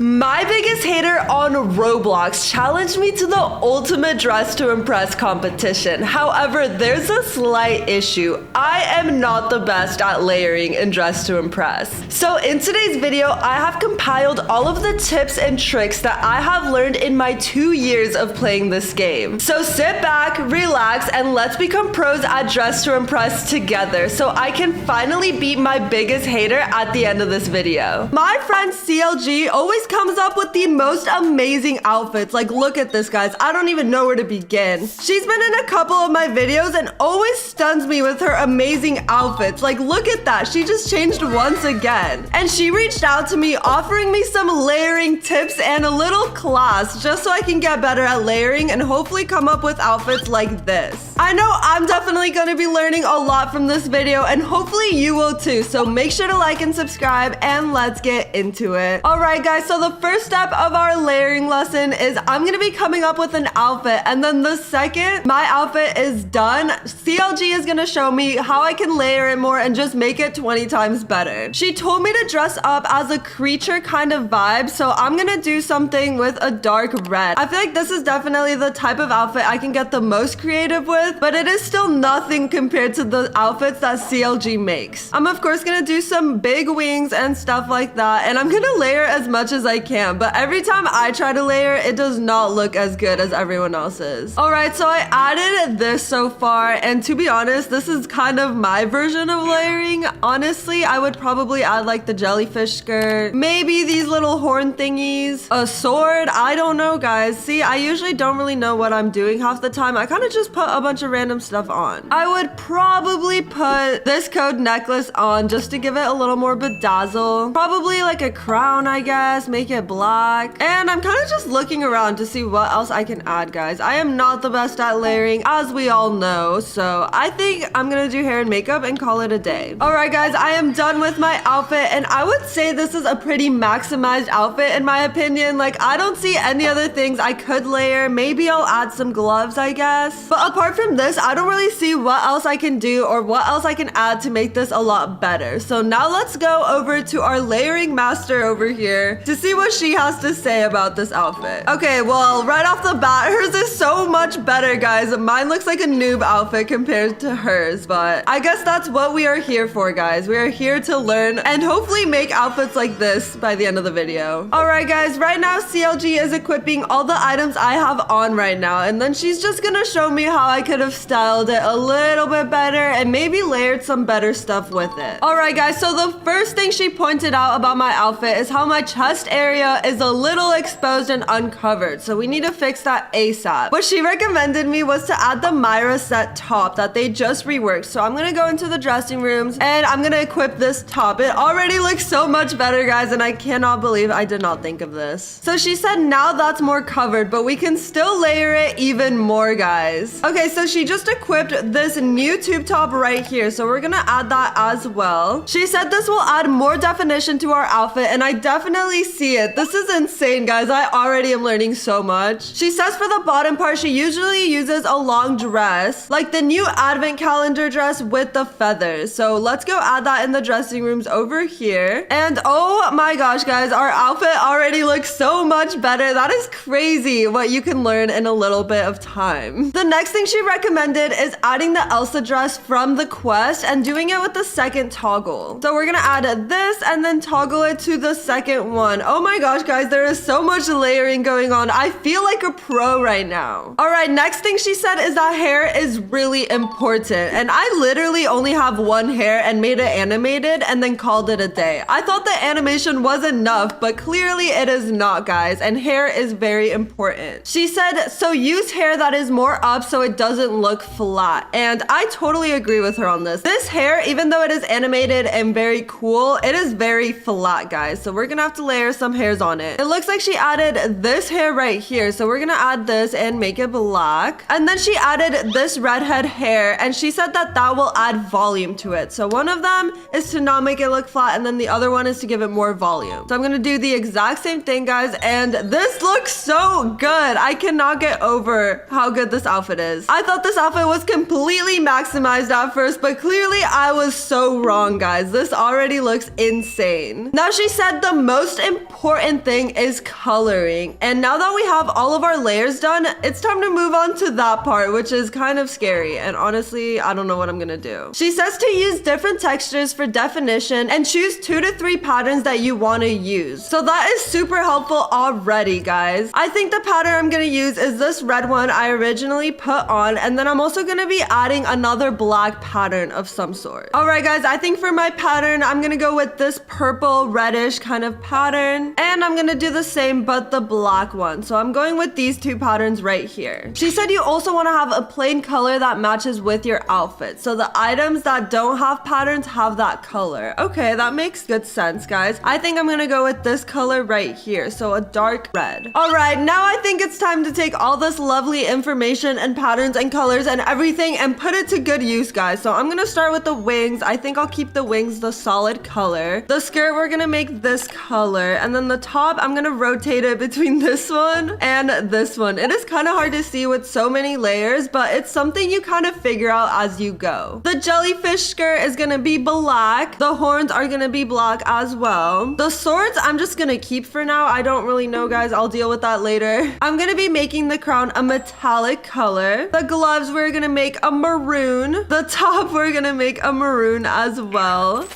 My biggest hater on Roblox challenged me to the ultimate dress to impress competition. However, there's a slight issue. I am not the best at layering in dress to impress. So in today's video, I have compiled all of the tips and tricks that I have learned in my 2 years of playing this game. So sit back, relax, and let's become pros at dress to impress together so I can finally beat my biggest hater at the end of this video. My friend CLG always comes up with the most amazing outfits. Like, look at this, guys. I don't even know where to begin. She's been in a couple of my videos and always stuns me with her amazing outfits. Like, look at that. She just changed once again. And she reached out to me offering me some layering tips and a little class just so I can get better at layering and hopefully come up with outfits like this. I know I'm definitely going to be learning a lot from this video and hopefully you will too. So make sure to like and subscribe and let's get into it. All right, guys. So the first step of our layering lesson is I'm going to be coming up with an outfit, and then the second my outfit is done, CLG is going to show me how I can layer it more and just make it 20 times better. She told me to dress up as a creature kind of vibe, so I'm going to do something with a dark red. I feel like this is definitely the type of outfit I can get the most creative with, but it is still nothing compared to the outfits that CLG makes. I'm of course going to do some big wings and stuff like that, and I'm going to layer as much as I can, but every time I try to layer, it does not look as good as everyone else's. All right, so I added this so far, and to be honest, this is kind of my version of layering. Honestly, I would probably add like the jellyfish skirt, maybe these little horn thingies, a sword. I don't know, guys. See, I usually don't really know what I'm doing half the time. I kind of just put a bunch of random stuff on. I would probably put this code necklace on just to give it a little more bedazzle. Probably like a crown, I guess, make it black. And I'm kind of just looking around to see what else I can add, guys. I am not the best at layering, as we all know, so I think I'm gonna do hair and makeup and call it a day. All right, guys, I am done with my outfit, and I would say this is a pretty maximized outfit in my opinion. Like, I don't see any other things I could layer. Maybe I'll add some gloves, I guess. But apart from this, I don't really see what else I can do or what else I can add to make this a lot better. So now let's go over to our layering master over here to see what she has to say about this outfit. Okay, well, right off the bat, hers is so much better, guys. Mine looks like a noob outfit compared to hers, but I guess that's what we are here for, guys. We are here to learn and hopefully make outfits like this by the end of the video. All right, guys, right now CLG is equipping all the items I have on right now, and then she's just gonna show me how I could have styled it a little bit better and maybe layered some better stuff with it. All right, guys, so the first thing she pointed out about my outfit is how my chest area is a little exposed and uncovered, so we need to fix that ASAP. What she recommended me was to add the Myra set top that they just reworked, so I'm gonna go into the dressing rooms and I'm gonna equip this top. It already looks so much better, guys, and I cannot believe I did not think of this. So she said now that's more covered, but we can still layer it even more, guys. Okay, so she just equipped this new tube top right here, so we're gonna add that as well. She said this will add more definition to our outfit, and I definitely see it. This is insane, guys. I already am learning so much. She says for the bottom part, she usually uses a long dress, like the new advent calendar dress with the feathers. So let's go add that in the dressing rooms over here. And oh my gosh, guys, our outfit already looks so much better. That is crazy what you can learn in a little bit of time. The next thing she recommended is adding the Elsa dress from the quest and doing it with the second toggle. So we're gonna add this and then toggle it to the second one. Oh my gosh, guys, there is so much layering going on. I feel like a pro right now. All right, next thing she said is that hair is really important. And I literally only have one hair and made it animated and then called it a day. I thought the animation was enough, but clearly it is not, guys. And hair is very important. She said, so use hair that is more up so it doesn't look flat. And I totally agree with her on this. This hair, even though it is animated and very cool, it is very flat, guys. So we're gonna have to layer some hairs on it. It looks like she added this hair right here, so we're gonna add this and make it black. And then she added this redhead hair, and she said that that will add volume to it. So one of them is to not make it look flat, and then the other one is to give it more volume. So I'm gonna do the exact same thing, guys, and this looks so good. I cannot get over how good this outfit is. I thought this outfit was completely maximized at first, but clearly I was so wrong, guys. This already looks insane. Now she said the most important important thing is coloring. And now that we have all of our layers done, it's time to move on to that part, which is kind of scary. And honestly, I don't know what I'm gonna do. She says to use different textures for definition and choose 2 to 3 patterns that you want to use. So that is super helpful already, guys. I think the pattern I'm gonna use is this red one I originally put on, and then I'm also gonna be adding another black pattern of some sort. All right, guys, I think for my pattern, I'm gonna go with this purple reddish kind of pattern, and I'm gonna do the same but the black one. So I'm going with these 2 patterns right here. She said you also want to have a plain color that matches with your outfit, so the items that don't have patterns have that color. Okay, that makes good sense, guys. I think I'm gonna go with this color right here, so a dark red. All right, now I think it's time to take all this lovely information and patterns and colors and everything and put it to good use, guys. So I'm gonna start with the wings. I think I'll keep the wings the solid color. The skirt, we're gonna make this color, and then the top, I'm gonna rotate it between this one and this one. It is kind of hard to see with so many layers, but it's something you kind of figure out as you go. The jellyfish skirt is gonna be black. The horns are gonna be black as well. The swords, I'm just gonna keep for now. I don't really know, guys. I'll deal with that later. I'm gonna be making the crown a metallic color. The gloves, we're gonna make a maroon. The top, we're gonna make a maroon as well.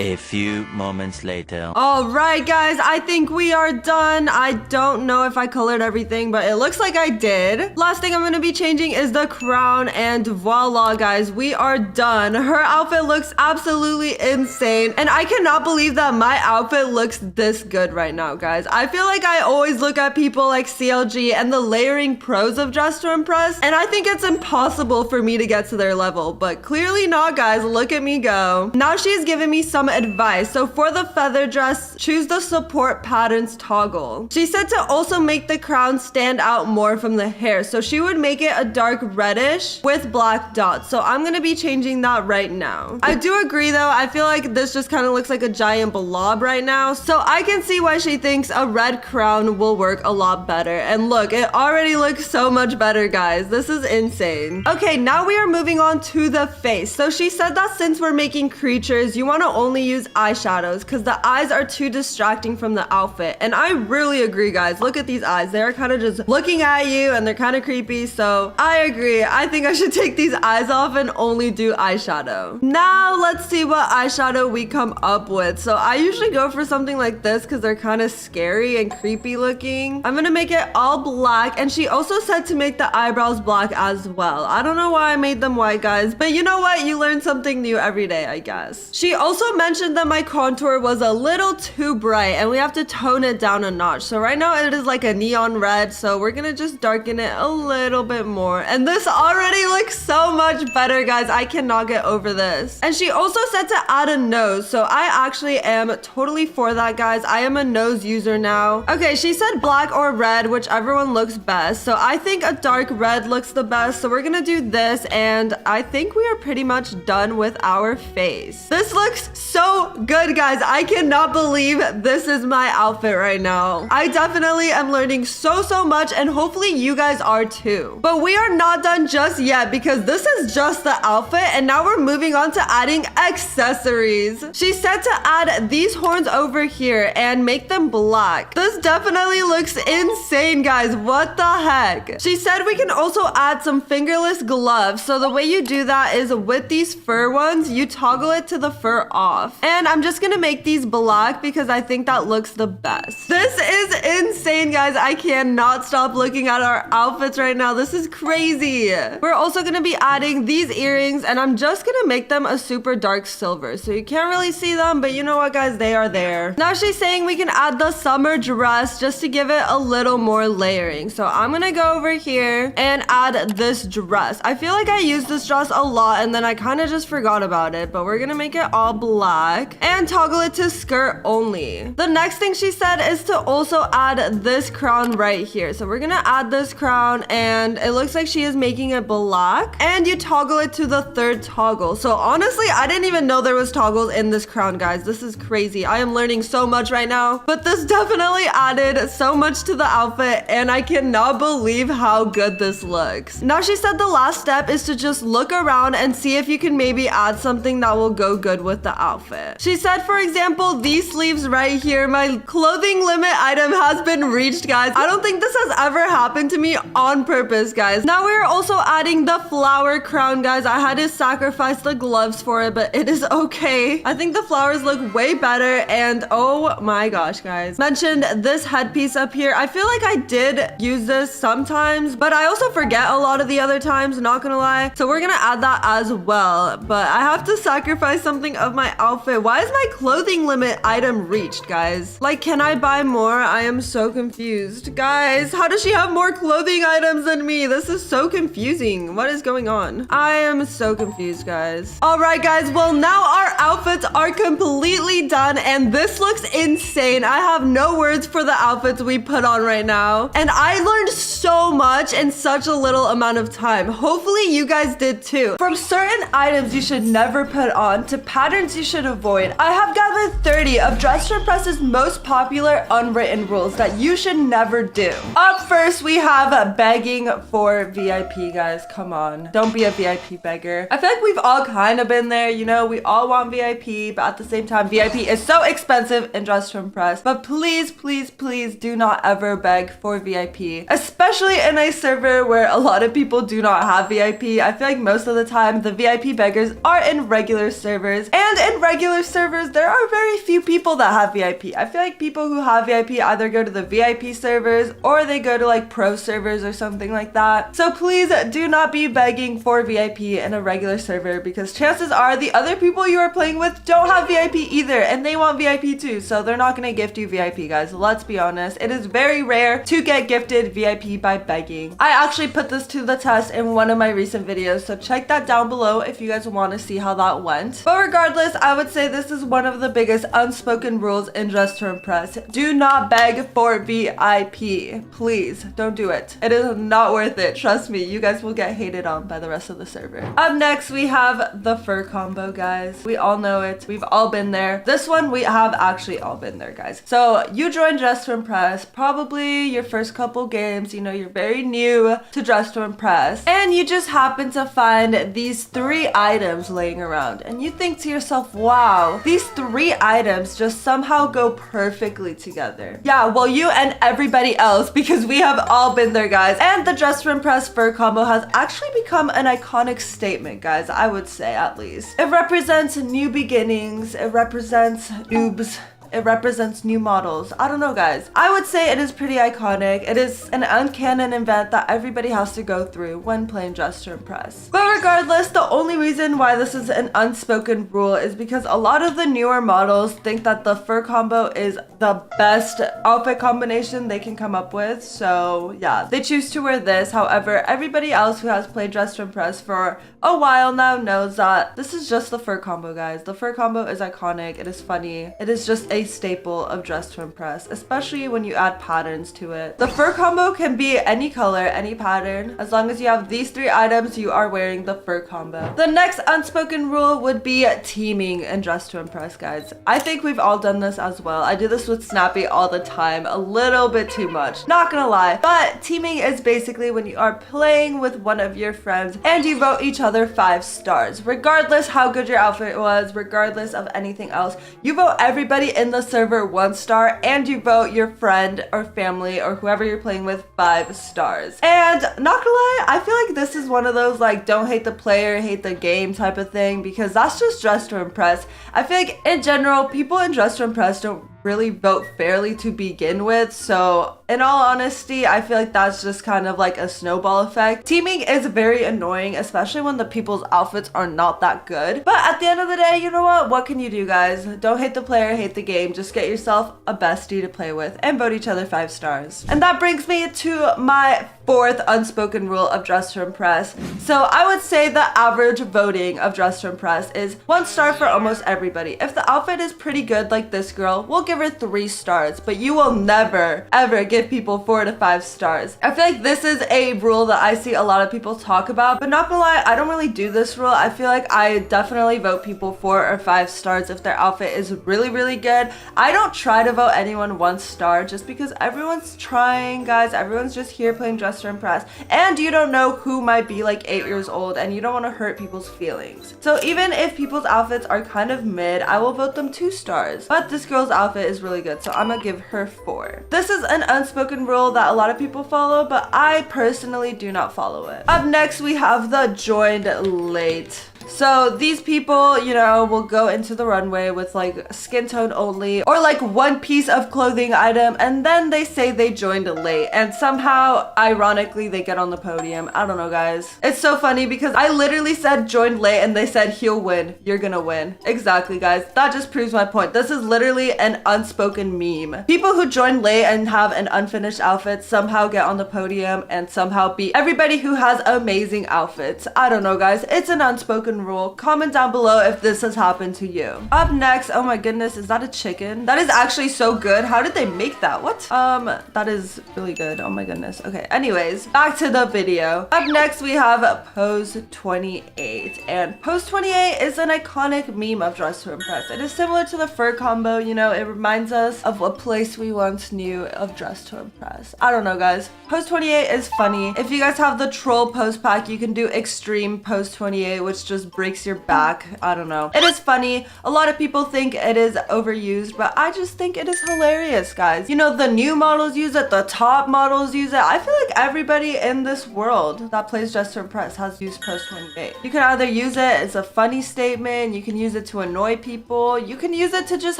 A few moments later. All right, guys, I think we are done. I don't know if I colored everything, but it looks like I did. Last thing I'm going to be changing is the crown, and voila, guys, we are done. Her outfit looks absolutely insane, and I cannot believe that my outfit looks this good right now, guys. I feel like I always look at people like CLG and the layering pros of Dress to Impress, and I think it's impossible for me to get to their level, but clearly not, guys. Look at me go. Now she's giving me some advice. So for the feather dress, choose the support patterns toggle. She said to also make the crown stand out more from the hair. So she would make it a dark reddish with black dots. So I'm going to be changing that right now. I do agree though. I feel like this just kind of looks like a giant blob right now. So I can see why she thinks a red crown will work a lot better. And look, it already looks so much better, guys. This is insane. Okay, now we are moving on to the face. So she said that since we're making creatures, you want to only use eyeshadows because the eyes are too distracting from the outfit. And I really agree, guys. Look at these eyes. They're kind of just looking at you and they're kind of creepy. So I agree. I think I should take these eyes off and only do eyeshadow. Now let's see what eyeshadow we come up with. So I usually go for something like this because they're kind of scary and creepy looking. I'm gonna make it all black, and she also said to make the eyebrows black as well. I don't know why I made them white, guys, but you know what? You learn something new every day, I guess. She also mentioned that my contour was a little too bright and we have to tone it down a notch. So right now it is like a neon red, so we're gonna just darken it a little bit more. And this already looks so much better, guys. I cannot get over this. And she also said to add a nose, so I actually am totally for that, guys. I am a nose user now. Okay, she said black or red, whichever one looks best. So I think a dark red looks the best, so we're gonna do this, and I think we are pretty much done with our face. This looks so good, guys. I cannot believe this is my outfit right now. I definitely am learning so much, and hopefully you guys are too. But we are not done just yet because this is just the outfit, and now we're moving on to adding accessories. She said to add these horns over here and make them black. This definitely looks insane, guys. What the heck? She said we can also add some fingerless gloves. So the way you do that is with these fur ones, you toggle it to the fur off. And I'm just gonna make these black because I think that looks the best. This is insane, guys. I cannot stop looking at our outfits right now. This is crazy. We're also gonna be adding these earrings, and I'm just gonna make them a super dark silver. So you can't really see them, but you know what, guys? They are there. Now she's saying we can add the summer dress just to give it a little more layering. So I'm gonna go over here and add this dress. I feel like I used this dress a lot and then I kind of just forgot about it, but we're gonna make it all black and toggle it to skirt only. The next thing she said is to also add this crown right here. So we're gonna add this crown, and it looks like she is making it black, and you toggle it to the third toggle. So honestly, I didn't even know there was toggles in this crown, guys. This is crazy. I am learning so much right now, but this definitely added so much to the outfit, and I cannot believe how good this looks. Now she said the last step is to just look around and see if you can maybe add something that will go good with the outfit. outfit. She said, for example, these sleeves right here, my clothing limit item has been reached, guys. I don't think this has ever happened to me on purpose, guys. Now we're also adding the flower crown, guys. I had to sacrifice the gloves for it, but it is okay. I think the flowers look way better. And oh my gosh, guys. Mentioned this headpiece up here. I feel like I did use this sometimes, but I also forget a lot of the other times, not gonna lie. So we're gonna add that as well. But I have to sacrifice something of my outfit. Why is my clothing limit item reached, guys? Like, can I buy more? I am so confused. Guys, how does she have more clothing items than me? This is so confusing. What is going on? I am so confused, guys. All right, guys. Well, now our outfits are completely done, and this looks insane. I have no words for the outfits we put on right now. And I learned so much in such a little amount of time. Hopefully you guys did too. From certain items you should never put on to patterns you should avoid, I have gathered 30 of Dress to Impress's most popular unwritten rules that you should never do. Up first, we have begging for VIP, guys. Come on. Don't be a VIP beggar. I feel like we've all kind of been there, you know, we all want VIP, but at the same time, VIP is so expensive in Dress to Impress. But please, please, please do not ever beg for VIP, especially in a server where a lot of people do not have VIP. I feel like most of the time, the VIP beggars are in regular servers, and in regular servers, there are very few people that have VIP. I feel like people who have VIP either go to the VIP servers or they go to like pro servers or something like that. So please do not be begging for VIP in a regular server, because chances are the other people you are playing with don't have VIP either, and they want VIP too, so they're not gonna gift you VIP, guys. Let's be honest. It is very rare to get gifted VIP by begging. I actually put this to the test in one of my recent videos, so check that down below if you guys want to see how that went. But regardless, I would say this is one of the biggest unspoken rules in Dress to Impress. Do not beg for VIP. Please, don't do it. It is not worth it. Trust me, you guys will get hated on by the rest of the server. Up next, we have the fur combo, guys. We all know it. We've all been there. This one, we have actually all been there, guys. So you joined Dress to Impress, probably your first couple games, you know, you're very new to Dress to Impress, and you just happen to find these 3 items laying around, and you think to yourself, wow, these 3 items just somehow go perfectly together. Yeah, well, you and everybody else, because we have all been there, guys. And the Dress to Impress fur combo has actually become an iconic statement, guys, I would say, at least. It represents new beginnings, it represents noobs, it represents new models. I don't know, guys. I would say it is pretty iconic. It is an uncanon event that everybody has to go through when playing Dress to Impress. But regardless, the only reason why this is an unspoken rule is because a lot of the newer models think that the fur combo is the best outfit combination they can come up with. So yeah, they choose to wear this. However, everybody else who has played Dress to Impress for a while now knows that this is just the fur combo, guys. The fur combo is iconic. It is funny. It is just a staple of Dress to Impress, especially when you add patterns to it. The fur combo can be any color, any pattern. As long as you have these 3 items, you are wearing the fur combo. The next unspoken rule would be teaming in Dress to Impress, guys. I think we've all done this as well. I do this with Snappy all the time, a little bit too much, not gonna lie. But teaming is basically when you are playing with one of your friends and you vote each other 5 stars. Regardless how good your outfit was, regardless of anything else, you vote everybody in the server 1 star, and you vote your friend or family or whoever you're playing with 5 stars. And not gonna lie, I feel like this is one of those like don't hate the player, hate the game type of thing, because that's just Dress to Impress. I feel like in general, people in Dress to Impress don't really vote fairly to begin with. So in all honesty, I feel like that's just kind of like a snowball effect. Teaming is very annoying, especially when the people's outfits are not that good. But at the end of the day, you know what? What can you do, guys? Don't hate the player, hate the game. Just get yourself a bestie to play with and vote each other 5 stars. And that brings me to my 4th unspoken rule of Dress to Impress. So I would say the average voting of Dress to Impress is 1 star for almost everybody. If the outfit is pretty good like this girl, we'll give her 3 stars, but you will never, ever give people 4 to 5 stars. I feel like this is a rule that I see a lot of people talk about, but not gonna lie, I don't really do this rule. I feel like I definitely vote people 4 or 5 stars if their outfit is really, really good. I don't try to vote anyone 1 star just because everyone's trying, guys. Everyone's just here playing Dress to Impress, and you don't know who might be like 8 years old, and you don't want to hurt people's feelings. So even if people's outfits are kind of mid, I will vote them 2 stars. But this girl's outfit is really good, so I'm gonna give her 4. This is an unspoken rule that a lot of people follow, but I personally do not follow it. Up next, we have the joined late. So these people, you know, will go into the runway with like skin tone only or like 1 piece of clothing item, and then they say they joined late, and somehow ironically they get on the podium. I don't know, guys. It's so funny because I literally said joined late and they said he'll win. You're gonna win. Exactly, guys. That just proves my point. This is literally an unspoken meme. People who join late and have an unfinished outfit somehow get on the podium and somehow beat everybody who has amazing outfits. I don't know, guys. It's an unspoken rule. Comment down below if this has happened to you. Up next, oh my goodness, is that a chicken? That is actually so good. How did they make that? What? That is really good. Oh my goodness. Okay, anyways, back to the video. Up next, we have Pose 28, and Pose 28 is an iconic meme of Dress to Impress. It is similar to the fur combo, you know, it reminds us of a place we once knew of Dress to Impress. I don't know, guys. Pose 28 is funny. If you guys have the troll pose pack, you can do extreme Pose 28, which just breaks your back. I don't know. It is funny. A lot of people think it is overused, but I just think it is hilarious, guys. You know, the new models use it, the top models use it. I feel like everybody in this world that plays Dress to Impress has used Pose 28. You can either use it as a funny statement, you can use it to annoy people, you can use it to just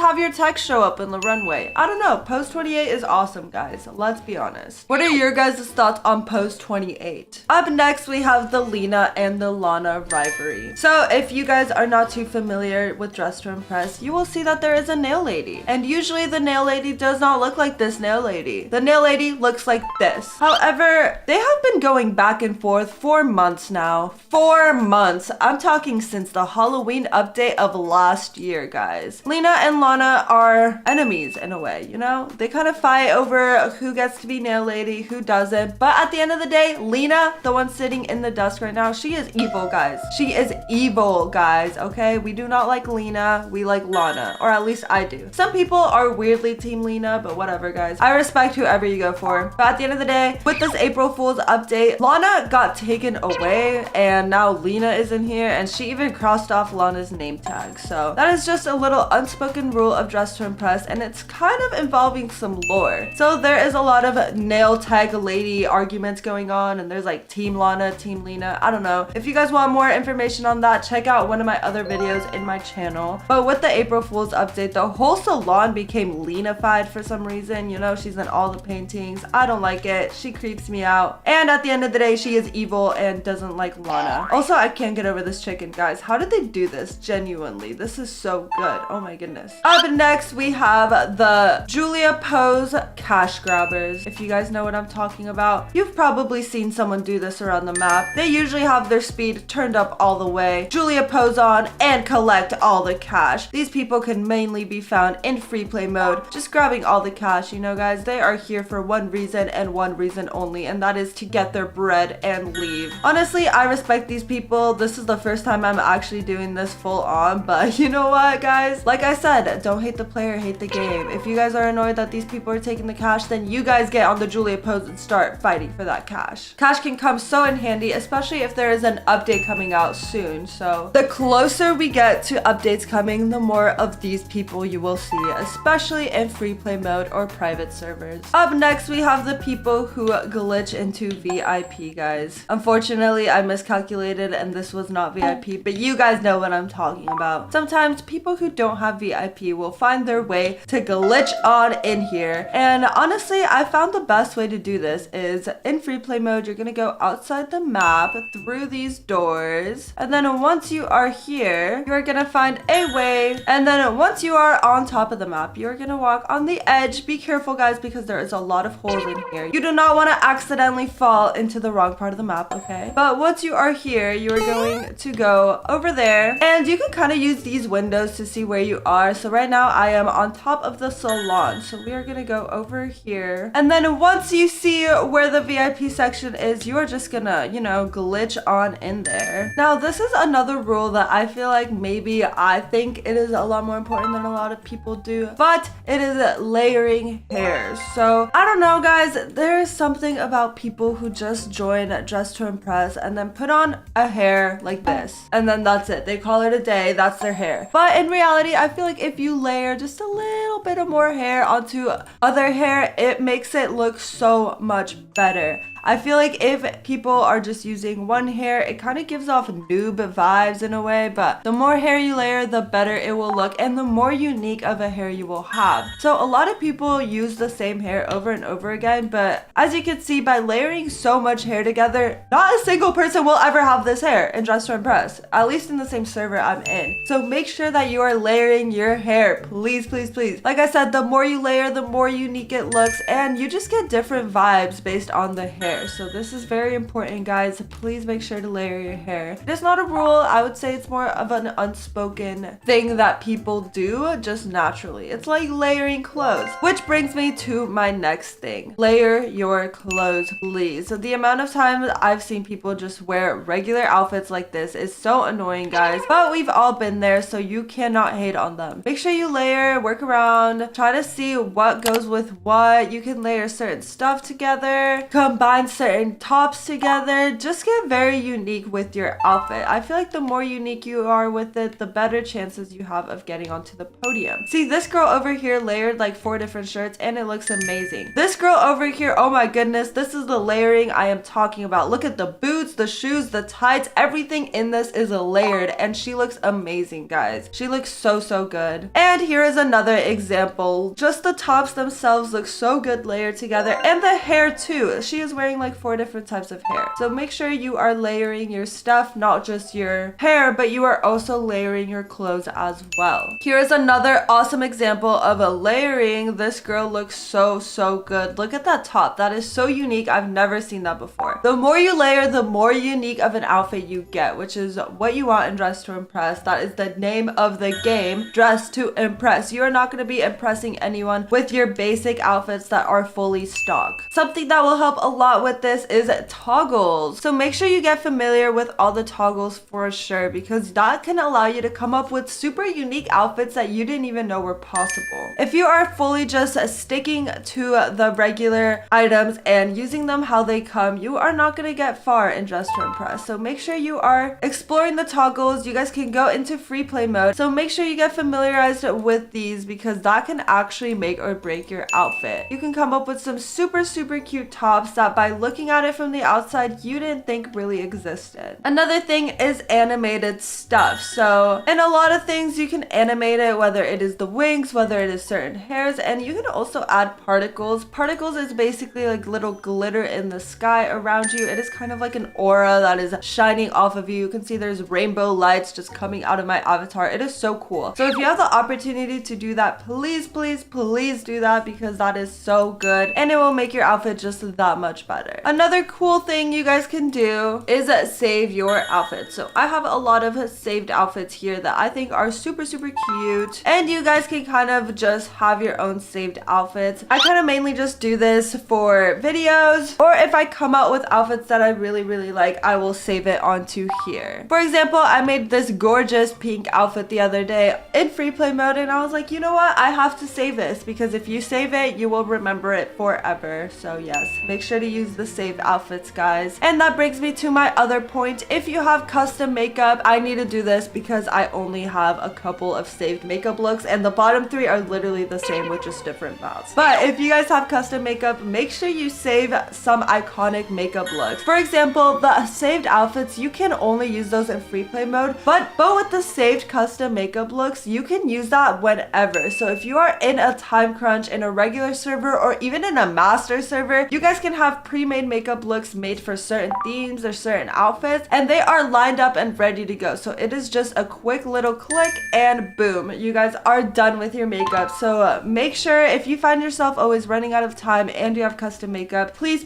have your text show up in the runway. I don't know. Pose 28 is awesome, guys. Let's be honest. What are your guys' thoughts on Pose 28? Up next, we have the Lena and the Lana rivalry. So if you guys are not too familiar with Dress to Impress, you will see that there is a nail lady. And usually the nail lady does not look like this nail lady. The nail lady looks like this. However, they have been going back and forth for months now. 4 months. I'm talking since the Halloween update of last year, guys. Lena and Lana are enemies in a way, you know? They kind of fight over who gets to be nail lady, who doesn't. But at the end of the day, Lena, the one sitting in the desk right now, she is evil, guys. She is evil, guys, okay? We do not like Lena, we like Lana, or at least I do. Some people are weirdly team Lena, but whatever, guys. I respect whoever you go for. But at the end of the day, with this April Fool's update, Lana got taken away, and now Lena is in here, and she even crossed off Lana's name tag. So that is just a little unspoken rule of Dress to Impress, and it's kind of involving some lore. So there is a lot of nail tag lady arguments going on, and there's like Team Lana, Team Lena. I don't know. If you guys want more information on that, check out one of my other videos in my channel. But with the April Fool's update, the whole salon became Lena-fied for some reason. You know, she's in all the paintings. I don't like it. She creeps me out. And at the end of the day, she is evil and doesn't like Lana. Also, I can't get over this chicken, guys. How did they do this? Genuinely, this is so good. Oh my goodness. Up next, we have the Julia Pose cash grabbers. If you guys know what I'm talking about, you've probably seen someone do this around the map. They usually have their speed turned up all the way, Julia Pose on, and collect all the cash. These people can mainly be found in free play mode, just grabbing all the cash. You know, guys, they are here for one reason and one reason only, and that is to get their bread and leave. Honestly, I respect these people. This is the first time I'm actually doing this full on, but you know what, guys? Like I said, don't hate the player, hate the game. If you guys are annoyed that these people are taking the cash, then you guys get on the Julia Pose and start fighting for that cash. Cash can come so in handy, especially if there is an update coming out soon. So the closer we get to updates coming, the more of these people you will see, especially in free play mode or private servers. Up next, we have the people who glitch into VIP, guys. Unfortunately, I miscalculated and this was not VIP, but you guys know what I'm talking about. Sometimes people who don't have VIP will find their way to glitch on in here. And honestly, I found the best way to do this is in free play mode, you're gonna go outside the map through these doors, and then then once you are here, you are gonna find a way. And then once you are on top of the map, you're gonna walk on the edge. Be careful, guys, because there is a lot of holes in here. You do not want to accidentally fall into the wrong part of the map, okay? But once you are here, you are going to go over there, and you can kind of use these windows to see where you are. So right now I am on top of the salon, so we are gonna go over here, and then once you see where the VIP section is, you are just gonna, you know, glitch on in there. Now this is another rule that I feel like maybe I think it is a lot more important than a lot of people do, but it is layering hairs. So I don't know, guys, there is something about people who just join Dress to Impress and then put on a hair like this, and then that's it. They call it a day. That's their hair. But in reality, I feel like if you layer just a little bit of more hair onto other hair, it makes it look so much better. I feel like if people are just using one hair, it kind of gives off noob vibes in a way, but the more hair you layer, the better it will look and the more unique of a hair you will have. So a lot of people use the same hair over and over again, but as you can see, by layering so much hair together, not a single person will ever have this hair in Dress to Impress, at least in the same server I'm in. So make sure that you are layering your hair, please, please, please. Like I said, the more you layer, the more unique it looks, and you just get different vibes based on the hair. So this is very important, guys. Please make sure to layer your hair. It's not a rule. I would say it's more of an unspoken thing that people do just naturally. It's like layering clothes, which brings me to my next thing. Layer your clothes, please. So the amount of times I've seen people just wear regular outfits like this is so annoying, guys, but we've all been there, so you cannot hate on them. Make sure you layer, work around, try to see what goes with what. You can layer certain stuff together, combine certain tops together. Just get very unique with your outfit. I feel like the more unique you are with it, the better chances you have of getting onto the podium. See, this girl over here layered like 4 different shirts and it looks amazing. This girl over here, oh my goodness, this is the layering I am talking about. Look at the boots, the shoes, the tights, everything in this is layered and she looks amazing, guys. She looks so good. And here is another example. Just the tops themselves look so good layered together, and the hair too. She is wearing like 4 different types of hair. So make sure you are layering your stuff, not just your hair, but you are also layering your clothes as well. Here is another awesome example of a layering. This girl looks so good. Look at that top. That is so unique. I've never seen that before. The more you layer, the more unique of an outfit you get, which is what you want in Dress to Impress. That is the name of the game, Dress to Impress. You are not going to be impressing anyone with your basic outfits that are fully stock. Something that will help a lot with this is toggles. So make sure you get familiar with all the toggles for sure, because that can allow you to come up with super unique outfits that you didn't even know were possible. If you are fully just sticking to the regular items and using them how they come, you are not going to get far in Dress to Impress. So make sure you are exploring the toggles. You guys can go into free play mode. So make sure you get familiarized with these, because that can actually make or break your outfit. You can come up with some super cute tops that by looking at it from the outside you didn't think really existed. Another thing is animated stuff. So in a lot of things you can animate it, whether it is the wings, whether it is certain hairs, and you can also add particles. Particles is basically like little glitter in the sky around you. It is kind of like an aura that is shining off of you. You can see there's rainbow lights just coming out of my avatar. It is so cool. So if you have the opportunity to do that, please do that, because that is so good and it will make your outfit just that much better. Another cool thing you guys can do is save your outfit. So I have a lot of saved outfits here that I think are super cute, and you guys can kind of just have your own saved outfits. I kind of mainly just do this for videos, or if I come out with outfits that I really like, I will save it onto here. For example, I made this gorgeous pink outfit the other day in free play mode, and I was like, you know what, I have to save this, because if you save it, you will remember it forever. So yes, make sure to use the saved outfits, guys. And that brings me to my other point. If you have custom makeup, I need to do this because I only have a couple of saved makeup looks, and the bottom 3 are literally the same with just different mouths. But if you guys have custom makeup, make sure you save some iconic makeup looks. For example, the saved outfits, you can only use those in free play mode, but with the saved custom makeup looks, you can use that whenever. So if you are in a time crunch in a regular server or even in a master server, you guys can have pre-made makeup looks made for certain themes or certain outfits, and they are lined up and ready to go. So it is just a quick little click and boom, you guys are done with your makeup. So make sure if you find yourself always running out of time and you have custom makeup, please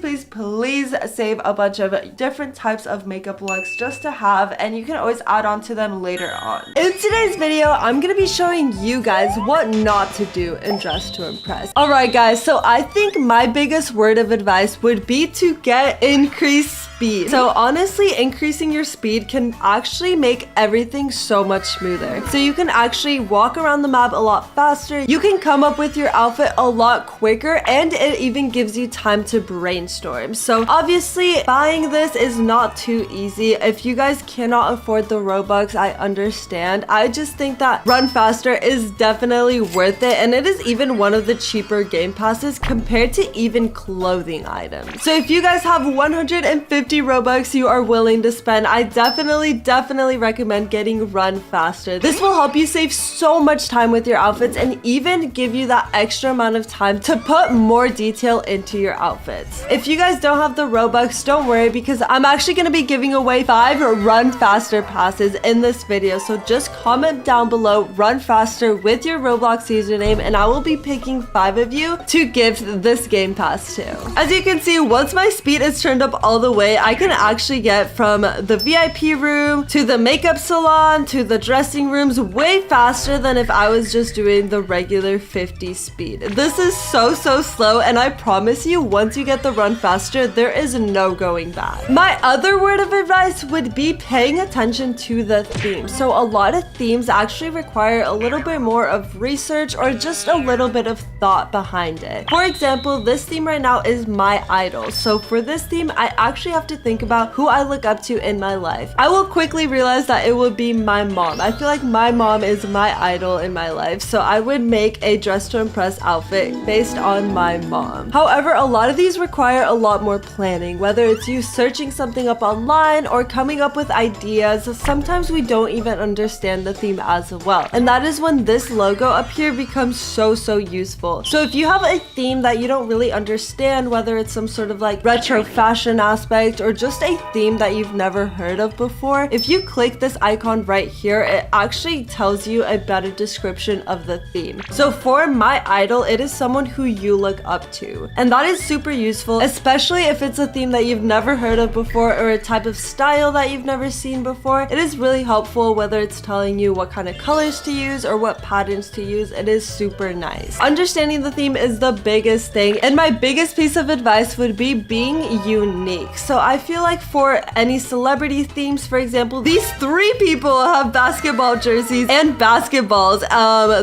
save a bunch of different types of makeup looks just to have, and you can always add on to them later on. In today's video, I'm gonna be showing you guys what not to do in Dress to Impress. Alright guys, so I think my biggest word of advice would be to get increased speed. So honestly, increasing your speed can actually make everything so much smoother. So you can actually walk around the map a lot faster, you can come up with your outfit a lot quicker, and it even gives you time to brainstorm. So obviously, buying this is not too easy. If you guys cannot afford the Robux, I understand. I just think that Run Faster is definitely worth it, and it is even one of the cheaper game passes compared to even clothing items. So if you guys have 150 Robux you are willing to spend, I definitely recommend getting Run Faster. This will help you save so much time with your outfits and even give you that extra amount of time to put more detail into your outfits. If you guys don't have the Robux, don't worry, because I'm actually going to be giving away 5 Run Faster passes in this video. So just comment down below Run Faster with your Roblox username, and I will be picking 5 of you to give this game pass to. As you can see, once my speed is turned up all the way, I can actually get from the VIP room to the makeup salon to the dressing rooms way faster than if I was just doing the regular 50 speed. This is so slow, and I promise you, once you get the Run Faster, there is no going back. My other word of advice would be paying attention to the theme. So a lot of themes actually require a little bit more of research or just a little bit of thought behind it. For example, this theme right now is My Idol. So for this theme, I actually have to think about who I look up to in my life. I will quickly realize that it would be my mom. I feel like my mom is my idol in my life, so I would make a Dress to Impress outfit based on my mom. However, a lot of these require a lot more planning, whether it's you searching something up online or coming up with ideas. Sometimes we don't even understand the theme as well, and that is when this logo up here becomes so useful. So if you have a theme that you don't really understand, whether it's some sort of like retro fashion aspect or just a theme that you've never heard of before, if you click this icon right here, it actually tells you a better description of the theme. So for My Idol, it is someone who you look up to, and that is super useful, especially if it's a theme that you've never heard of before or a type of style that you've never seen before. It is really helpful, whether it's telling you what kind of colors to use or what patterns to use. It is super nice. Understanding the theme is the biggest thing, and my biggest piece of advice would be being unique. So I feel like for any celebrity themes, for example, these 3 people have basketball jerseys and basketballs.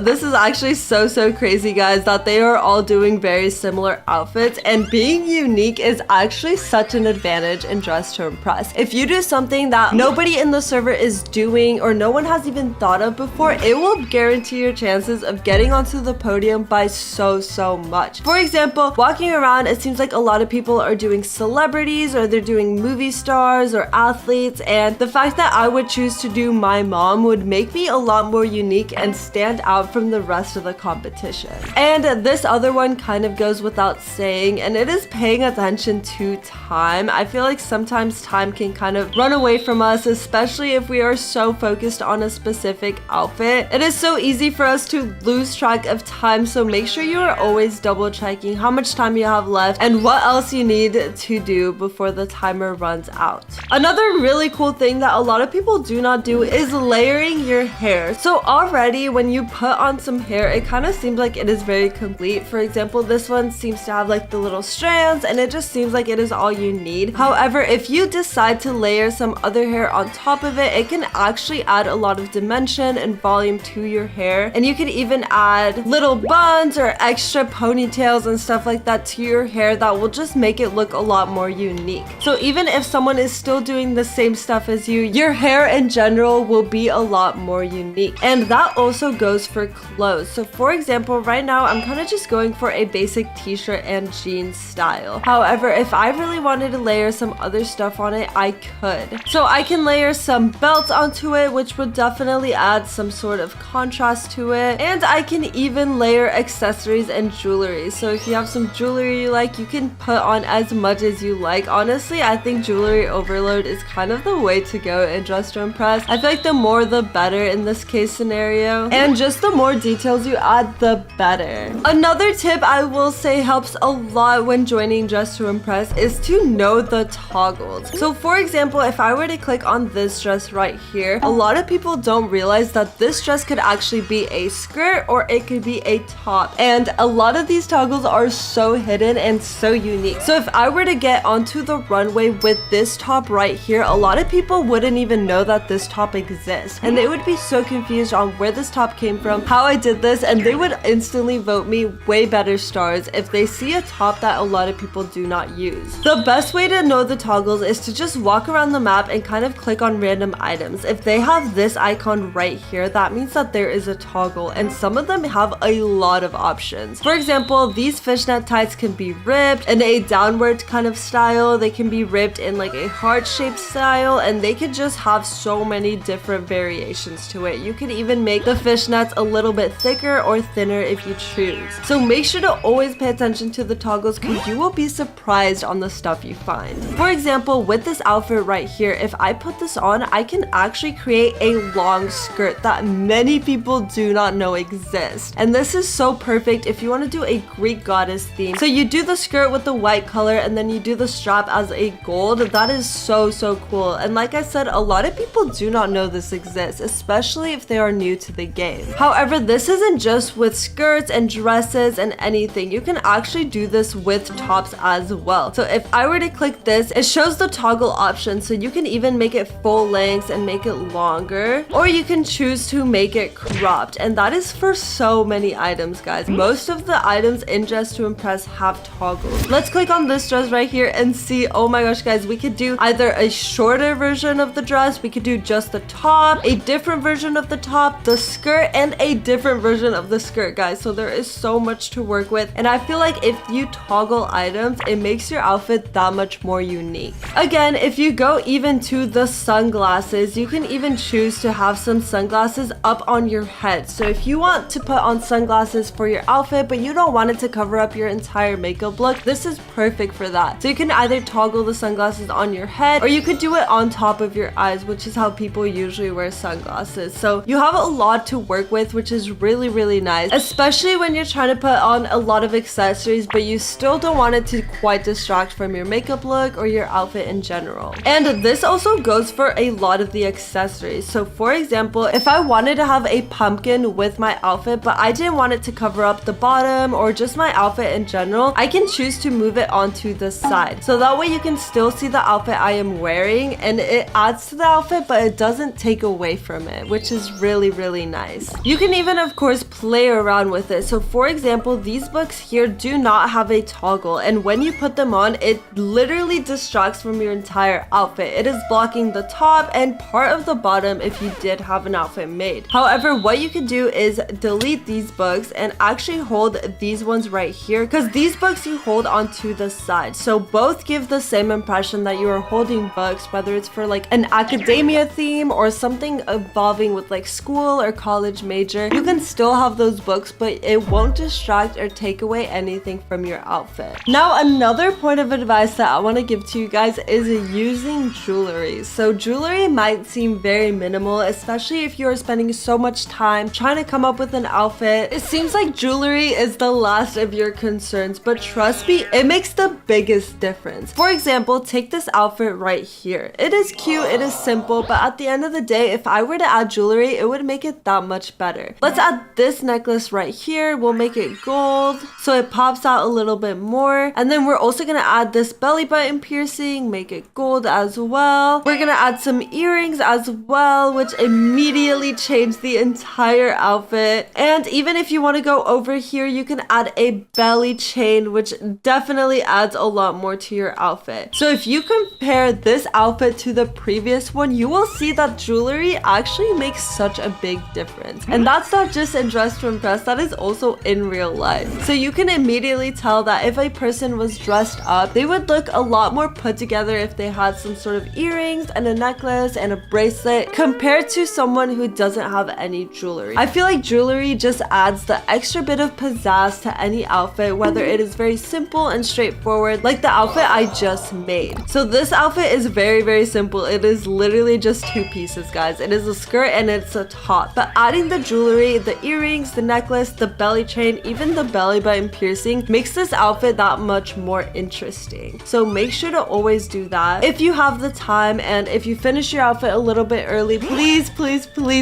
This is actually so crazy, guys, that they are all doing very similar outfits, and being unique is actually such an advantage in Dress to Impress. If you do something that nobody in the server is doing or no one has even thought of before, it will guarantee your chances of getting onto the podium by so much. For example, walking around, it seems like a lot of people are doing celebrities or they're doing movie stars or athletes, and the fact that I would choose to do my mom would make me a lot more unique and stand out from the rest of the competition. And this other one kind of goes without saying, and it is paying attention to time. I feel like sometimes time can kind of run away from us, especially if we are so focused on a specific outfit. It is so easy for us to lose track of time, so make sure you are always double checking how much time you have left and what else you need to do before the timer runs out. Another really cool thing that a lot of people do not do is layering your hair. So already when you put on some hair, it kind of seems like it is very complete. For example, this one seems to have like the little strands, and it just seems like it is all you need. However, if you decide to layer some other hair on top of it, it can actually add a lot of dimension and volume to your hair, and you can even add little buns or extra ponytails and stuff like that to your hair that will just make it look a lot more unique. So even if someone is still doing the same stuff as you, your hair in general will be a lot more unique. And that also goes for clothes. So for example, right now I'm kind of just going for a basic t-shirt and jeans style. However, if I really wanted to layer some other stuff on it, I could. So I can layer some belts onto it, which would definitely add some sort of contrast to it. And I can even layer accessories and jewelry. So if you have some jewelry you like, you can put on as much as you like. Honestly, I think jewelry overload is kind of the way to go in Dress to Impress. I feel like the more the better in this case scenario. And just the more details you add, the better. Another tip I will say helps a lot when joining Dress to Impress is to know the toggles. So for example, if I were to click on this dress right here, a lot of people don't realize that this dress could actually be a skirt or it could be a top. And a lot of these toggles are so hidden and so unique. So if I were to get onto the runway with this top right here, a lot of people wouldn't even know that this top exists. And they would be so confused on where this top came from, how I did this, and they would instantly vote me way better stars if they see a top that a lot of people do not use. The best way to know the toggles is to just walk around the map and kind of click on random items. If they have this icon right here, that means that there is a toggle, and some of them have a lot of options. For example, these fishnet tights can be ripped in a downward kind of style, they can be ripped in like a heart-shaped style, and they could just have so many different variations to it. You could even make the fishnets a little bit thicker or thinner if you choose. So make sure to always pay attention to the toggles because you will be surprised on the stuff you find. For example, with this outfit right here, if I put this on, I can actually create a long skirt that many people do not know exists. And this is so perfect if you want to do a Greek goddess theme. So you do the skirt with the white color and then you do the strap as a gold. That is so cool. And like I said, a lot of people do not know this exists, especially if they are new to the game. However, this isn't just with skirts and dresses and anything. You can actually do this with tops as well. So if I were to click this, it shows the toggle option, so you can even make it full length and make it longer, or you can choose to make it cropped, and that is for so many items, guys. Most of the items in Dress to Impress have toggles. Let's click on this dress right here and see. Oh my gosh, guys, we could do either a shorter version of the dress, we could do just the top, a different version of the top, the skirt, and a different version of the skirt, guys. So there is so much to work with, and I feel like if you toggle items, it makes your outfit that much more unique. Again, if you go even to the sunglasses, you can even choose to have some sunglasses up on your head. So if you want to put on sunglasses for your outfit, but you don't want it to cover up your entire makeup look, this is perfect for that. So you can either toggle the sunglasses on your head, or you could do it on top of your eyes, which is how people usually wear sunglasses. So you have a lot to work with, which is really nice, especially when you're trying to put on a lot of accessories, but you still don't want it to quite distract from your makeup look or your outfit in general. And this also goes for a lot of the accessories. So for example, if I wanted to have a pumpkin with my outfit, but I didn't want it to cover up the bottom or just my outfit in general, I can choose to move it onto the side. So that way you can still see the outfit I am wearing, and it adds to the outfit, but it doesn't take away from it, which is really nice. You can even, of course, play around with it. So for example, these books here do not have a toggle, and when you put them on, it literally distracts from your entire outfit. It is blocking the top and part of the bottom if you did have an outfit made. However, what you can do is delete these books and actually hold these ones right here, because these books you hold onto the side. So both give the same impression that you are holding books, whether it's for like an academia theme or something involving with like school or college major. You can still have those books, but it won't distract or take away anything from your outfit. Now, another point of advice that I want to give to you guys is using jewelry. So jewelry might seem very minimal, especially if you're spending so much time trying to come up with an outfit. It seems like jewelry is the last of your concerns, but trust me, it makes the biggest difference. For example, take this outfit right here. It is cute, it is simple, but at the end of the day, if I were to add jewelry, it would make it that much better. Let's add this necklace right here. We'll make it gold so it pops out a little bit more. And then we're also gonna add this belly button piercing, make it gold as well. We're gonna add some earrings as well, which immediately change the entire outfit. And even if you want to go over here, you can add a belly chain, which definitely adds a lot more to your outfit. So if you compare this outfit to the previous one, you will see that jewelry actually makes such a big difference. And that's not just in Dress to Impress, that is also in real life. So you can immediately tell that if a person was dressed up, they would look a lot more put together if they had some sort of earrings and a necklace and a bracelet compared to someone who doesn't have any jewelry. I feel like jewelry just adds the extra bit of pizzazz to any outfit, whether it is very simple and straightforward straightforward, like the outfit I just made. So this outfit is very, very simple. It is literally just 2 pieces, guys. It is a skirt and it's a top. But adding the jewelry, the earrings, the necklace, the belly chain, even the belly button piercing makes this outfit that much more interesting. So make sure to always do that if you have the time, and if you finish your outfit a little bit early, please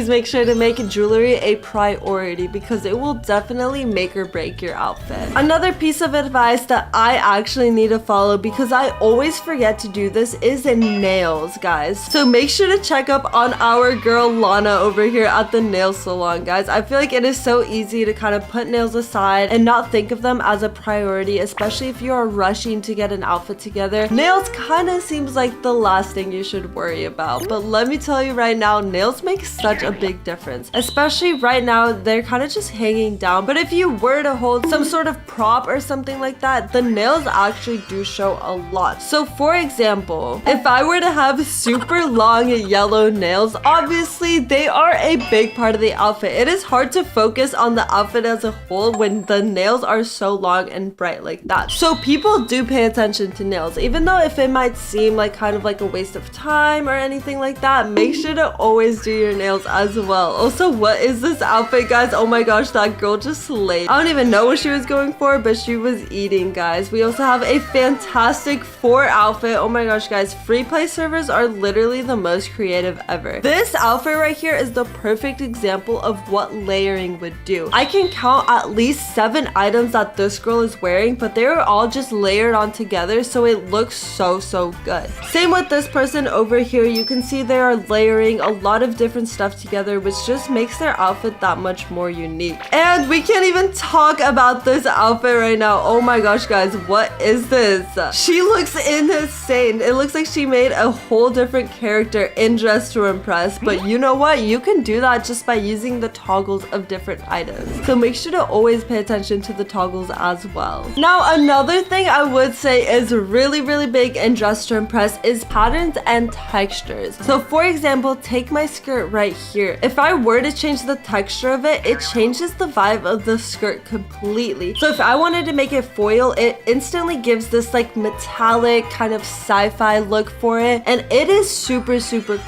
make sure to make jewelry a priority, because it will definitely make or break your outfit. Another piece of advice that I actually need to follow, because I always forget to do this, is nails, guys. So make sure to check up on our girl Lana over here at the nail salon, guys. I feel like it is so easy to kind of put nails aside and not think of them as a priority, especially if you are rushing to get an outfit together. Nails kind of seems like the last thing you should worry about, but let me tell you right now, nails make such a big difference, especially right now. They're kind of just hanging down, but if you were to hold some sort of prop or something like that, the nails actually do show a lot. So for example, if I were to have super long yellow nails, obviously they are a big part of the outfit. It is hard to focus on the outfit as a whole when the nails are so long and bright like that. So people do pay attention to nails, even though if it might seem like kind of like a waste of time or anything like that, make sure to always do your nails as well. Also, what is this outfit, guys? Oh my gosh, that girl just slayed. I don't even know what she was going for, but she was eating, guys. We also have a fantastic 4 outfit. Oh my gosh, guys, free play servers are literally the most creative ever. This outfit right here is the perfect example of what layering would do. I can count at least 7 items that this girl is wearing, but they are all just layered on together, so it looks so good. Same with this person over here. You can see they are layering a lot of different stuff together, which just makes their outfit that much more unique. And we can't even talk about this outfit right now. Oh my gosh, guys, what is this? She looks insane. It looks like she made a whole different character in Dress to Impress, but you know what? You can do that just by using the toggles of different items. So make sure to always pay attention to the toggles as well. Now, another thing I would say is really big in Dress to Impress is patterns and textures. So for example, take my skirt right here. If I were to change the texture of it, it changes the vibe of the skirt completely. So if I wanted to make it foil, it instantly gives this like metallic kind of sci-fi look for it, and it is super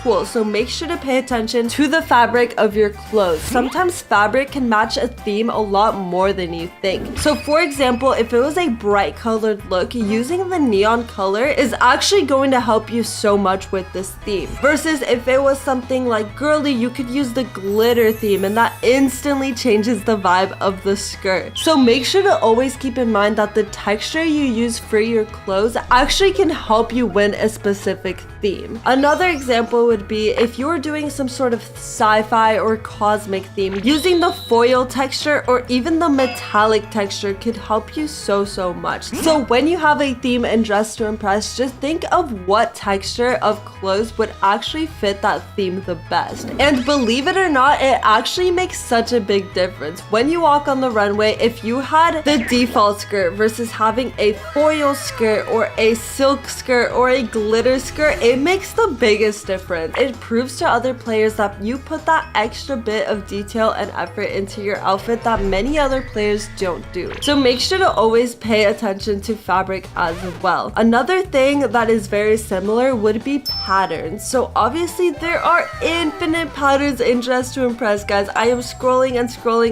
cool. So make sure to pay attention to the fabric of your clothes. Sometimes fabric can match a theme a lot more than you think. So for example, if it was a bright colored look, using the neon color is actually going to help you so much with this theme. Versus if it was something like girly, you could use the glitter theme, and that instantly changes the vibe of the skirt. So make sure to always keep in mind that the texture you use for your clothes actually can help you win a specific theme. Another example would be if you're doing some sort of sci-fi or cosmic theme, using the foil texture or even the metallic texture could help you so much. So when you have a theme and Dress to Impress, just think of what texture of clothes would actually fit that theme the best. And believe it or not, it actually makes such a big difference. When you walk on the runway, if you had the default skirt versus having a foil skirt or a silk skirt or a glitter skirt, it makes the biggest difference. It proves to other players that you put that extra bit of detail and effort into your outfit that many other players don't do. So make sure to always pay attention to fabric as well. Another thing that is very similar would be patterns. So obviously there are infinite patterns in Dress to Impress, guys. I am scrolling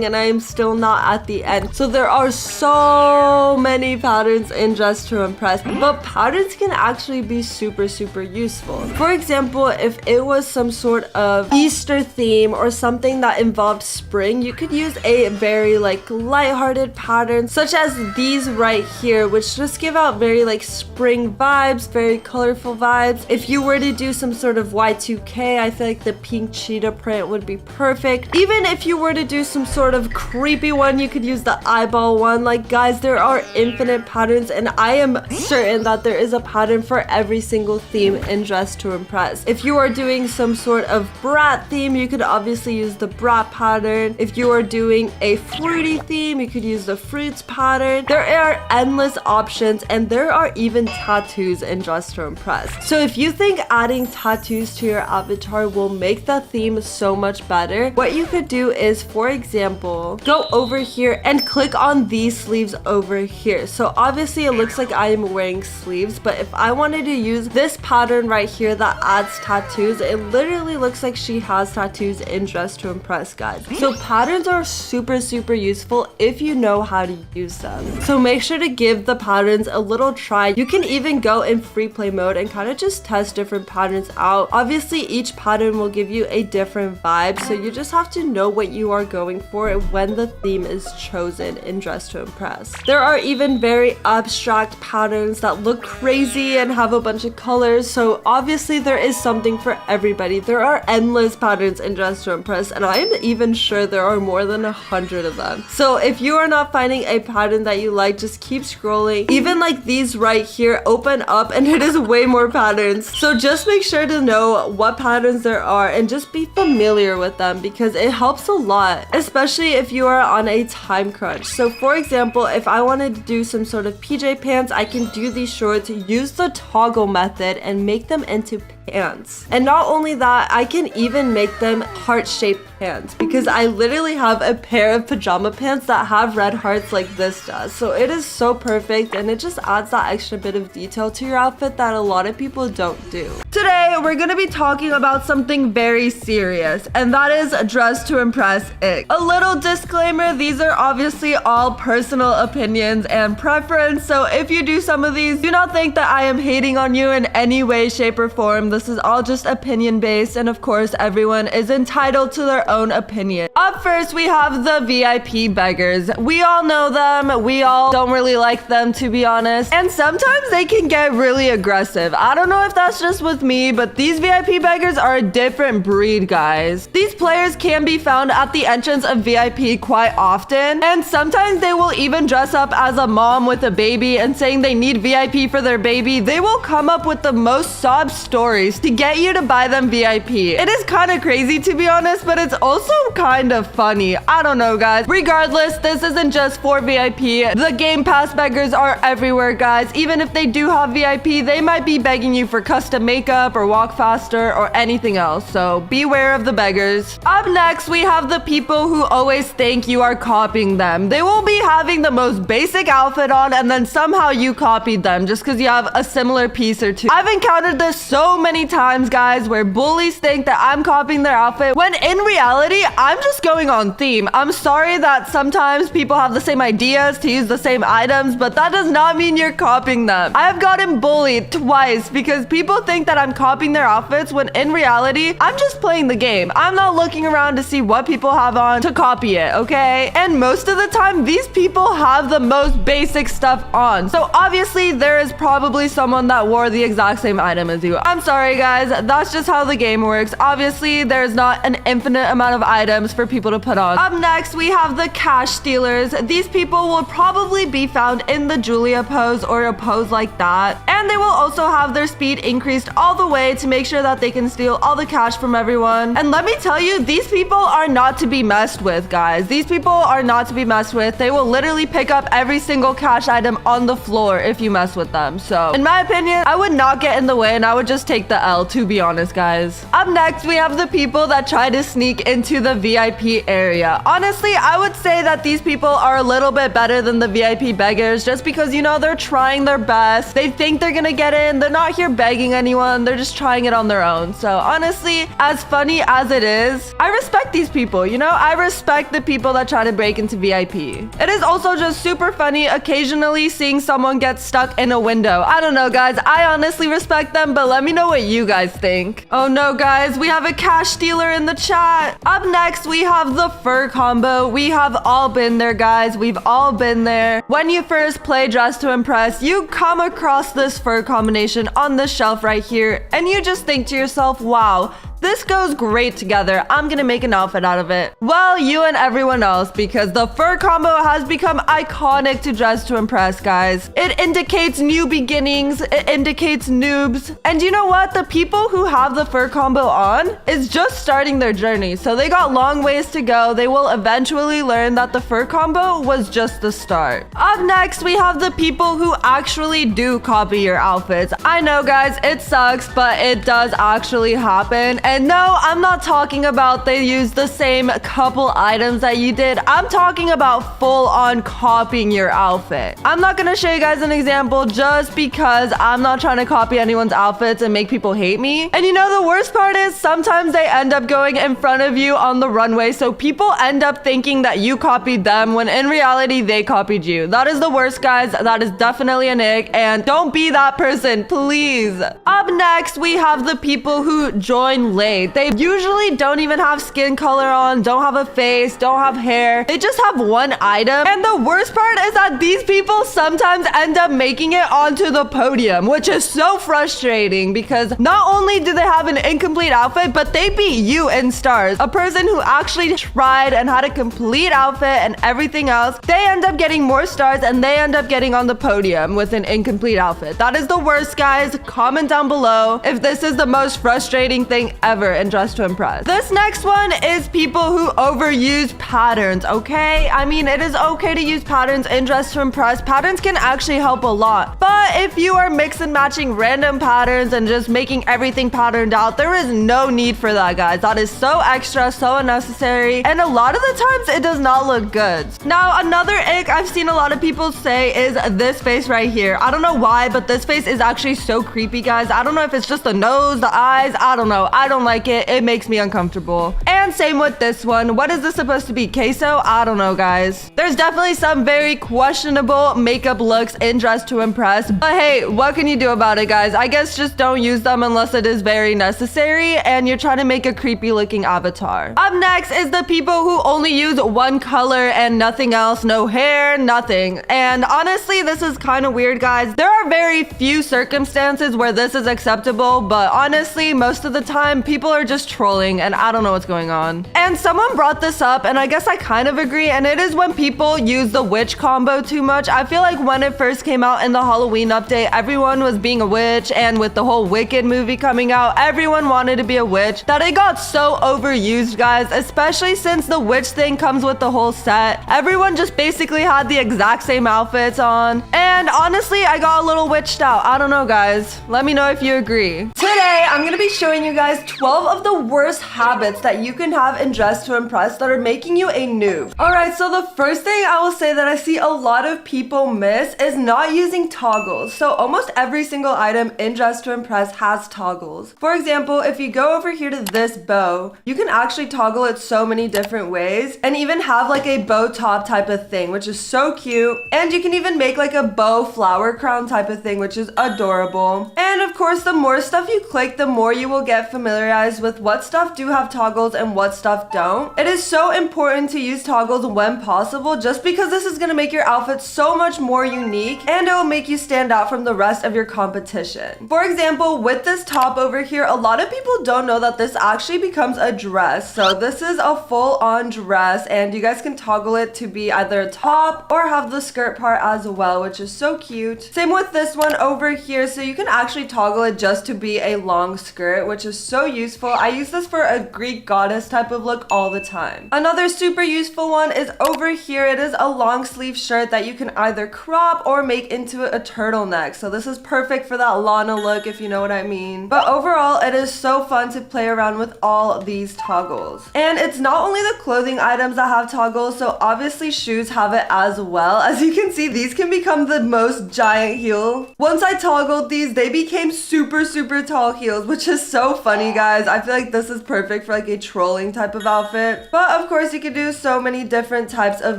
and I am still not at the end. So there are so many patterns in Dress to Impress, but patterns can actually be super useful. For example, if it was some sort of Easter theme or something that involved spring, you could use a very like lighthearted pattern such as these right here, which just give out very like spring vibes, very colorful vibes. If you were to do some sort of Y2K, I feel like the pink cheetah print would be perfect. Even if you were to do some sort of creepy one, you could use the eyeball one. Like, guys, there are infinite patterns, and I am certain that there is a pattern for every single theme in Dress to Impress. If you are doing some sort of brat theme, you could obviously use the brat pattern. If you are doing a fruity theme, you could use the fruits pattern. There are endless options, and there are even tattoos in Dress to Impress. So if you think adding tattoos to your avatar will make the theme so much better, what you could do is, for example, go over here and click on these sleeves over here. So obviously it looks like I am wearing sleeves, but if I wanted to use this pattern right here that adds tattoos, it literally looks like she has tattoos in Dress to Impress, guys. So patterns are super useful if you know how to use them. So make sure to give the patterns a little try. You can even go in free play mode and kind of just test different patterns out. Obviously each pattern will give you a different vibe, so you just have to know what you are going for when the theme is chosen in Dress to Impress. There are even very abstract patterns that look crazy and have a bunch of colors, so obviously there is something for everybody. There are endless patterns in Dress to Impress, and I am even sure there are more than 100 of them. So if you are not finding a pattern that you like, just keep scrolling. Even like these right here open up and it is way more patterns. So just make sure to know what patterns there are and just be familiar with them, because it helps a lot, especially if you are on a time crunch. So for example, if I wanted to do some sort of PJ pants, I can do these shorts, use the toggle method and make them into pants. And not only that, I can even make them heart-shaped pants, because I literally have a pair of pajama pants that have red hearts like this does. So it is so perfect, and it just adds that extra bit of detail to your outfit that a lot of people don't do. Today, we're gonna be talking about something very serious, and that is Dress to Impress ick. A little disclaimer, these are obviously all personal opinions and preference, so if you do some of these, do not think that I am hating on you in any way, shape, or form. This is all just opinion based, and of course, everyone is entitled to their own opinion. Up first, we have the VIP beggars. We all know them. We all don't really like them, to be honest. And sometimes they can get really aggressive. I don't know if that's just with me, but these VIP beggars are a different breed, guys. These players can be found at the entrance of VIP quite often, and sometimes they will even dress up as a mom with a baby and saying they need VIP for their baby. They will come up with the most sob stories to get you to buy them VIP. It is kind of crazy, to be honest, but it's also kind of funny. I don't know, guys. Regardless, this isn't just for VIP. The Game Pass beggars are everywhere, guys. Even if they do have VIP, they might be begging you for custom makeup or walk faster or anything else. So beware of the beggars. Up next, we have the people who always think you are copying them. They will be having the most basic outfit on, and then somehow you copied them just because you have a similar piece or two. I've encountered this so many times, guys, where bullies think that I'm copying their outfit when in reality, I'm just going on theme. I'm sorry that sometimes people have the same ideas to use the same items, but that does not mean you're copying them. I have gotten bullied twice because people think that I'm copying their outfits when in reality, I'm just playing the game. I'm not looking around to see what people have on to copy it, okay? And most of the time, these people have the most basic stuff on. So obviously, there is probably someone that wore the exact same item as you. I'm sorry, guys. That's just how the game works. Obviously, there's not an infinite amount of items for people to put on. Up next, we have the cash stealers. These people will probably be found in the Julia pose or a pose like that. And they will also have their speed increased all the way to make sure that they can steal all the cash from everyone. And let me tell you, these people are not to be messed with, guys. These people are not to be messed with. They will literally pick up every single cash item on the floor if you mess with them. So, in my opinion, I would not get in the way and I would just take the L, to be honest, guys. Up next, we have the people that try to sneak into the VIP area. Honestly, I would say that these people are a little bit better than the VIP beggars just because, you know, they're trying their best. They think they're gonna get in. They're not here begging anyone. They're just trying it on their own. So honestly, as funny as it is, I respect these people, you know? I respect the people that try to break into VIP. It is also just super funny occasionally seeing someone get stuck in a window. I don't know, guys. I honestly respect them, but let me know what you guys think. Oh no, guys. We have a cash stealer in the chat. Up next, we have the fur combo. We have all been there, guys. We've all been there. When you first play Dress to Impress, you come across this fur combination on the shelf right here, and you just think to yourself, wow, this goes great together. I'm gonna make an outfit out of it. Well, you and everyone else, because the fur combo has become iconic to Dress to Impress, guys. It indicates new beginnings. It indicates noobs. And you know what? The people who have the fur combo on is just starting their journey. So they got long ways to go. They will eventually learn that the fur combo was just the start. Up next, we have the people who actually do copy your outfits. I know, guys, it sucks, but it does actually happen. And no, I'm not talking about they used the same couple items that you did. I'm talking about full on copying your outfit. I'm not gonna show you guys an example just because I'm not trying to copy anyone's outfits and make people hate me. And you know, the worst part is sometimes they end up going in front of you on the runway, so people end up thinking that you copied them when in reality they copied you. That is the worst, guys. That is definitely an ick, and don't be that person, please. Up next, we have the people who join late. They usually don't even have skin color on, don't have a face, don't have hair. They just have one item. And the worst part is that these people sometimes end up making it onto the podium, which is so frustrating because not only do they have an incomplete outfit, but they beat you in stars. A person who actually tried and had a complete outfit and everything else, they end up getting more stars and they end up getting on the podium with an incomplete outfit. That is the worst, guys. Comment down below if this is the most frustrating thing ever in Dress to Impress. This next one is people who overuse patterns, okay? I mean, it is okay to use patterns in Dress to Impress. Patterns can actually help a lot. But if you are mix and matching random patterns and just making everything patterned out, there is no need for that, guys. That is so extra, so unnecessary, and a lot of the times it does not look good. Now, another ick I've seen a lot of people say is this face right here. I don't know why, but this face is actually so creepy, guys. I don't know if it's just the nose, the eyes, I don't know. I don't like it. It makes me uncomfortable. And same with this one. What is this supposed to be? Queso? I don't know, guys. There's definitely some very questionable makeup looks in Dress to Impress, but hey, what can you do about it, guys? I guess just don't use them unless it is very necessary and you're trying to make a creepy looking avatar. Up next is the people who only use one color and nothing else, no hair, nothing. And honestly, this is kind of weird, guys. There are very few circumstances where this is acceptable, but honestly, most of the time, people are just trolling and I don't know what's going on. And someone brought this up and I guess I kind of agree, and it is when people use the witch combo too much. I feel like when it first came out in the Halloween update, everyone was being a witch, and with the whole Wicked movie coming out, everyone wanted to be a witch, that it got so overused, guys, especially since the witch thing comes with the whole set. Everyone just basically had the exact same outfits on, and honestly, I got a little witched out. I don't know, guys. Let me know if you agree. Today, I'm gonna be showing you guys 12 of the worst habits that you can have in Dress to Impress that are making you a noob. Alright, so the first thing I will say that I see a lot of people miss is not using toggles. So almost every single item in Dress to Impress has toggles. For example, if you go over here to this bow, you can actually toggle it so many different ways and even have like a bow top type of thing, which is so cute. And you can even make like a bow flower crown type of thing, which is adorable. And of course, the more stuff you click, the more you will get familiarized with what stuff do have toggles and what stuff don't. It is so important to use toggles when possible, just because this is going to make your outfit so much more unique and it will make you stand out from the rest of your competition. For example, with this top over here, a lot of people don't know that this actually becomes a dress. So this is a full-on dress and you guys can toggle it to be either a top or have the skirt part as well, which is so cute. Same with this one over here, so you can actually toggle it just to be a long skirt, which is so useful. I use this for a Greek goddess type of look all the time. Another super useful one is over here. It is a long sleeve shirt that you can either crop or make into a turtleneck. So this is perfect for that Lana look, if you know what I mean. But overall, it is so fun to play around with all these toggles. And it's not only the clothing items that have toggles, so obviously shoes have it as well. As you can see, these can become the most giant heel. Once I toggled these, they became super tall heels, which is so funny, guys. I feel like this is perfect for like a trolling type of outfit. But of course, you can do so many different types of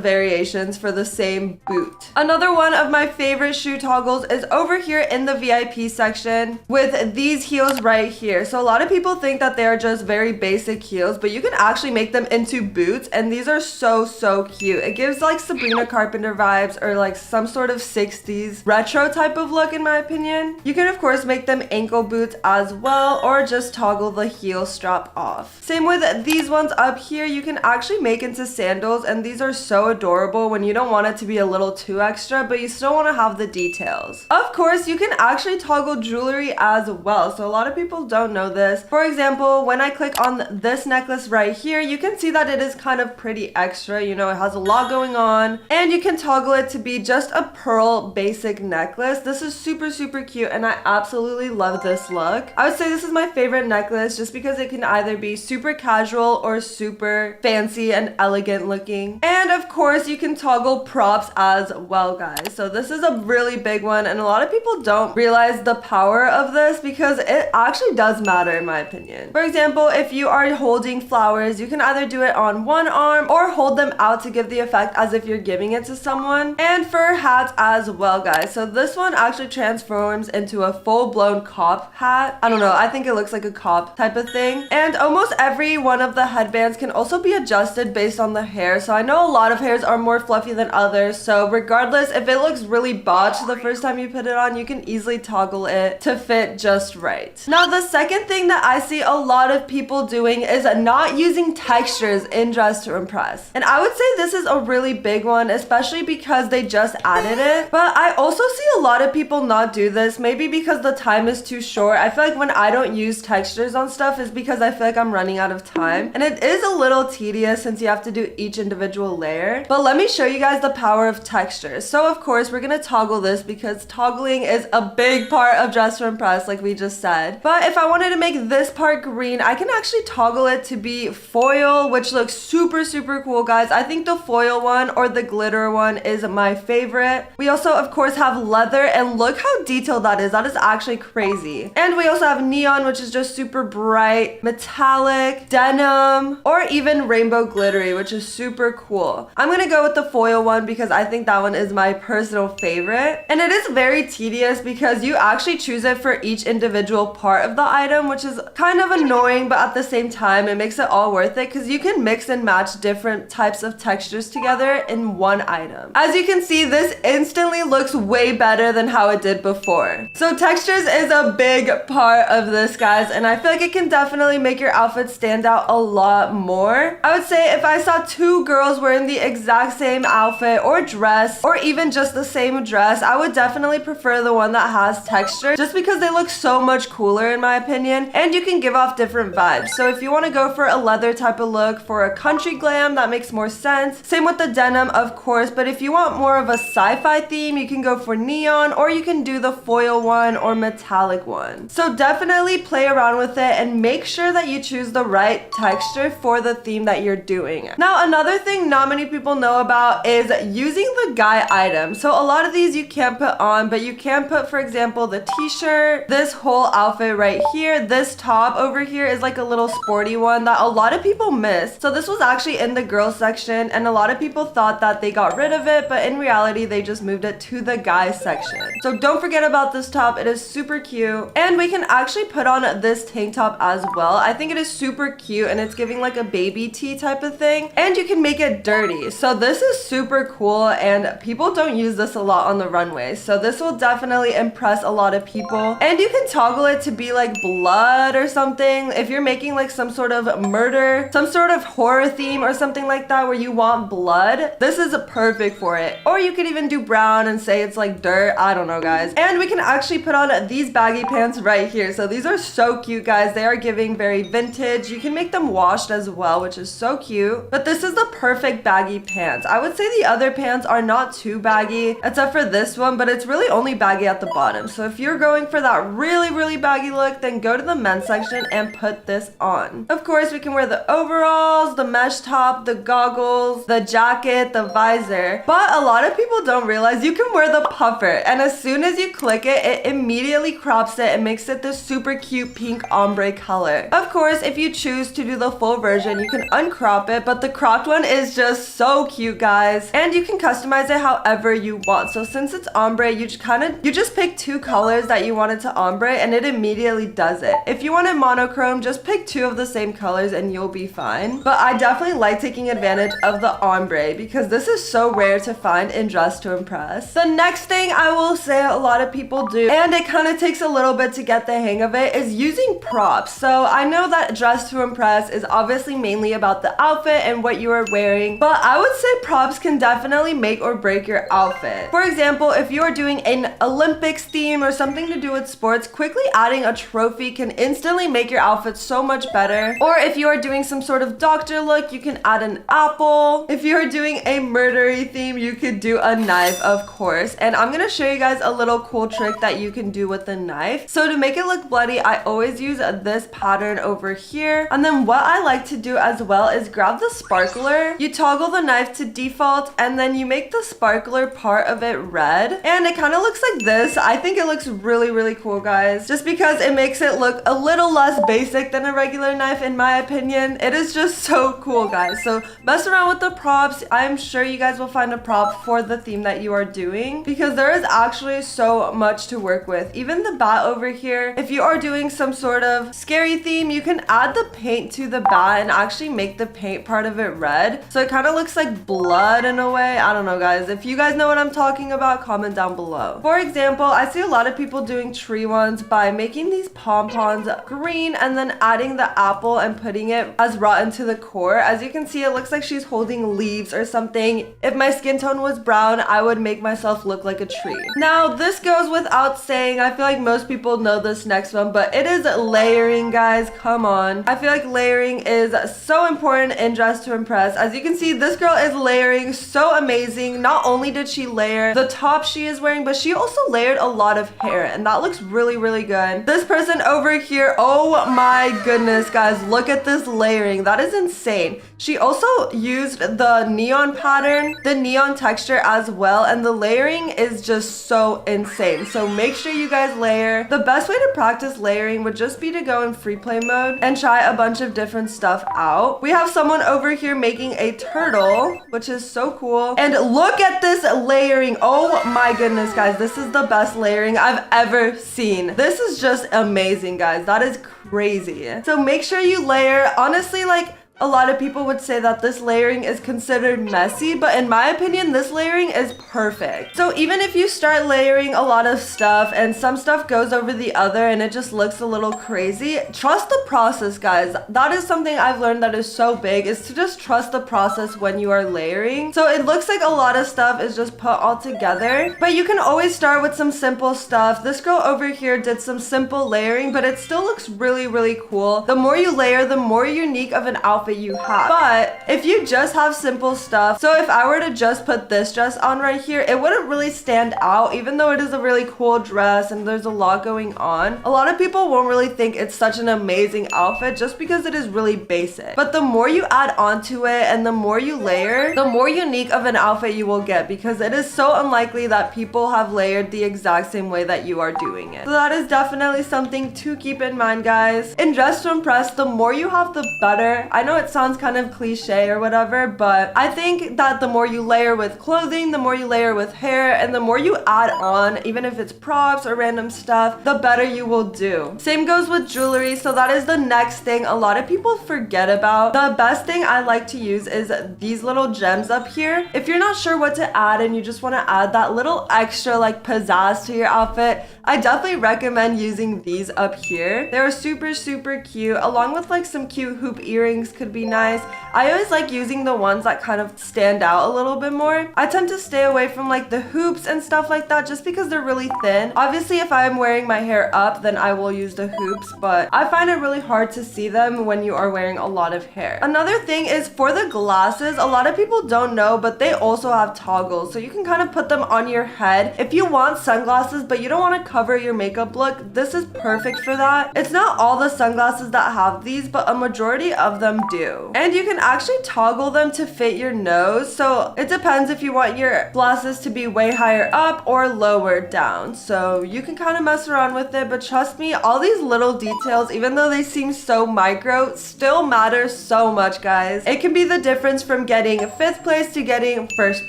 variations for the same boot. Another one of my favorite shoe toggles is over here in the VIP section with these heels right here. So a lot of people think that they are just very basic heels, but you can actually make them into boots, and these are so cute. It gives like Sabrina Carpenter vibes or like some sort of 60s retro type of look, in my opinion. You can of course make them ankle boots as well, or just toggle the heel strap off. Same with these ones up here. You can actually make into sandals, and these are so adorable when you don't want it to be a little too extra, but you still want to have the details. details. Of course, you can actually toggle jewelry as well. So a lot of people don't know this. For example, when I click on this necklace right here, you can see that it is kind of pretty extra. You know, it has a lot going on, and you can toggle it to be just a pearl basic necklace. This is super, super cute, and I absolutely love this look. I would say this is my favorite necklace just because it can either be super casual or super fancy and elegant looking. And of course, you can toggle props as well, guys. So this is a really big one, and a lot of people don't realize the power of this because it actually does matter in my opinion. For example, if you are holding flowers, you can either do it on one arm or hold them out to give the effect as if you're giving it to someone. And for hats as well, guys. So this one actually transforms into a full-blown cop hat. I don't know, I think it looks like a cop type of thing. And almost every one of the headbands can also be adjusted based on the hair. So I know a lot of hairs are more fluffy than others. So regardless, if it looks really botched the first time you put it on, you can easily toggle it to fit just right. Now, the second thing that I see a lot of people doing is not using textures in Dress to Impress. And I would say this is a really big one, especially because they just added it. But I also see a lot of people not do this, maybe because the time is too short. I feel like when I don't use textures on stuff is because I feel like I'm running out of time. And it is a little tedious since you have to do each individual layer. But let me show you guys the power of textures. So of course, we're gonna toggle this because toggling is a big part of Dress to Impress, like we just said. But if I wanted to make this part green, I can actually toggle it to be foil, which looks super, super cool, guys. I think the foil one or the glitter one is my favorite. We also, of course, have leather, and look how detailed that is. That is actually crazy. And we also have neon, which is just super bright, metallic, denim, or even rainbow glittery, which is super cool. I'm gonna go with the foil one because I think that one is my personal favorite. And it is very tedious because you actually choose it for each individual part of the item, which is kind of annoying, but at the same time, it makes it all worth it because you can mix and match different types of textures together in one item. As you can see, this instantly looks way better than how it did before. So textures is a big part of this, guys, and I feel like it can definitely make your outfit stand out a lot more. I would say if I saw two girls wearing the exact same outfit or dress, or even just the same dress, I would definitely prefer the one that has texture just because they look so much cooler in my opinion, and you can give off different vibes. So if you want to go for a leather type of look, for a country glam, that makes more sense. Same with the denim, of course, but if you want more of a sci-fi theme, you can go for neon, or you can do the foil one or metallic one. So definitely play around with it and make sure that you choose the right texture for the theme that you're doing. Now, another thing not many people know about is using the guy item. So a lot of these you can't put on, but you can put, for example, the t-shirt, this whole outfit right here, this top over here is like a little sporty one that a lot of people miss. So this was actually in the girls section, and a lot of people thought that they got rid of it, but in reality, they just moved it to the guys section. So don't forget about this top. It is super cute, and we can actually put on this tank top as well. I think it is super cute, and it's giving like a baby tee type of thing, and you can make it dirty. So this is super cool, and people don't use this a lot on the runway. So this will definitely impress a lot of people, and you can toggle it to be like blood or something. If you're making like some sort of murder, some sort of horror theme or something like that where you want blood, this is perfect for it. Or you could even do brown and say it's like dirt. I don't know, guys. And we can actually put on these baggy pants right here. So these are so cute, guys. They are giving very vintage. You can make them washed as well, which is so cute. But this is the perfect baggy pants. I would say the other pants are not too baggy, except for this one, but it's really only baggy at the bottom. So if you're going for that really, really baggy look, then go to the men's section and put this on. Of course, we can wear the overalls, the mesh top, the goggles, the jacket, the visor. But a lot of people don't realize you can wear the puffer. And as soon as you click it, it immediately crops it and makes it this super cute pink ombre color. Of course, if you choose to do the full version, you can uncrop it, but the cropped one is just so cute, guys. And you can customize it however you want. So since it's ombre, you just pick two colors that you want it to ombre, and it immediately does it. If you want it monochrome, just pick two of the same colors and you'll be fine. But I definitely like taking advantage of the ombre because this is so rare to find in Dress to Impress. The next thing I will say a lot of people do, and it kind of takes a little bit to get the hang of it, is using props. So I know that Dress to Impress is obviously mainly about the outfit and what you are wearing, but I would say props can definitely make or break your outfit. For example, if you are doing doing an Olympics theme or something to do with sports, quickly adding a trophy can instantly make your outfit so much better. Or if you are doing some sort of doctor look, you can add an apple. If you are doing a murdery theme, you could do a knife, of course. And I'm gonna show you guys a little cool trick that you can do with the knife. So to make it look bloody, I always use this pattern over here. And then what I like to do as well is grab the sparkler. You toggle the knife to default, and then you make the sparkler part of it red. And it kind of looks like this. I think it looks really, really cool, guys. Just because it makes it look a little less basic than a regular knife, in my opinion. It is just so cool, guys. So mess around with the props. I'm sure you guys will find a prop for the theme that you are doing, because there is actually so much to work with. Even the bat over here, if you are doing some sort of scary theme, you can add the paint to the bat and actually make the paint part of it red. So it kind of looks like blood in a way. I don't know, guys. If you guys know what I'm talking about, comment down below. For example, I see a lot of people doing tree ones by making these pom-poms green and then adding the apple and putting it as rotten to the core. As you can see, it looks like she's holding leaves or something. If my skin tone was brown, I would make myself look like a tree. Now, this goes without saying. I feel like most people know this next one, but it is layering, guys. Come on. I feel like layering is so important in Dress to Impress. As you can see, this girl is layering so amazing. Not only did she layer the top she is wearing, but she also layered a lot of hair, and that looks really, really good. This person over here, oh my goodness, guys, look at this layering. That is insane. She also used the neon pattern, the neon texture as well, and the layering is just so insane. So make sure you guys layer. The best way to practice layering would just be to go in free play mode and try a bunch of different stuff out. We have someone over here making a turtle, which is so cool. And look at this layering. Oh my goodness, guys, this is the best layering I've ever seen. This is just amazing, guys. That is crazy. So make sure you layer. Honestly, like, a lot of people would say that this layering is considered messy, but in my opinion, this layering is perfect. So even if you start layering a lot of stuff and some stuff goes over the other and it just looks a little crazy, trust the process, guys. That is something I've learned that is so big, is to just trust the process when you are layering. So it looks like a lot of stuff is just put all together, but you can always start with some simple stuff. This girl over here did some simple layering, but it still looks really, really cool. The more you layer, the more unique of an outfit you have. But if you just have simple stuff, so if I were to just put this dress on right here, it wouldn't really stand out, even though it is a really cool dress and there's a lot going on. A lot of people won't really think it's such an amazing outfit just because it is really basic. But the more you add onto it and the more you layer, the more unique of an outfit you will get, because it is so unlikely that people have layered the exact same way that you are doing it. So that is definitely something to keep in mind, guys. In Dress to Impress, the more you have, the better. I know it sounds kind of cliche or whatever, but I think that the more you layer with clothing, the more you layer with hair, and the more you add on, even if it's props or random stuff, the better you will do. Same goes with jewelry. So that is the next thing a lot of people forget about. The best thing I like to use is these little gems up here. If you're not sure what to add and you just want to add that little extra like pizzazz to your outfit, I definitely recommend using these up here. They're super, super cute, along with like some cute hoop earrings could be nice. I always like using the ones that kind of stand out a little bit more. I tend to stay away from like the hoops and stuff like that just because they're really thin. Obviously, if I'm wearing my hair up, then I will use the hoops, but I find it really hard to see them when you are wearing a lot of hair. Another thing is for the glasses, a lot of people don't know, but they also have toggles. So you can kind of put them on your head. If you want sunglasses, but you don't want to cover your makeup look, this is perfect for that. It's not all the sunglasses that have these, but a majority of them do. And you can actually toggle them to fit your nose. So it depends if you want your glasses to be way higher up or lower down. So you can kind of mess around with it, but trust me, all these little details, even though they seem so micro, still matter so much, guys. It can be the difference from getting 5th place to getting 1st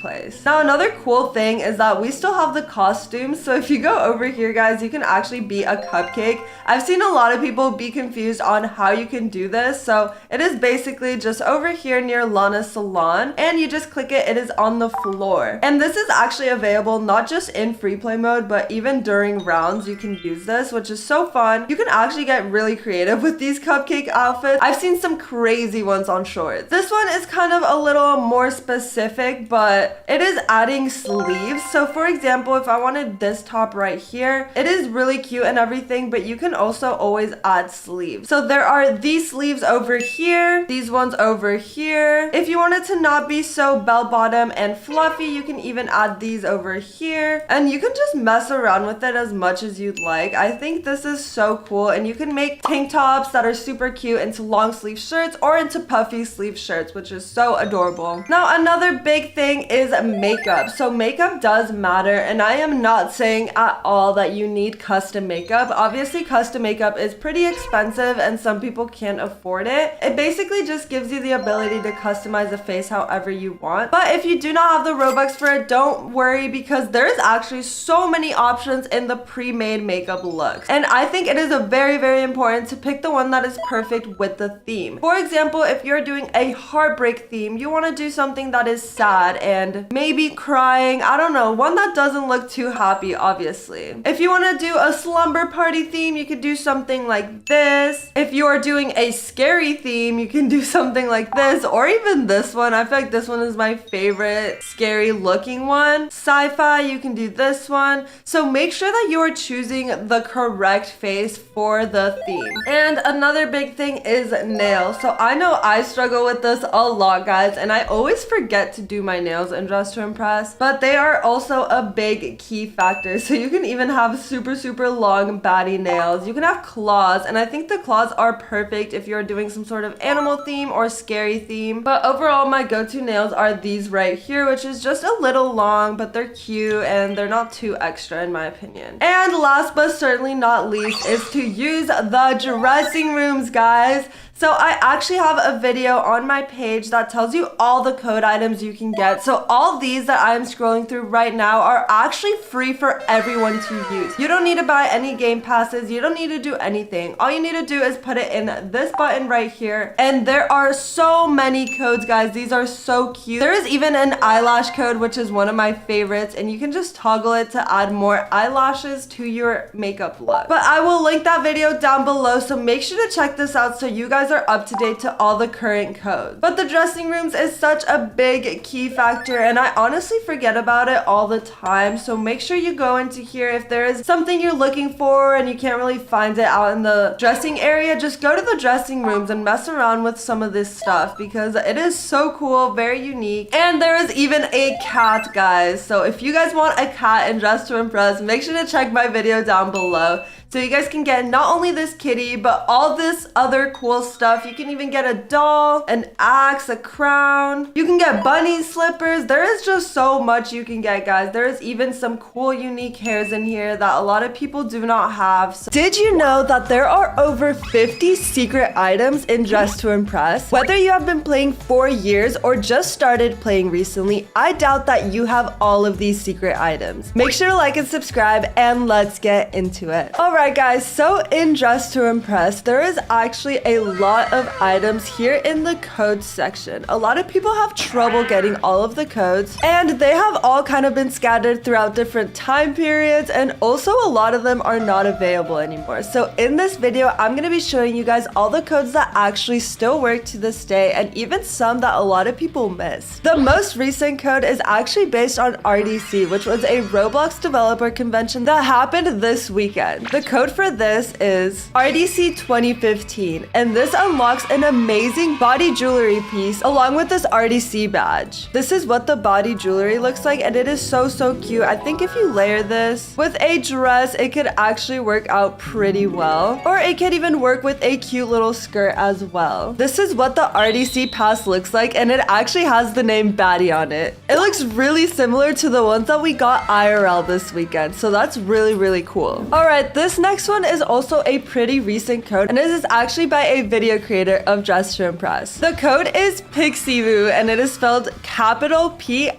place. Now, another cool thing is that we still have the costumes. So if you go over here, guys, you can actually be a cupcake. I've seen a lot of people be confused on how you can do this. So it is basically just over here here near Lana Salon, and you just click it. It is on the floor. And this is actually available not just in free play mode, but even during rounds you can use this, which is so fun. You can actually get really creative with these cupcake outfits. I've seen some crazy ones on shorts. This one is kind of a little more specific, but it is adding sleeves. So for example, if I wanted this top right here, it is really cute and everything, but you can also always add sleeves. So there are these sleeves over here, these ones over here. If you want it to not be so bell bottom and fluffy, you can even add these over here, and you can just mess around with it as much as you'd like. I think this is so cool, and you can make tank tops that are super cute into long sleeve shirts or into puffy sleeve shirts, which is so adorable. Now another big thing is makeup. So makeup does matter, and I am not saying at all that you need custom makeup. Obviously custom makeup is pretty expensive and some people can't afford it. It basically just gives you the ability to customize a face however you want. But if you do not have the Robux for it, don't worry, because there's actually so many options in the pre-made makeup looks. And I think it is very important to pick the one that is perfect with the theme. For example, if you're doing a heartbreak theme, you want to do something that is sad and maybe crying. I don't know, one that doesn't look too happy, obviously. If you want to do a slumber party theme, you could do something like this. If you are doing a scary theme, you can do something like this, or even this one. I feel like this one is my favorite scary looking one. Sci-fi, you can do this one. So make sure that you are choosing the correct face for the theme. And another big thing is nails. So I know I struggle with this a lot, guys, and I always forget to do my nails in Dress to Impress, but they are also a big key factor. So you can even have super long baddie nails. You can have claws, and I think the claws are perfect if you're doing some sort of animal theme or scary theme. But overall, my go-to nails are these right here, which is just a little long, but they're cute and they're not too extra in my opinion. And last but certainly not least is to use the dressing rooms, guys. So I actually have a video on my page that tells you all the code items you can get. So all these that I'm scrolling through right now are actually free for everyone to use. You don't need to buy any game passes. You don't need to do anything. All you need to do is put it in this button right here. And there are so many codes, guys. These are so cute. There is even an eyelash code, which is one of my favorites. And you can just toggle it to add more eyelashes to your makeup look. But I will link that video down below. So make sure to check this out so you guys are up to date to all the current codes. But the dressing rooms is such a big key factor, and I honestly forget about it all the time. So make sure you go into here. If there is something you're looking for and you can't really find it out in the dressing area, just go to the dressing rooms and mess around with some of this stuff, because it is so cool, very unique. And there is even a cat, guys. So if you guys want a cat in Dress to Impress, make sure to check my video down below. So you guys can get not only this kitty, but all this other cool stuff. You can even get a doll, an axe, a crown. You can get bunny slippers. There is just so much you can get, guys. There is even some cool, unique hairs in here that a lot of people do not have. So did you know that there are over 50 secret items in Dress to Impress? Whether you have been playing for years or just started playing recently, I doubt that you have all of these secret items. Make sure to like and subscribe, and let's get into it. Alright guys, so in Dress to Impress, there is actually a lot of items here in the codes section. A lot of people have trouble getting all of the codes, and they have all kind of been scattered throughout different time periods, and also a lot of them are not available anymore. So in this video, I'm going to be showing you guys all the codes that actually still work to this day, and even some that a lot of people miss. The most recent code is actually based on RDC, which was a Roblox developer convention that happened this weekend. The code for this is RDC 2015, and this unlocks an amazing body jewelry piece along with this RDC badge. This is what the body jewelry looks like, and it is so cute. I think if you layer this with a dress, it could actually work out pretty well, or it could even work with a cute little skirt as well. This is what the RDC pass looks like, and it actually has the name Baddie on it. It looks really similar to the ones that we got IRL this weekend, so that's really cool. Alright, this next one is also a pretty recent code, and this is actually by a video creator of Dress to Impress. The code is Pixiwoo, and it is spelled capital Pixiiuwu.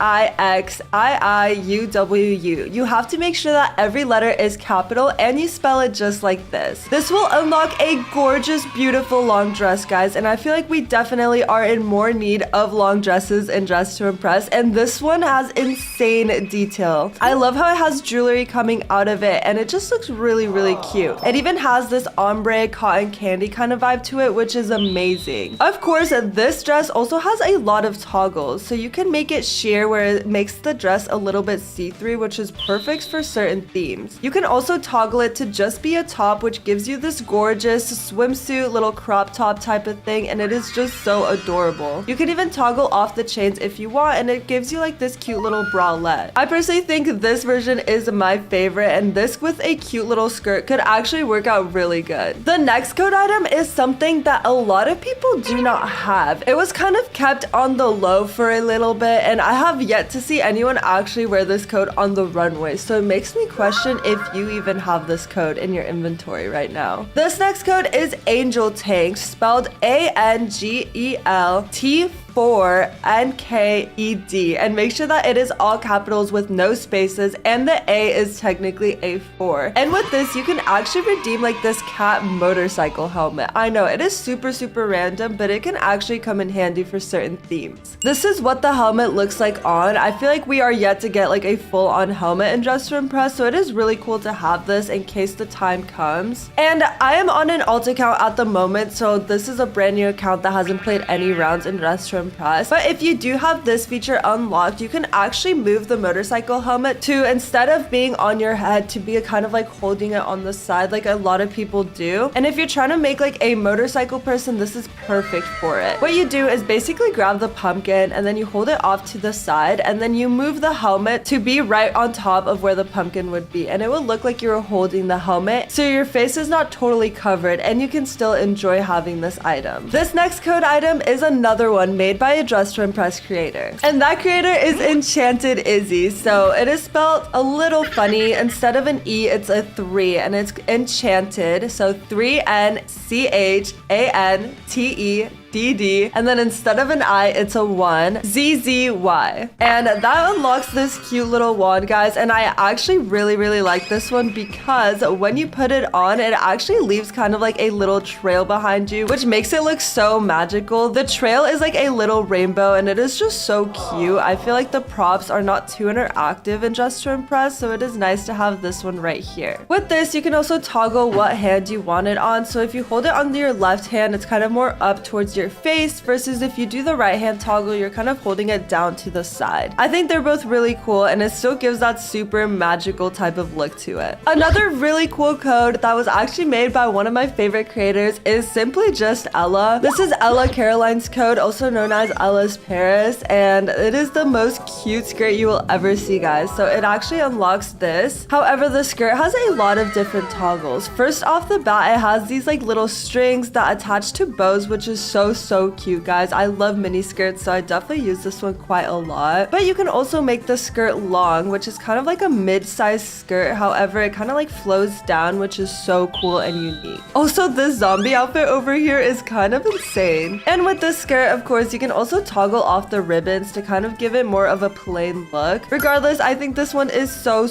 You have to make sure that every letter is capital and you spell it just like this. This will unlock a gorgeous, beautiful long dress, guys, and I feel like we definitely are in more need of long dresses and Dress to Impress, and this one has insane detail. I love how it has jewelry coming out of it, and it just looks really, really cute. It even has this ombre cotton candy kind of vibe to it, which is amazing. Of course, this dress also has a lot of toggles, so you can make it sheer where it makes the dress a little bit see-through, which is perfect for certain themes. You can also toggle it to just be a top, which gives you this gorgeous swimsuit little crop top type of thing, and it is just so adorable. You can even toggle off the chains if you want, and it gives you like this cute little bralette. I personally think this version is my favorite, and this with a cute little skirt could actually work out really good. The next code item is something that a lot of people do not have. It was kind of kept on the low for a little bit, and I have yet to see anyone actually wear this code on the runway, so it makes me question if you even have this code in your inventory right now. This next code is Angel Tank, spelled ANGELT4NKED, and make sure that it is all capitals with no spaces, and the A is technically a 4. And with this, you can actually redeem like this cat motorcycle helmet. I know it is super random, but it can actually come in handy for certain themes. This is what the helmet looks like on. I feel like we are yet to get like a full-on helmet in Dress to Impress, so it is really cool to have this in case the time comes. And I am on an alt account at the moment, so this is a brand new account that hasn't played any rounds in Dress to Impress. But if you do have this feature unlocked, you can actually move the motorcycle helmet to, instead of being on your head, to be kind of like holding it on the side like a lot of people do. And if you're trying to make like a motorcycle person, this is perfect for it. What you do is basically grab the pumpkin and then you hold it off to the side, and then you move the helmet to be right on top of where the pumpkin would be, and it will look like you're holding the helmet, so your face is not totally covered and you can still enjoy having this item. This next code item is another one made by a Dress to Impress creator, and that creator is Enchanted Izzy. So it is spelled a little funny. Instead of an E, it's a 3, and it's Enchanted, so 3NCHANTEDD, and then instead of an I, it's a 1, ZZY. And that unlocks this cute little wand, guys, and I actually really like this one because when you put it on, it actually leaves kind of like a little trail behind you, which makes it look so magical. The trail is like a little rainbow, and it is just so cute. I feel like the props are not too interactive in Dress to Impress, so it is nice to have this one right here. With this, you can also toggle what hand you want it on, so if you hold it under your left hand, it's kind of more up towards your face, versus if you do the right hand toggle, you're kind of holding it down to the side. I think they're both really cool, and it still gives that super magical type of look to it. Another really cool code that was actually made by one of my favorite creators is simply just Ella. This is Ella Caroline's code, also known as Ella's Paris, and it is the most cute skirt you will ever see, guys. So it actually unlocks this. However, the skirt has a lot of different toggles. First off the bat, it has these like little strings that attach to bows, which is so cute, guys. I love mini skirts, so I definitely use this one quite a lot. But you can also make the skirt long, which is kind of like a mid-sized skirt. However, it kind of like flows down, which is so cool and unique. Also, this zombie outfit over here is kind of insane. And with this skirt, of course, you can also toggle off the ribbons to kind of give it more of a plain look. Regardless, I think this one is so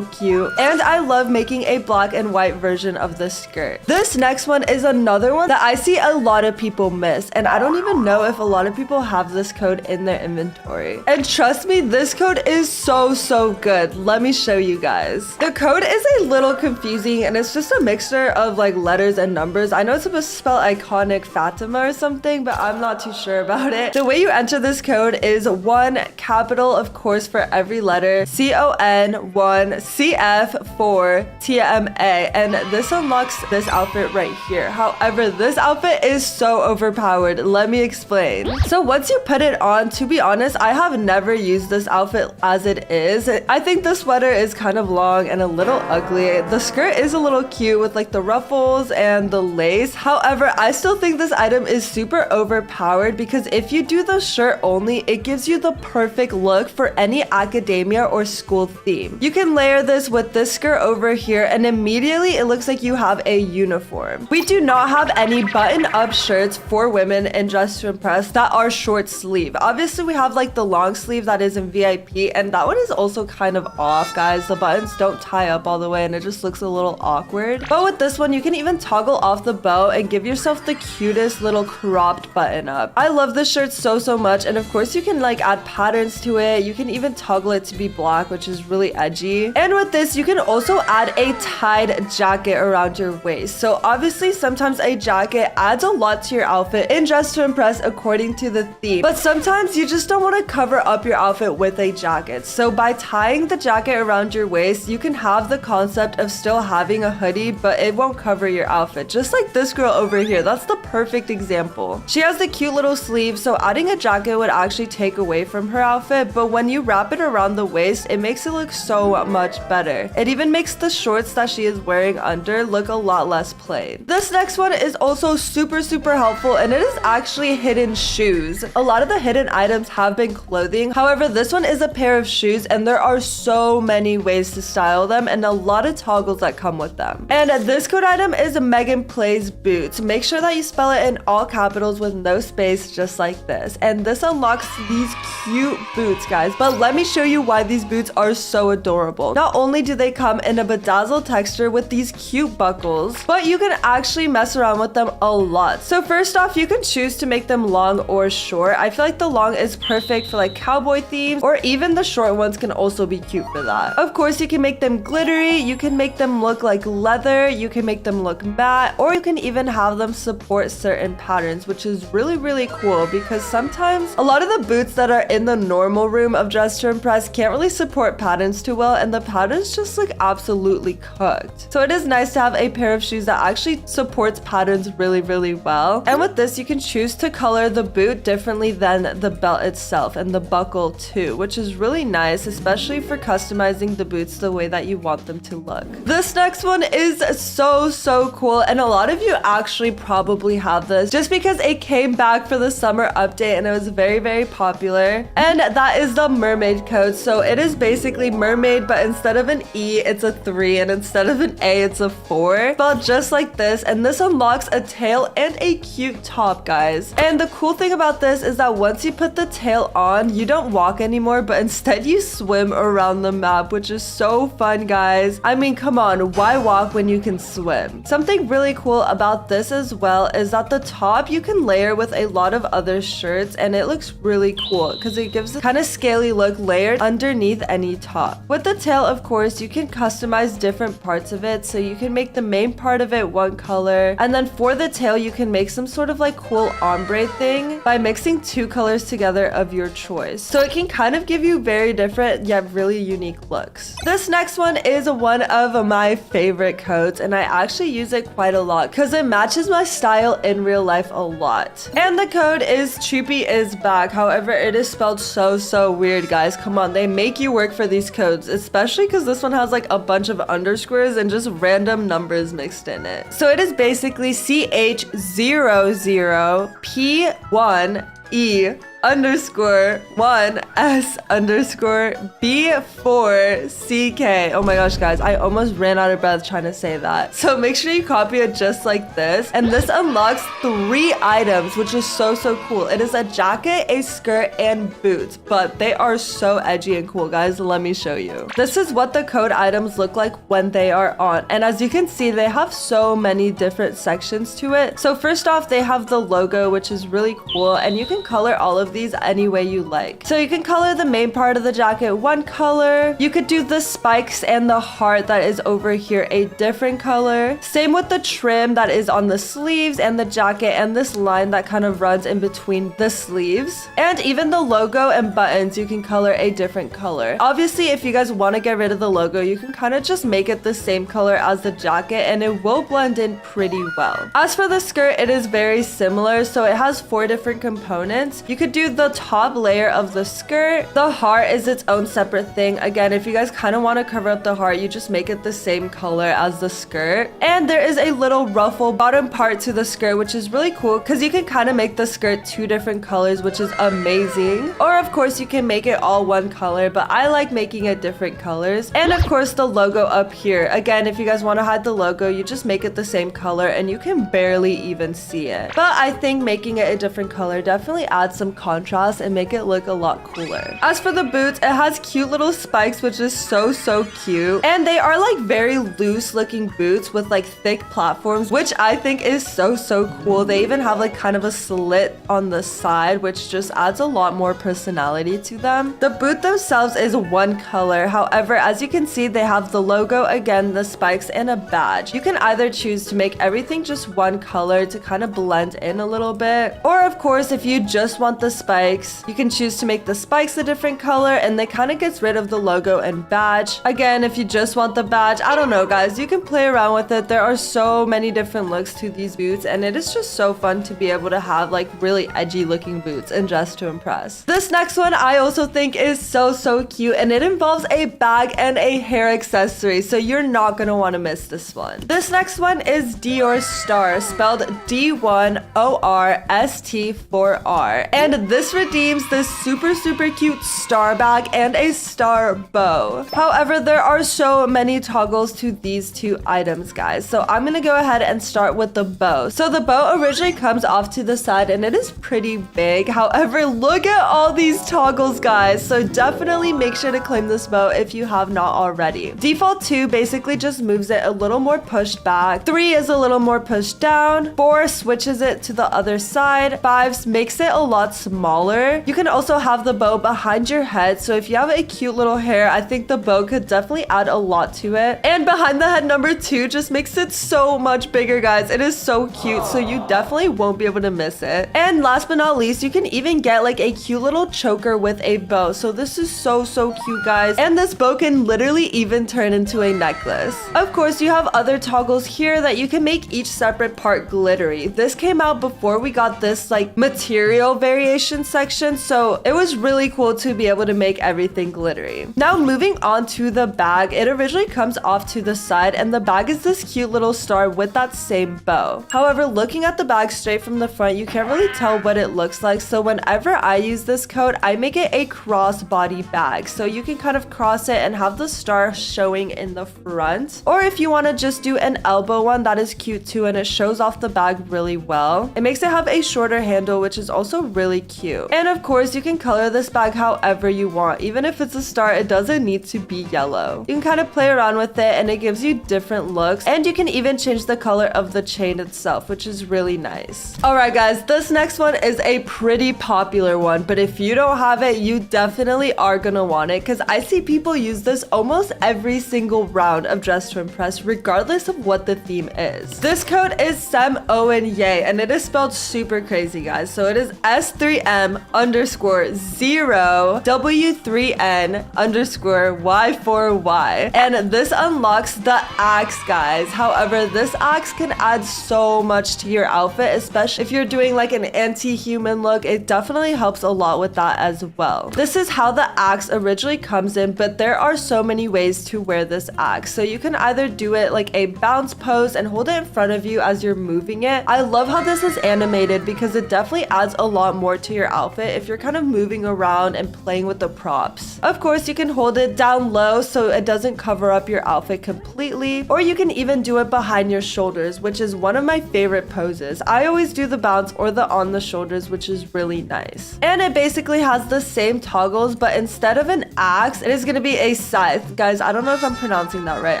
cute, and I love making a black and white version of this skirt. This next one is another one that I see a lot of people miss, and I don't even know if a lot of people have this code in their inventory. And trust me, this code is so good. Let me show you guys. The code is a little confusing, and it's just a mixture of like letters and numbers. I know it's supposed to spell iconic Fatima or something, but I'm not too sure about it. The way you enter this code is 1 capital, of course, for every letter, CON, 1 CF, 4 TMA, and this unlocks this outfit right here. However, this outfit is so overpowered. Let me explain. So once you put it on, to be honest, I have never used this outfit as it is. I think the sweater is kind of long and a little ugly. The skirt is a little cute with like the ruffles and the lace. However, I still think this item is super overpowered because if you do the shirt only, it gives you the perfect look for any academia or school theme. You can layer this with this skirt over here, and immediately it looks like you have a uniform. We do not have any button-up shirts for women women in Dress to Impress that are short sleeve. Obviously, we have like the long sleeve that is in VIP, and that one is also kind of off, guys. The buttons don't tie up all the way and it just looks a little awkward. But with this one, you can even toggle off the bow and give yourself the cutest little cropped button up. I love this shirt so much, and of course you can like add patterns to it. You can even toggle it to be black, which is really edgy. And with this, you can also add a tied jacket around your waist. So obviously sometimes a jacket adds a lot to your outfit in Dress to Impress according to the theme, but sometimes you just don't want to cover up your outfit with a jacket. So by tying the jacket around your waist, you can have the concept of still having a hoodie, but it won't cover your outfit. Just like this girl over here, that's the perfect example. She has the cute little sleeve, so adding a jacket would actually take away from her outfit, but when you wrap it around the waist, it makes it look so much better. It even makes the shorts that she is wearing under look a lot less plain. This next one is also super helpful, and it is actually hidden shoes. A lot of the hidden items have been clothing. However, this one is a pair of shoes, and there are so many ways to style them and a lot of toggles that come with them. And this code item is Megan Plays Boots. Make sure that you spell it in all capitals with no space, just like this. And this unlocks these cute boots, guys. But let me show you why these boots are so adorable. Not only do they come in a bedazzled texture with these cute buckles, but you can actually mess around with them a lot. So first off, you can choose to make them long or short. I feel like the long is perfect for like cowboy themes, or even the short ones can also be cute for that. Of course, you can make them glittery, you can make them look like leather, you can make them look matte, or you can even have them support certain patterns, which is really cool, because sometimes a lot of the boots that are in the normal room of Dress to Impress can't really support patterns too well, and the patterns just look absolutely cooked. So it is nice to have a pair of shoes that actually supports patterns really well. And with this, you can choose to color the boot differently than the belt itself, and the buckle too, which is really nice, especially for customizing the boots the way that you want them to look. This next one is so cool, and a lot of you actually probably have this just because it came back for the summer update and it was very popular, and that is the mermaid code. So it is basically mermaid, but instead of an E, it's a 3, and instead of an A, it's a 4, spelled just like this. And this unlocks a tail and a cute top, guys. And the cool thing about this is that once you put the tail on, you don't walk anymore, but instead you swim around the map, which is so fun, guys. I mean, come on, why walk when you can swim? Something really cool about this as well is that the top you can layer with a lot of other shirts, and it looks really cool because it gives a kind of scaly look layered underneath any top. With the tail, of course, you can customize different parts of it, so you can make the main part of it one color, and then for the tail you can make some sort of like cool ombre thing by mixing 2 colors together of your choice. So it can kind of give you very different yet really unique looks. This next one is one of my favorite codes, and I actually use it quite a lot because it matches my style in real life a lot. And the code is Troopy is back. However, it is spelled so weird, guys. Come on, they make you work for these codes, especially because this one has like a bunch of underscores and just random numbers mixed in it. So it is basically CH00P1E_1S_B4CK. Oh my gosh, guys, I almost ran out of breath trying to say that. So make sure you copy it just like this, and this unlocks 3 items, which is so cool. It is a jacket, a skirt, and boots, but they are so edgy and cool, guys. Let me show you. This is what the code items look like when they are on, and as you can see, they have so many different sections to it. So first off, they have the logo, which is really cool, and you can color all of these any way you like. So you can color the main part of the jacket one color. You could do the spikes and the heart that is over here a different color. Same with the trim that is on the sleeves and the jacket, and this line that kind of runs in between the sleeves. And even the logo and buttons, you can color a different color. Obviously, if you guys want to get rid of the logo, you can kind of just make it the same color as the jacket, and it will blend in pretty well. As for the skirt, it is very similar. So it has 4 different components. components. You could do the top layer of the skirt. The heart is its own separate thing. Again, if you guys kind of want to cover up the heart, you just make it the same color as the skirt. And there is a little ruffle bottom part to the skirt, which is really cool because you can kind of make the skirt 2 different colors, which is amazing. Or of course you can make it all one color, but I like making it different colors. And of course the logo up here. Again, if you guys want to hide the logo, you just make it the same color and you can barely even see it. But I think making it a different color definitely adds some contrast and make it look a lot cooler. As for the boots, it has cute little spikes, which is so cute. And they are like very loose looking boots with like thick platforms, which I think is so cool. They even have like kind of a slit on the side, which just adds a lot more personality to them. The boot themselves is one color. However, as you can see, they have the logo again, the spikes, and a badge. You can either choose to make everything just one color to kind of blend in a little bit. Or of course, if you just want the spikes, you can choose to make the spikes a different color and they kind of gets rid of the logo and badge. Again, if you just want the badge, I don't know guys, you can play around with it. There are so many different looks to these boots and it is just so fun to be able to have like really edgy looking boots and Dress to Impress. This next one I also think is so cute and it involves a bag and a hair accessory, so you're not gonna want to miss this one. This next one is Dior Star, spelled D1ORST4R, and this redeems this super cute star bag and a star bow. However, there are so many toggles to these 2 items guys, so I'm gonna go ahead and start with the bow. So the bow originally comes off to the side and it is pretty big. However, look at all these toggles guys, so definitely make sure to claim this bow if you have not already. Default 2 basically just moves it a little more pushed back. 3 is a little more pushed down. 4 switches it to the other side. 5 makes it a lot smaller. You can also have the bow behind your head, so if you have a cute little hair, I think the bow could definitely add a lot to it. And behind the head number 2 just makes it so much bigger guys. It is so cute, so you definitely won't be able to miss it. And last but not least, you can even get like a cute little choker with a bow. So this is so cute guys, and this bow can literally even turn into a necklace. Of course, you have other toggles here that you can make each separate part glittery. This came out before we got this like material variation section, so it was really cool to be able to make everything glittery. Now moving on to the bag, it originally comes off to the side and the bag is this cute little star with that same bow. However, looking at the bag straight from the front, you can't really tell what it looks like, so whenever I use this code, I make it a crossbody bag, so you can kind of cross it and have the star showing in the front. Or if you want to just do an elbow one, that is cute too, and it shows off the bag really well. It makes it have a shorter handle, which is also really cute. And of course, you can color this bag however you want. Even if it's a star, it doesn't need to be yellow. You can kind of play around with it and it gives you different looks, and you can even change the color of the chain itself, which is really nice. Alright guys, this next one is a pretty popular one, but if you don't have it, you definitely are gonna want it because I see people use this almost every single round of Dress to Impress, regardless of what the theme is. This code is Sem Owen Ye, and it is spelled super crazy, guys. So it is S3M_0W3N_Y4Y. And this unlocks the axe, guys. However, this axe can add so much to your outfit, especially if you're doing like an anti-human look. It definitely helps a lot with that as well. This is how the axe originally comes in, but there are so many ways to wear this axe. So you can either do it like a bounce pose and hold it in front of you as you're moving it. I love how this is animated because it definitely adds a lot more to your outfit if you're kind of moving around and playing with the props. Of course, you can hold it down low so it doesn't cover up your outfit completely, or you can even do it behind your shoulders, which is one of my favorite poses. I always do the bounce or the on the shoulders, which is really nice. And it basically has the same toggles, but instead of an axe, it is going to be a scythe. Guys, I don't know if I'm pronouncing that right.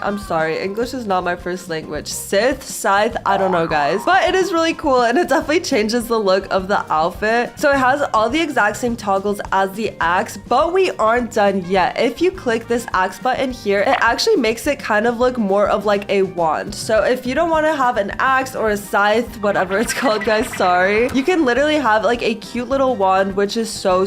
I'm sorry. English is not my first language. Scythe, I don't know, guys. But it is really cool and it definitely changes the look of the outfit. So it has all the exact same toggles as the axe, but we aren't done yet. If you click this axe button here, it actually makes it kind of look more of like a wand. So if you don't want to have an axe or a scythe, whatever it's called, guys, sorry, you can literally have like a cute little wand, which is so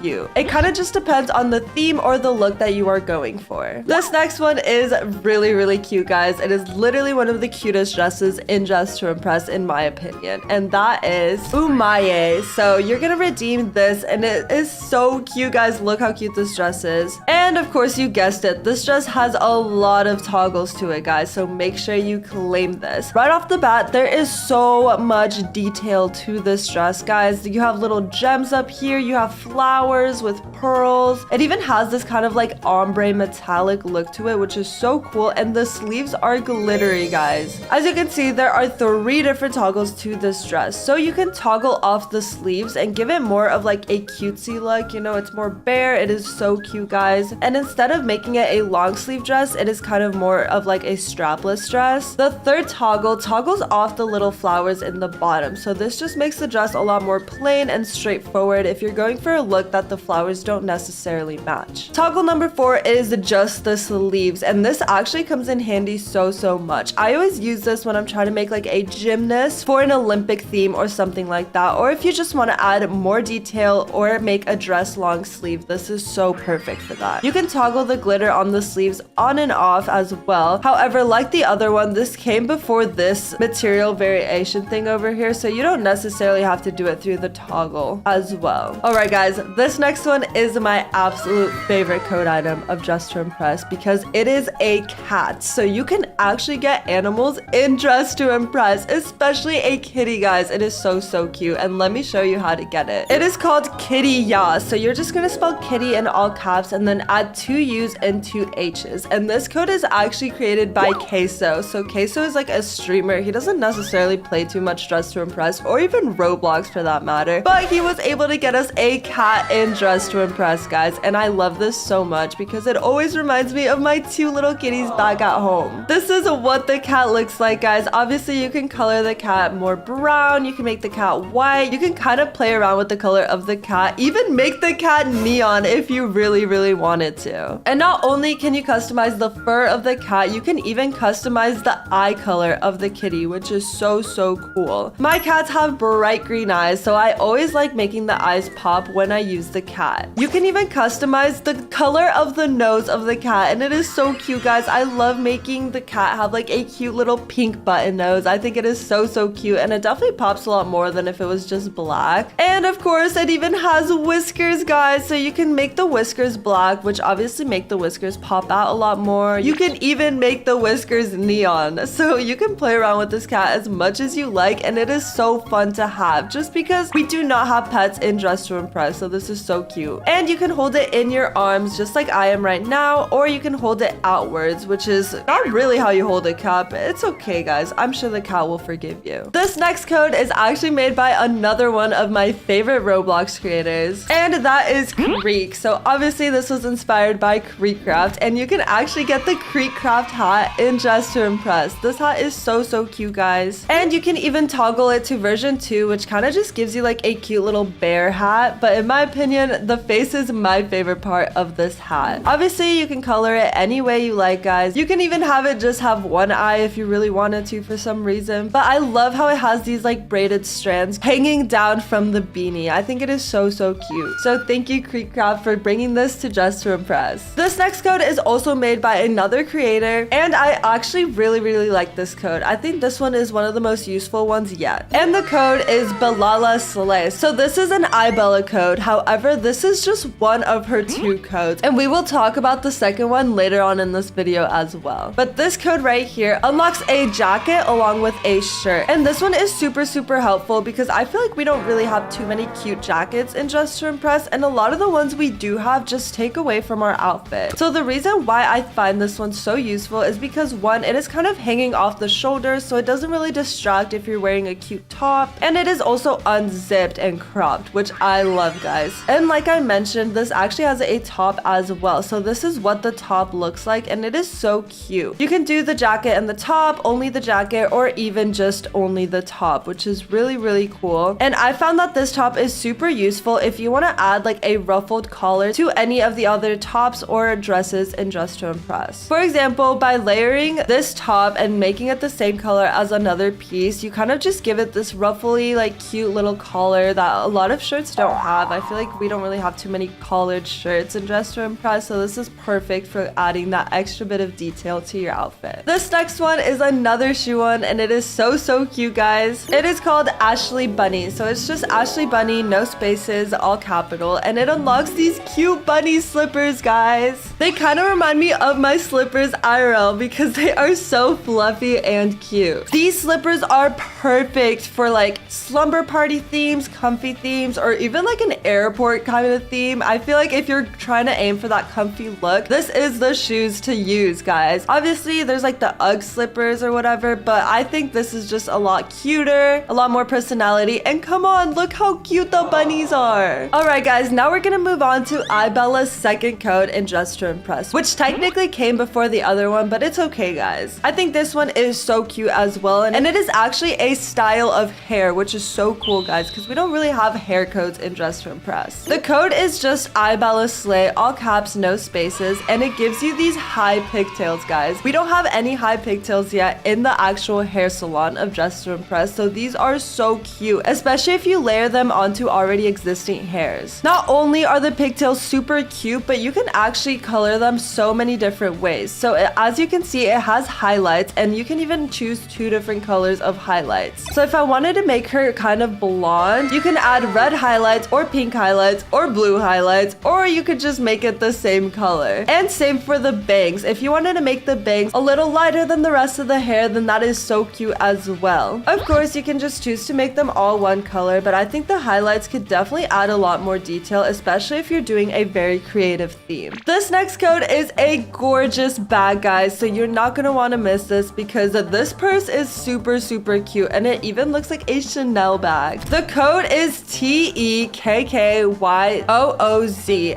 cute. It kind of just depends on the theme or the look that you are going for. This next one is really cute, guys. It is literally one of the cutest dresses in Dress to Impress, in my opinion, and that is Umaye. day. So you're gonna redeem this, and it is so cute, guys. Look how cute this dress is. And of course, you guessed it, this dress has a lot of toggles to it, guys. So make sure you claim this. Right off the bat, there is so much detail to this dress, guys. You have little gems up here. You have flowers with pearls. It even has this kind of like ombre metallic look to it, which is so cool. And the sleeves are glittery, guys. As you can see, there are 3 different toggles to this dress. So you can toggle off the sleeves and give it more of like a cutesy look. You know, it's more bare. It is so cute, guys. And instead of making it a long sleeve dress, it is kind of more of like a strapless dress. The 3rd toggle toggles off the little flowers in the bottom. So this just makes the dress a lot more plain and straightforward if you're going for a look that the flowers don't necessarily match. Toggle number 4 is just the sleeves, and this actually comes in handy so much. I always use this when I'm trying to make like a gymnast for an Olympic theme or something like that, or if you just want to add more detail or make a dress long sleeve, this is so perfect for that. You can toggle the glitter on the sleeves on and off as well. However, like the other one, this came before this material variation thing over here, so you don't necessarily have to do it through the toggle as well. Alright guys, this next one is my absolute favorite code item of Dress to Impress because it is a cat. So you can actually get animals in Dress to Impress, especially a kitty, guys. It is so cute, and let me show you how to get it. It is called Kitty Ya. So you're just gonna spell kitty in all caps and then add 2 U's and 2 H's. And this code is actually created by Queso. So Queso is like a streamer. He doesn't necessarily play too much Dress to Impress or even Roblox for that matter, but he was able to get us a cat in Dress to Impress, guys. And I love this so much because it always reminds me of my 2 little kitties back at home. This is what the cat looks like, guys. Obviously, you can color the cat more brown. You can make the cat white. You can kind of play around with the color of the cat, even make the cat neon if you really wanted to. And not only can you customize the fur of the cat, you can even customize the eye color of the kitty, which is so cool. My cats have bright green eyes, so I always like making the eyes pop when I use the cat. You can even customize the color of the nose of the cat, and it is so cute, guys. I love making the cat have like a cute little pink button nose. I think it is so cute, and it definitely pops a lot more than if it was just black. And of course, it even has whiskers, guys, so you can make the whiskers black, which obviously make the whiskers pop out a lot more. You can even make the whiskers neon, so you can play around with this cat as much as you like, and it is so fun to have just because we do not have pets in Dress to Impress, so this is so cute. And you can hold it in your arms just like I am right now, or you can hold it outwards, which is not really how you hold a cat, but it's okay, guys. I'm sure the cat will forgive you. This next code is actually made by another one of my favorite Roblox creators, and that is Creek. So obviously this was inspired by Creekcraft, and you can actually get the Creekcraft hat in Dress to Impress. This hat is so cute, guys. And you can even toggle it to version 2, which kind of just gives you like a cute little bear hat, but in my opinion, the face is my favorite part of this hat. Obviously, you can color it any way you like, guys. You can even have it just have one eye if you really wanted to for some reason, but I love how it has these like braided strands hanging down from the beanie. I think it is so cute. So thank you, Creekcraft, for bringing this to Dress to Impress. This next code is also made by another creator, and I actually really like this code. I think this one is one of the most useful ones yet. And the code is Belala Slay. So this is an iBella code. However, this is just one of her 2 codes, and we will talk about the second one later on in this video as well. But this code right here unlocks a jacket along with a shirt, and this one is super helpful because I feel like we don't really have too many cute jackets in Dress to Impress, and a lot of the ones we do have just take away from our outfit. So the reason why I find this one so useful is because 1, it is kind of hanging off the shoulders, so it doesn't really distract if you're wearing a cute top, and it is also unzipped and cropped, which I love, guys. And like I mentioned, this actually has a top as well, so this is what the top looks like, and it is so cute. You can do the jacket and the top, only the jacket, or even just only the top, which is really cool. And I found that this top is super useful if you want to add like a ruffled collar to any of the other tops or dresses in Dress to Impress. For example, by layering this top and making it the same color as another piece, you kind of just give it this ruffly, like cute little collar that a lot of shirts don't have. I feel like we don't really have too many collared shirts in Dress to Impress, so this is perfect for adding that extra bit of detail to your outfit. This next one is another shoe one, and it is so cute, guys. It is called Ashley Bunny. So it's just Ashley Bunny, no spaces, all capital, and it unlocks these cute bunny slippers, guys. They kind of remind me of my slippers IRL because they are so fluffy and cute. These slippers are perfect for like slumber party themes, comfy themes, or even like an airport kind of theme. I feel like if you're trying to aim for that comfy look, this is the shoes to use, guys. Obviously, there's like the UGG slippers or whatever, but I think this is just a lot cuter, a lot more personality, and come on, look how cute the bunnies are. All right, guys, now we're gonna move on to iBella's second code in Dress to Impress, which technically came before the other one, but it's okay, guys. I think this one is so cute as well, and it is actually a style of hair, which is so cool, guys, because we don't really have hair codes in Dress to Impress. The code is just iBella Slay, all caps, no spaces, and it gives you these high pigtails, guys. We don't have any high pigtails yet in the actual hair salon of Dress to Impress, so these are so cute, especially if you layer them onto already existing hairs. Not only are the pigtails super cute, but you can actually color them so many different ways. So as you can see, it has highlights, and you can even choose 2 different colors of highlights. So if I wanted to make her kind of blonde, you can add red highlights or pink highlights or blue highlights, or you could just make it the same color. And same for the bangs. If you wanted to make the bangs a little lighter than the rest of the hair, then that is so cute as well. Of course, you can just choose to make them all one color, but I think the highlights could definitely add a lot more detail, especially if you're doing a very creative theme. This next code is a gorgeous bag, guys, so you're not gonna want to miss this because this purse is super cute, and it even looks like a Chanel bag. The code is TEKKYOOZ,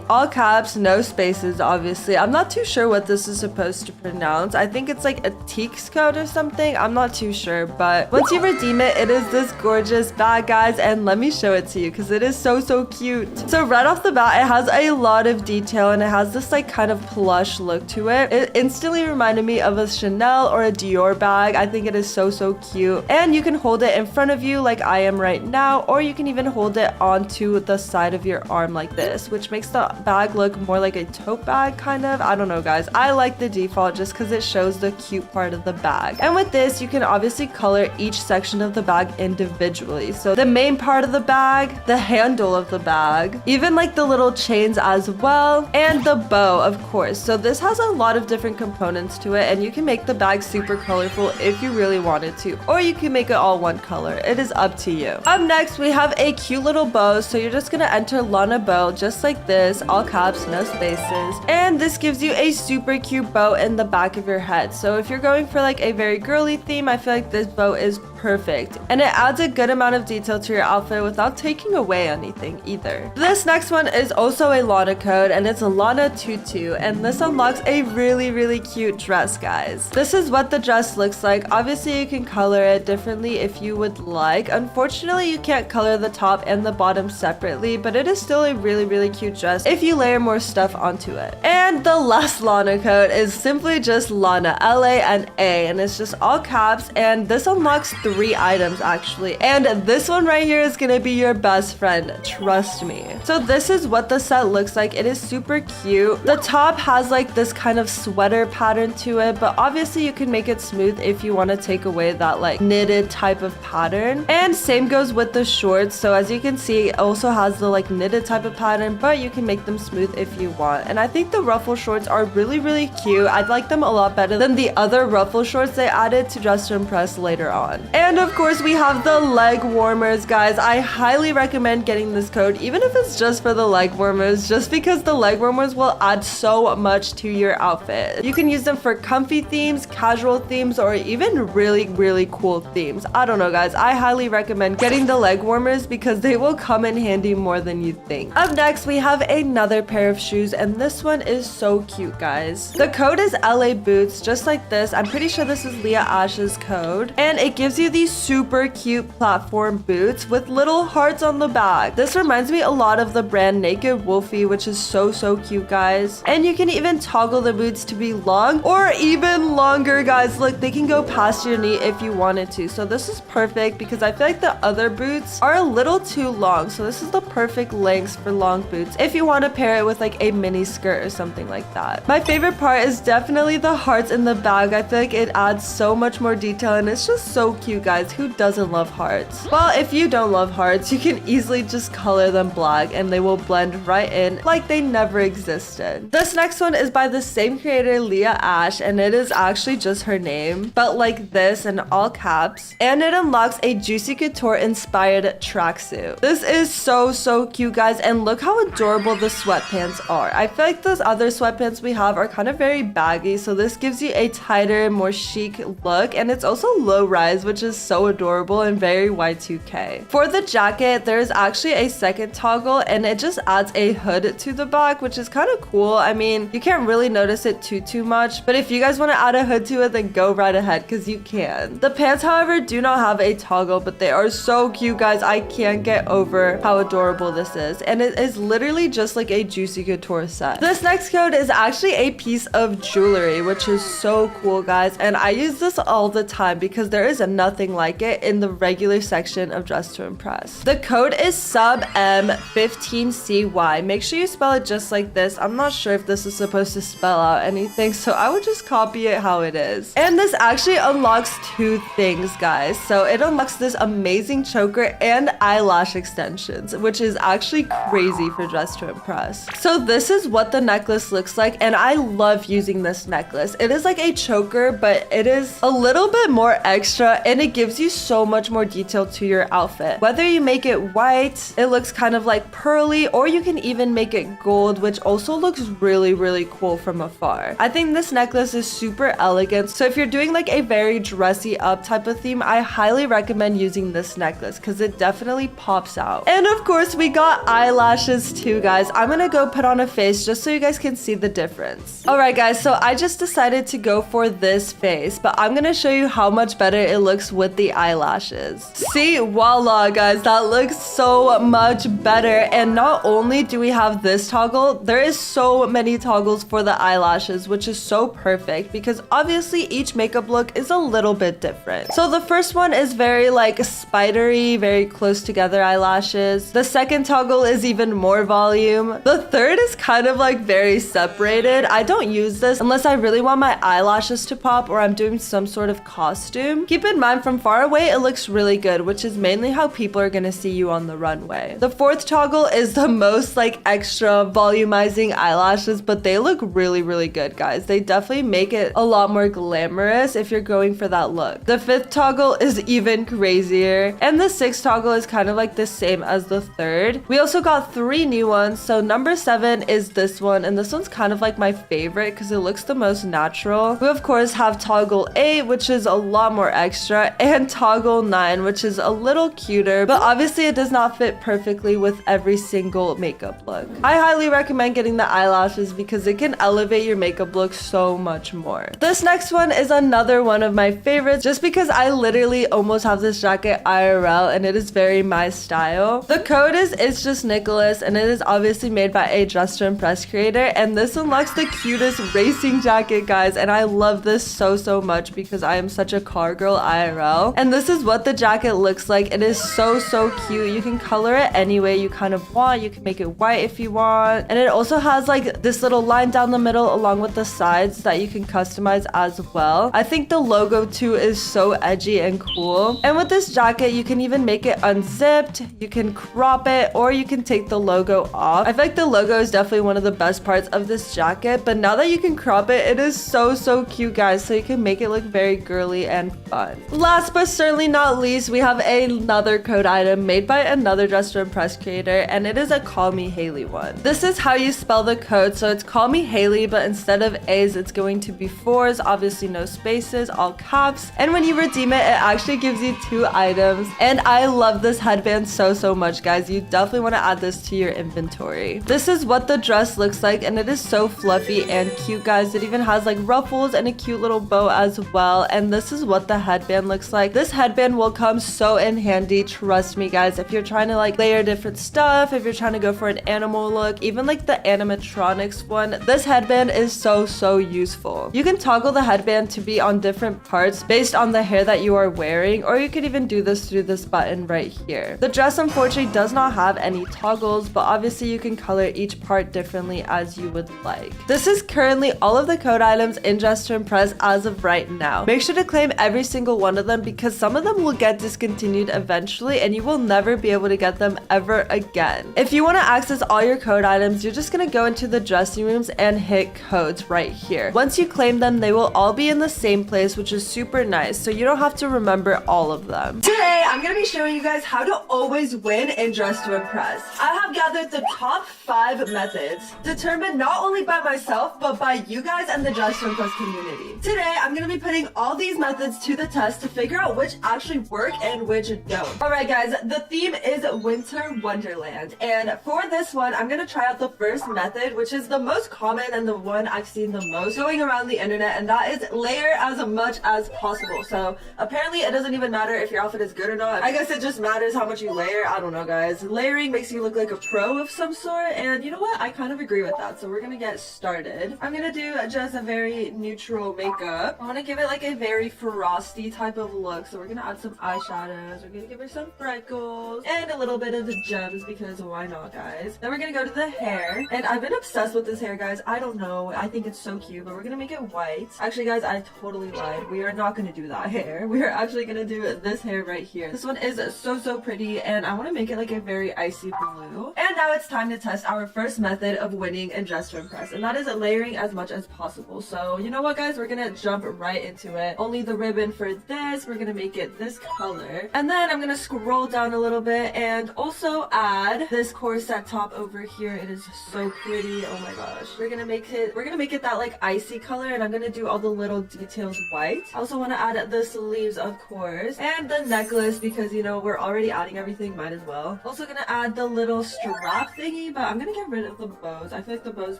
all caps, no spaces. Obviously, I'm not too sure what this is supposed to pronounce. I think it's like a Teeks code or something. I'm not too sure, but once you redeem it, it is this gorgeous bag, guys, and let me show it to you because it is so cute. So right off the bat, it has a lot of detail, and it has this like kind of plush look to it. It instantly reminded me of a Chanel or a Dior bag. I think it is so cute, and you can hold it in front of you like I am right now, or you can even hold it onto the side of your arm like this, which makes the bag look more like a tote bag kind of. I don't know, guys. I like the default just because it shows the cute part of the bag. And with this, you can obviously color each section of the bag individually. So the main part of the bag, the handle of the bag, even like the little chains as well, and the bow, of course. So this has a lot of different components to it, and you can make the bag super colorful if you really wanted to, or you can make it all one color. It is up to you. Up next, we have a cute little bow. So you're just gonna enter Lana bow just like this, all caps, no spaces, and this gives you a super cute bow in the back of your head. So if you're going for like a very girly theme, I feel like this bow is perfect, and it adds a good amount of detail to your outfit without taking away anything either. This next one is also a Lana code, and it's a Lana Tutu, and this unlocks a really cute dress, guys. This is what the dress looks like. Obviously, you can color it differently if you would like. Unfortunately, you can't color the top and the bottom separately, but it is still a really cute dress if you layer more stuff onto it. And the last Lana code is simply just Lana, L-A-N-A, and it's just all caps, and this unlocks 3 items actually, and this one right here is gonna be your best friend, trust me. So this is what the set looks like. It is super cute. The top has like this kind of sweater pattern to it, but obviously you can make it smooth if you want to take away that like knitted type of pattern. And same goes with the shorts. So as you can see, it also has the like knitted type of pattern, but you can make them smooth if you want. And I think the ruffle shorts are really cute. I'd like them a lot better than the other ruffle shorts they added to Dress to Impress later on. And of course, we have the leg warmers, guys. I highly recommend getting this code, even if it's just for the leg warmers, just because the leg warmers will add so much to your outfit. You can use them for comfy themes, casual themes, or even really cool themes. I don't know, guys. I highly recommend getting the leg warmers because they will come in handy more than you think. Up next, we have another pair of shoes, and this one is so cute, guys. The code is LA Boots, just like this. I'm pretty sure this is Leah Ash's code, and it gives you these super cute platform boots with little hearts on the back. This reminds me a lot of the brand Naked Wolfie, which is so cute, guys. And you can even toggle the boots to be long or even longer, guys. Look, they can go past your knee if you wanted to. So this is perfect because I feel like the other boots are a little too long. So this is the perfect length for long boots if you want to pair it with like a mini skirt or something like that. My favorite part is definitely the hearts in the bag. I feel like it adds so much more detail, and it's just so cute, guys. Who doesn't love hearts? Well, if if you don't love hearts, you can easily just color them black and they will blend right in like they never existed. This next one is by the same creator, Leah Ash, and it is actually just her name, but like this in all caps. And it unlocks a Juicy Couture inspired tracksuit. This is so cute, guys, and look how adorable the sweatpants are. I feel like those other sweatpants we have are kind of very baggy, so this gives you a tighter, more chic look, and it's also low rise, which is so adorable and very Y2K. For the jacket, there's actually a second toggle, and it just adds a hood to the back, which is kind of cool. I mean, you can't really notice it too much, but if you guys want to add a hood to it, then go right ahead because you can. The pants, however, do not have a toggle, but they are so cute, guys. I can't get over how adorable this is, and it is literally just like a Juicy Couture set. This next coat is actually a piece of jewelry, which is so cool, guys, and I use this all the time because there is nothing like it in the regular section of Dress to Impress. The code is sub M15CY. Make sure you spell it just like this. I'm not sure if this is supposed to spell out anything, so I would just copy it how it is. And this actually unlocks two things, guys. So it unlocks this amazing choker and eyelash extensions, which is actually crazy for Dress to Impress. So this is what the necklace looks like, and I love using this necklace. It is like a choker, but it is a little bit more extra, and it gives you so much more detail to your outfit. Whether you make it white, it looks kind of like pearly, or you can even make it gold, which also looks really cool from afar. I think this necklace is super elegant, so if you're doing like a very dressy up type of theme, I highly recommend using this necklace because it definitely pops out. And of course, we got eyelashes too, guys. I'm gonna go put on a face just so you guys can see the difference. All right, guys, so I just decided to go for this face, but I'm gonna show you how much better it looks with the eyelashes. See, voila, guys, that looks so much better. And not only do we have this toggle, there is so many toggles for the eyelashes, which is so perfect because obviously each makeup look is a little bit different. So the first one is very like spidery, very close together eyelashes. The second toggle is even more volume. The third is kind of like very separated. I don't use this unless I really want my eyelashes to pop or I'm doing some sort of costume. Keep in mind, from far away it looks really good, which is mainly how people are gonna see you on the runway. The fourth toggle is the most like extra volumizing eyelashes, but they look really good, guys. They definitely make it a lot more glamorous if you're going for that look. The fifth toggle is even crazier, and the sixth toggle is kind of like the same as the third. We also got 3 new ones. So number 7 is this one, and this one's kind of like my favorite because it looks the most natural. We of course have toggle 8, which is a lot more extra, and toggle 9, which is a little cuter, but obviously it does not fit perfectly with every single makeup look. I highly recommend getting the eyelashes because it can elevate your makeup look so much more. This next one is another one of my favorites just because I literally almost have this jacket IRL and it is very my style. The code is It's Just Nicholas, and it is obviously made by a Dress to Impress creator, and this unlocks the cutest racing jacket, guys, and I love this so much because I am such a car girl IRL. And this is what the jacket looks like. It is so cute. You can color it any way you kind of want. You can make it white if you want, and it also has like this little line down the middle along with the sides that you can customize as well. I think the logo too is so edgy and cool. And with this jacket, you can even make it unzipped, you can crop it, or you can take the logo off. I feel like the logo is definitely one of the best parts of this jacket, but now that you can crop it, it is so cute, guys, so you can make it look very girly and fun. Last but certainly not least, we have another code item made by another Dress to Impress creator, and it is a Call Me Haley one. This is how you spell the code, so it's Call Me Haley, but instead of A's, it's going to be 4s, obviously no spaces, all caps, and when you redeem it, it actually gives you 2 items, and I love this headband so much, guys. You definitely want to add this to your inventory. This is what the dress looks like, and it is so fluffy and cute, guys. It even has like ruffles and a cute little bow as well, and this is what the headband looks like. This headband will come so in handy, trust me, guys, if you're trying to like layer different stuff, if you're trying to go for an animal look, even like the animatronics one. This headband is so useful. You can toggle the headband to be on different parts based on the hair that you are wearing, or you could even do this through this button right here. The dress unfortunately does not have any toggles, but obviously you can color each part differently as you would like. This is currently all of the code items in Dress to Impress as of right now. Make sure to claim every single one of them because some of them will get discontinued eventually and you will never be able to get them ever again. If you want to access all your code items, you're just going to go into the dressing rooms and hit codes right here. Once you claim them, they will all be in the same place, which is super nice, so you don't have to remember all of them. Today, I'm going to be showing you guys how to always win in Dress to Impress. I have gathered the top 5 methods determined not only by myself, but by you guys and the Dress to Impress community. Today, I'm going to be putting all these methods to the test to figure out which actually work and which don't. Alright guys, the theme is Winter Wonderland, and for this one, I'm going to try out the first method, which is the most common and the one I've seen the most going around the internet, and that is layer as much as possible. So apparently it doesn't even matter if your outfit is good or not. I guess it just matters how much you layer. I don't know guys. Layering makes you look like a pro of some sort, and you know what? I kind of agree with that. So we're gonna get started. I'm gonna do just a very neutral makeup. I want to give it like a very frosty type of look. So we're gonna add some eyeshadows. We're gonna give her some freckles and a little bit of the gems because why not guys? Then we're gonna go to the hair, and I've been obsessed with this hair guys. I don't know. I think it's so cute, but we're gonna make it white. Actually guys, I totally lied. We are not gonna do that hair. We are actually gonna do this hair right here. This one is so pretty, and I want to make it like a very icy blue. And now it's time to test our first method of winning in Dress to Impress, and that is layering as much as possible. So you know what guys, we're gonna jump right into it. Only the ribbon for this, we're gonna make it this color, and then I'm gonna scroll down a little bit and also add this corset top over here. It is so pretty. Oh my gosh. We're gonna make it that like icy color, and I'm gonna do all the little details white. I also want to add the sleeves, of course, and the necklace because you know we're already adding everything, might as well. Also gonna add the little strap thingy, but I'm gonna get rid of the bows. I feel like the bows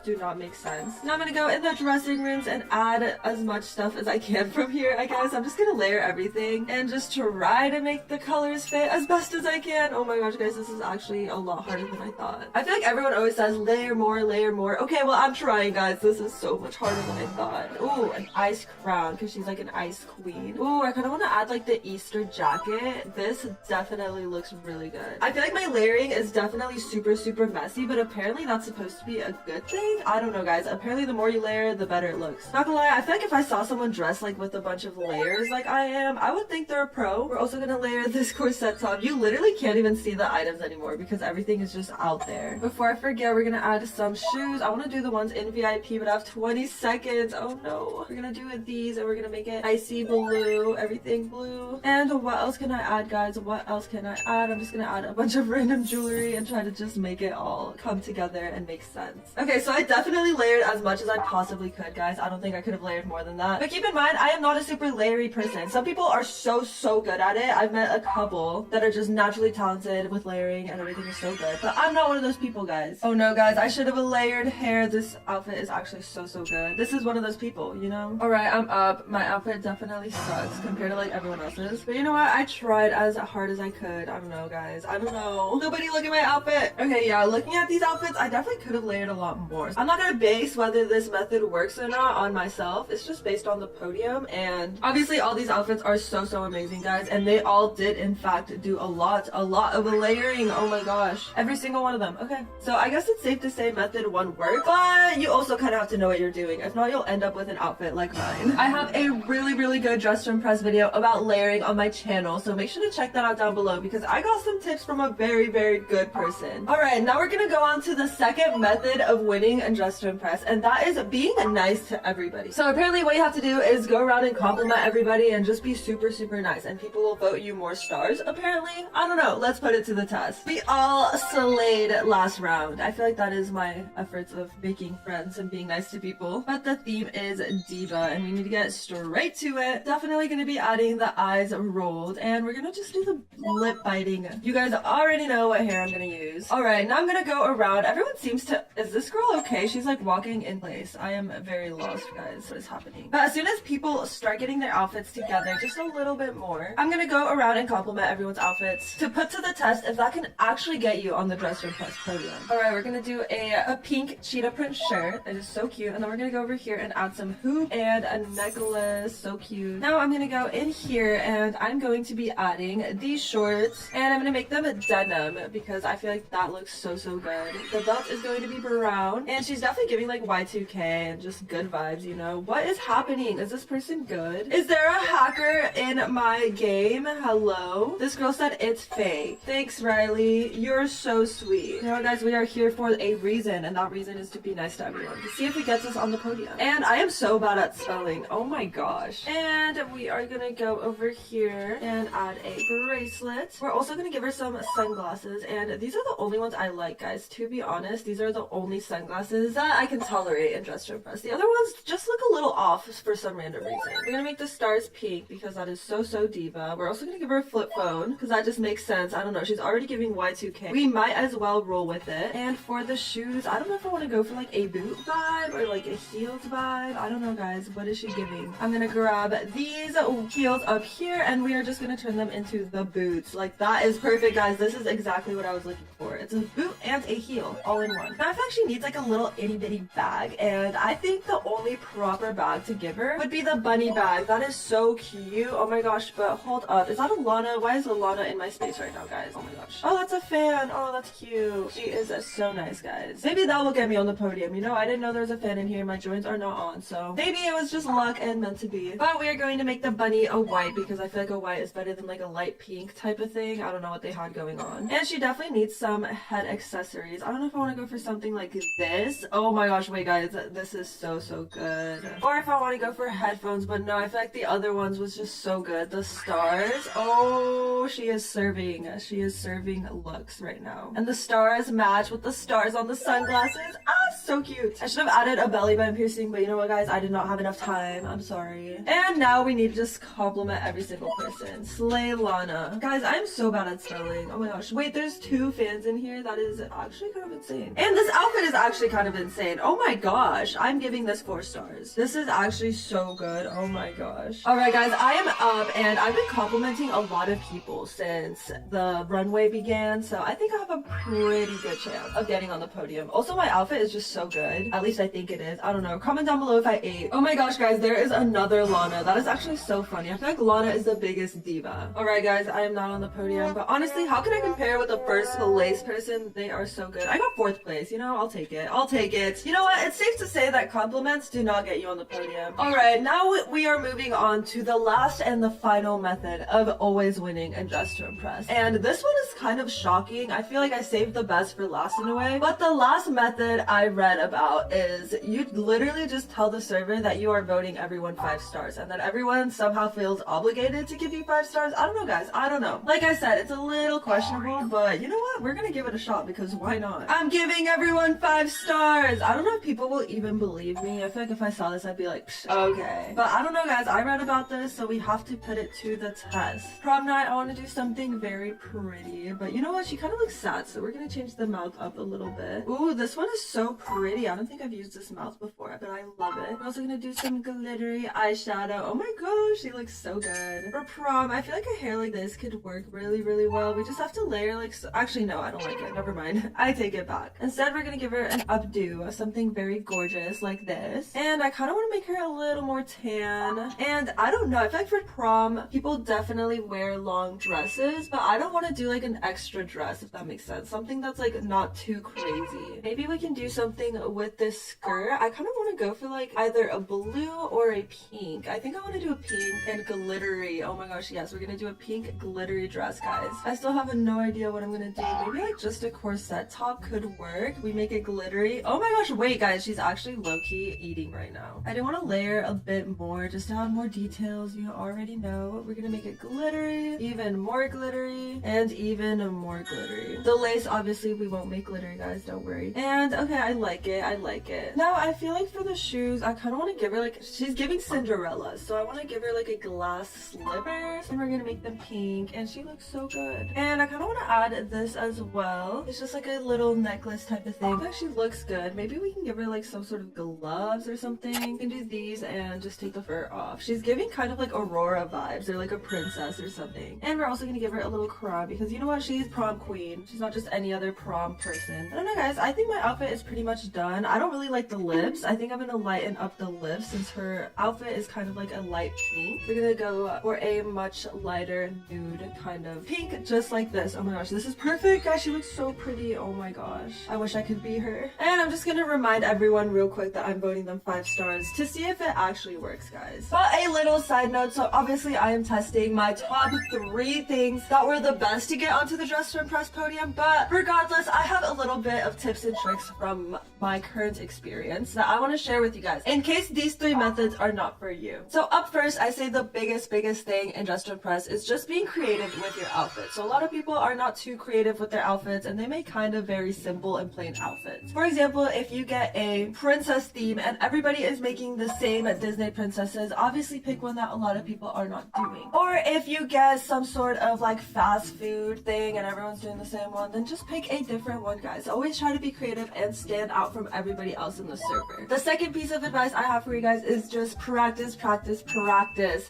do not make sense. Now I'm gonna go in the dressing rooms and add as much stuff as I can from here. I guess I'm just gonna layer everything and just try to make the colors fit as best as I can. Oh my gosh guys, this is actually a lot harder than I thought. I feel like everyone always says layer more, layer more. Okay, well I'm trying guys. This is so much harder than I thought. Ooh, an ice crown because she's like an ice queen. Ooh, I kind of want to add like the Easter jacket. This definitely looks really good. I feel like my layering is definitely super messy, but apparently that's supposed to be a good thing. I don't know guys. Apparently the more you layer, the better it looks. Not gonna lie, I feel like if I saw someone dressed like with a bunch of layers like I am, I would think they're a pro. We're also gonna layer this corset top. You literally can't even see the items anymore because everything is just out there. Before I forget, we're gonna add some shoes. I want to do the ones in VIP, but I have 20 seconds. Oh no. We're gonna do these and we're gonna make it icy blue, everything blue. And what else can I add guys? What else can I add? I'm just gonna add a bunch of random jewelry and try to just make it all come together and make sense. Okay, so I definitely layered as much as I possibly could guys. I don't think I could have layered more than that. But keep in mind, I am not a super layery person. Some people are so good at it. I've met a couple that are just naturally talented with layering and everything is so good. But I'm not one of those people guys. Oh no guys, I should have a layered hair. This outfit is actually so good. This is one of those people, you know? Alright, I'm up. My outfit definitely sucks compared to like everyone else's. But you know what? I tried as hard as I could. I don't know guys. I don't know. Nobody look at my outfit. Okay, yeah, looking at these outfits, I definitely could have layered a lot more. I'm not gonna base whether this method works or not on myself. It's just based on the podium, and obviously all these outfits are so amazing guys, and they all did in fact do a lot of layering. Oh my gosh, every single one of them. Okay, so I guess it's safe to say method 1 worked, but you also kind of have to know what you're doing. If not, you'll end up with an outfit like mine. I have a really good Dress to Impress video about layering on my channel, so make sure to check that out down below because I got some tips from a very good person. Alright, now we're gonna go on to the second method of winning in Dress to Impress, and that is being nice to everybody. So apparently what you have to do is go around and compliment everybody and just be super nice, and people will vote you more stars apparently. I don't know, let's put it to the test. We all slayed last round. I feel like that is my efforts of making friends and being nice to people. But the theme is diva, and we need to get straight to it. Definitely gonna be adding the eyes rolled, and we're gonna just do the lip biting. You guys already know what hair I'm gonna use. Alright, now I'm gonna go around. Everyone seems to... Is this girl okay? She's like walking in place. I am very lost, guys. What is happening? But as soon as people start getting their outfits together just a little bit more, I'm gonna go around and compliment everyone's outfits to put to the test if that can actually get you on the Dress to Impress podium. Alright, we're gonna do a pink cheetah print shirt. It is so cute. And then we're gonna go over here and add some hoop and a necklace. So cute. Now I'm gonna go in here and I'm going to be adding these shorts, and I'm gonna make them denim because I feel like that looks so good. The belt is going to be brown, and she's definitely giving like Y2K and just good vibes, you know? What is happening? Is this person good? Is there a hacker in my game? Hello? hello. This girl said it's fake. Thanks, Riley. You're so sweet. You know, guys, we are here for a reason, and that reason is to be nice to everyone. To see if it gets us on the podium. And I am so bad at spelling. Oh my gosh. And we are gonna go over here and add a bracelet. We're also gonna give her some sunglasses, and these are the only ones I like, guys. To be honest, these are the only sunglasses that I can tolerate in Dress to Impress. The other ones just look a little off for some random reason. We're gonna make the stars pink because that is so diva. We're also gonna give her a flip phone because that just makes sense. I don't know, she's already giving Y2K. We might as well roll with it. And for the shoes, I don't know if I want to go for like a boot vibe or like a heels vibe. I don't know, guys. What is she giving? I'm gonna grab these heels up here and we are just gonna turn them into the boots. Like, that is perfect, guys. This is exactly what I was looking for. It's a boot and a heel all in one. Now, I feel like she needs like a little itty bitty bag, and I think the only proper bag to give her would be the bunny bag. That is so cute. Oh my gosh, but hold up. Is that a Lana? Why is a Lana in my space right now, guys? Oh my gosh. Oh, that's a fan. Oh, that's cute. She is so nice, guys. Maybe that will get me on the podium. You know, I didn't know there was a fan in here. My joints are not on, so maybe it was just luck and meant to be. But we are going to make the bunny a white because I feel like a white is better than like a light pink type of thing. I don't know what they had going on. And she definitely needs some head accessories. I don't know if I want to go for something like this. Oh my gosh, wait, guys. This is so good. Or if I want to go for headphones, but no, I feel like the other ones was just so good. The stars. Oh, she is serving. She is serving looks right now. And the stars match with the stars on the sunglasses. Ah, so cute. I should have added a belly button piercing, but you know what, guys? I did not have enough time. I'm sorry. And now we need to just compliment every single person. Slay Lana. Guys, I'm so bad at spelling. Oh my gosh. Wait, there's 2 fans in here? That is actually kind of insane. And this outfit is actually kind of insane. Oh my gosh. I'm giving this 4 stars. This is actually so good. Oh my gosh. Alright, guys, I am up and I've been complimenting a lot of people since the runway began, so I think I have a pretty good chance of getting on the podium. Also, my outfit is just so good. At least I think it is. I don't know. Comment down below if I ate. Oh my gosh, guys, there is another Lana. That is actually so funny. I feel like Lana is the biggest diva. Alright, guys, I am not on the podium, but honestly, how can I compare with the first place person? They are so good. I got 4th place. You know, I'll take it. I'll take it. You know what? It's safe to say that compliments do not get you on the podium. Alright, now we are moving on to the last and the final method of always winning in Dress to Impress. And this one is kind of shocking. I feel like I saved the best for last in a way. But the last method I read about is you literally just tell the server that you are voting everyone 5 stars and that everyone somehow feels obligated to give you 5 stars. I don't know, guys. I don't know. Like I said, it's a little questionable, but you know what? We're gonna give it a shot because why not? I'm giving everyone 5 stars. I don't know if people will even believe me. I feel like if I saw this, I'd be like, psh, okay. But I don't know, guys. I read about this, so we have to put it to the test. Prom night, I want to do something very pretty, but you know what? She kind of looks sad, so we're gonna change the mouth up a little bit. Ooh, this one is so pretty. I don't think I've used this mouth before, but I love it. We're also gonna do some glittery eyeshadow. Oh my gosh, she looks so good. For prom, I feel like a hair like this could work really well. We just have to layer like so. Actually, no, I don't like it. Never mind. I take it back. Instead, we're gonna give her an updo, something very gorgeous like this. And I kind of want to make her a little more tan. And I don't know. I feel like for prom, people definitely wear long dresses, but I don't want to do like an extra dress, if that makes sense. Something that's like not too crazy. Maybe we can do something with this skirt. I kind of want to go for like either a blue or a pink. I think I want to do a pink and glittery. Oh my gosh, yes, we're gonna do a pink glittery dress, guys. I still have no idea what I'm gonna do. Maybe like just a corset top could work. We make it glittery. Oh my gosh, wait, guys, she's actually low-key eating right now. I do want to layer a bit more just to have more details. You already know. We're gonna make it glittery, even more glittery, and even more glittery. The lace, obviously, we won't make glittery, guys, don't worry. And okay, I like it. I like it. Now, I feel like for the shoes, I kind of want to give her like, she's giving Cinderella, so I want to give her like a glass slippers, and we're gonna make them pink, and she looks so good. And I kind of want to add this as well. It's just like a little necklace type of thing. I feel like she looks good. Maybe we can give her like some sort of gloves or something. We can do these and just take the fur off. She's giving kind of like Aurora vibes, or like a princess or something. And we're also gonna give her a little crown because you know what? She's prom queen. She's not just any other prom person. I don't know, guys. I think my outfit is pretty much done. I don't really like the lips. I think I'm gonna lighten up the lips since her outfit is kind of like a light pink. We're gonna go for a much lighter nude kind of pink, just like this. Oh my gosh, this is perfect, guys. She looks so pretty. Oh my gosh, I wish I could be her. And I'm just gonna remind everyone real quick that I'm voting them 5 stars to see if it actually works, guys. But a little side note, so obviously I am testing my top 3 3 things that were the best to get onto the Dress to Impress podium, but regardless, I have a little bit of tips and tricks from my current experience that I want to share with you guys in case these 3 methods are not for you. So up first, I say the biggest thing in Dress to Impress is just being creative with your outfit. So a lot of people are not too creative with their outfits and they make kind of very simple and plain outfits. For example, if you get a princess theme and everybody is making the same Disney princesses, obviously pick one that a lot of people are not doing. Or if you get some sort of like fast food thing and everyone's doing the same one, then just pick a different one, guys. Always try to be creative and stand out from everybody else in the server. The second piece of advice I have for you guys is just practice.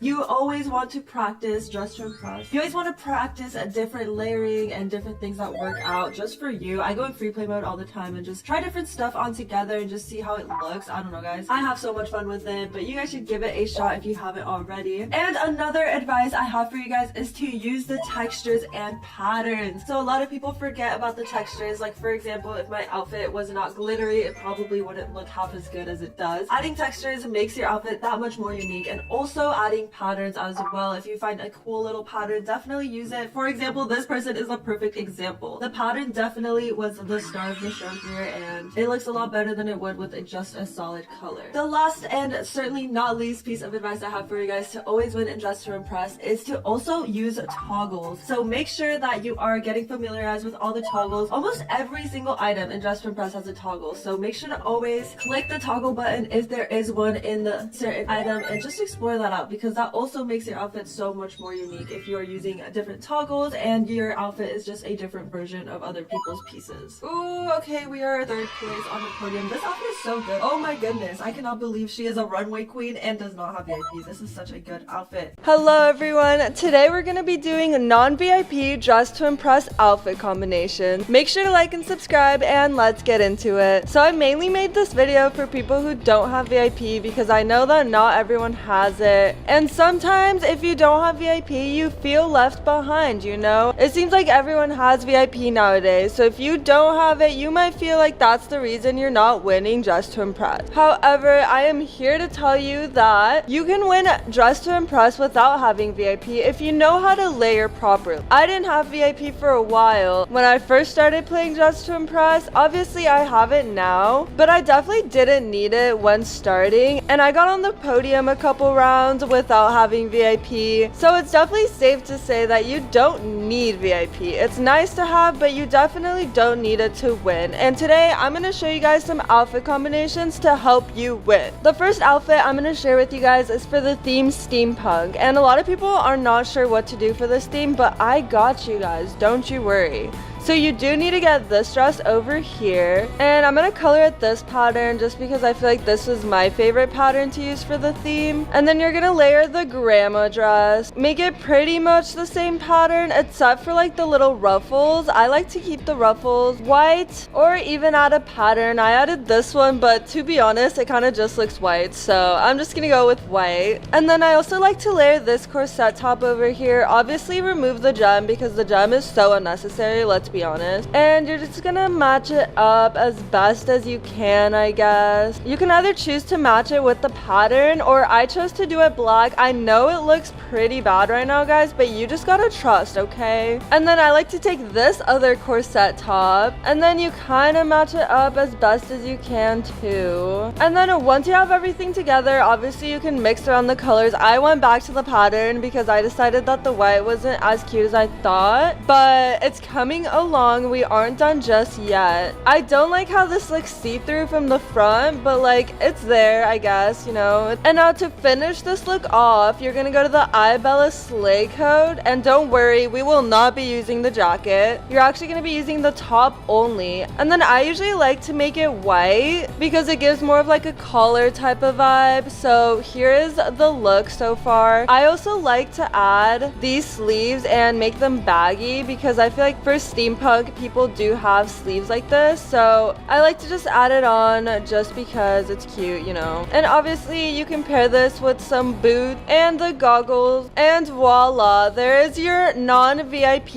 You always want to practice Dress to Impress. You always want to practice a different layering and different things that work out just for you. I go in free play mode all the time and just try different stuff on together and just see how it looks. I don't know, guys. I have so much fun with it, but you guys should give it a shot if you haven't already. And another advice I have for you guys is to use the textures and patterns. So a lot of people forget about the textures. Like for example, if my outfit was not glittery, it probably wouldn't look half as good as it does. Adding textures makes your outfit that much more unique, and also adding patterns as well. If you find a cool little pattern, definitely use it. For example, this person is a perfect example. The pattern definitely was the star of the show here, and it looks a lot better than it would with just a solid color. The last and certainly not least piece of advice I have for you guys to always win in Dress to Impress is to also use toggles. So make sure that you are getting familiarized with all the toggles. Almost every single item in Dress to Impress has a toggle, so make sure to always click the toggle button if there is one in the certain item and just explore that out, because that also makes your outfit so much more unique if you are using different toggles and your outfit is just a different version of other people's pieces. Ooh, okay, we are 3rd place on the podium. This outfit is so good. Oh my goodness, I cannot believe she is a runway queen and does not have VIP. This is such a good outfit. Hello everyone, today we're gonna be doing a non-VIP Dress to Impress outfit combination. Make sure to like and subscribe and let's get into it. So I mainly made this video for people who don't have VIP because I know that not everyone has it, and sometimes if you don't have VIP you feel left behind, you know? It seems like everyone has VIP nowadays, so if you don't have it you might feel like that's the reason you're not winning Dress to Impress. However, I am here to tell you that you can win Dress to Impress without having VIP if you know how to layer properly. I didn't have VIP for a while when I first started playing Dress to Impress. Obviously I have it now, but I definitely didn't need it when starting, and I got on the podium a couple rounds without having VIP, so it's definitely safe to say that you don't need VIP. It's nice to have, but you definitely don't need it to win. And today I'm going to show you guys some outfit combinations to help you win. The first outfit I'm going to share with you guys is for the theme steampunk, and a lot of people are not sure what to do for this theme, but I got you guys, don't you worry. So you do need to get this dress over here, and I'm gonna color it this pattern just because I feel like this was my favorite pattern to use for the theme. And then you're gonna layer the grandma dress. Make it pretty much the same pattern except for like the little ruffles. I like to keep the ruffles white or even add a pattern. I added this one, but to be honest, it kind of just looks white, so I'm just gonna go with white. And then I also like to layer this corset top over here. Obviously remove the gem because the gem is so unnecessary, let's be honest. And you're just gonna match it up as best as you can, I guess. You can either choose to match it with the pattern, or I chose to do it black. I know it looks pretty bad right now, guys, but you just gotta trust, okay? And then I like to take this other corset top, and then you kind of match it up as best as you can too. And then once you have everything together, obviously you can mix around the colors. I went back to the pattern because I decided that the white wasn't as cute as I thought, but it's coming along. We aren't done just yet. I don't like how this looks see-through from the front, but like it's there, I guess, you know. And now to finish this look off, you're gonna go to the iBella Slay code, and don't worry, we will not be using the jacket. You're actually gonna be using the top only. And then I usually like to make it white because it gives more of like a collar type of vibe. So here is the look so far. I also like to add these sleeves and make them baggy because I feel like for Steve steampunk people do have sleeves like this, so I like to just add it on just because it's cute, you know. And obviously you can pair this with some boots and the goggles, and voila, there is your non-VIP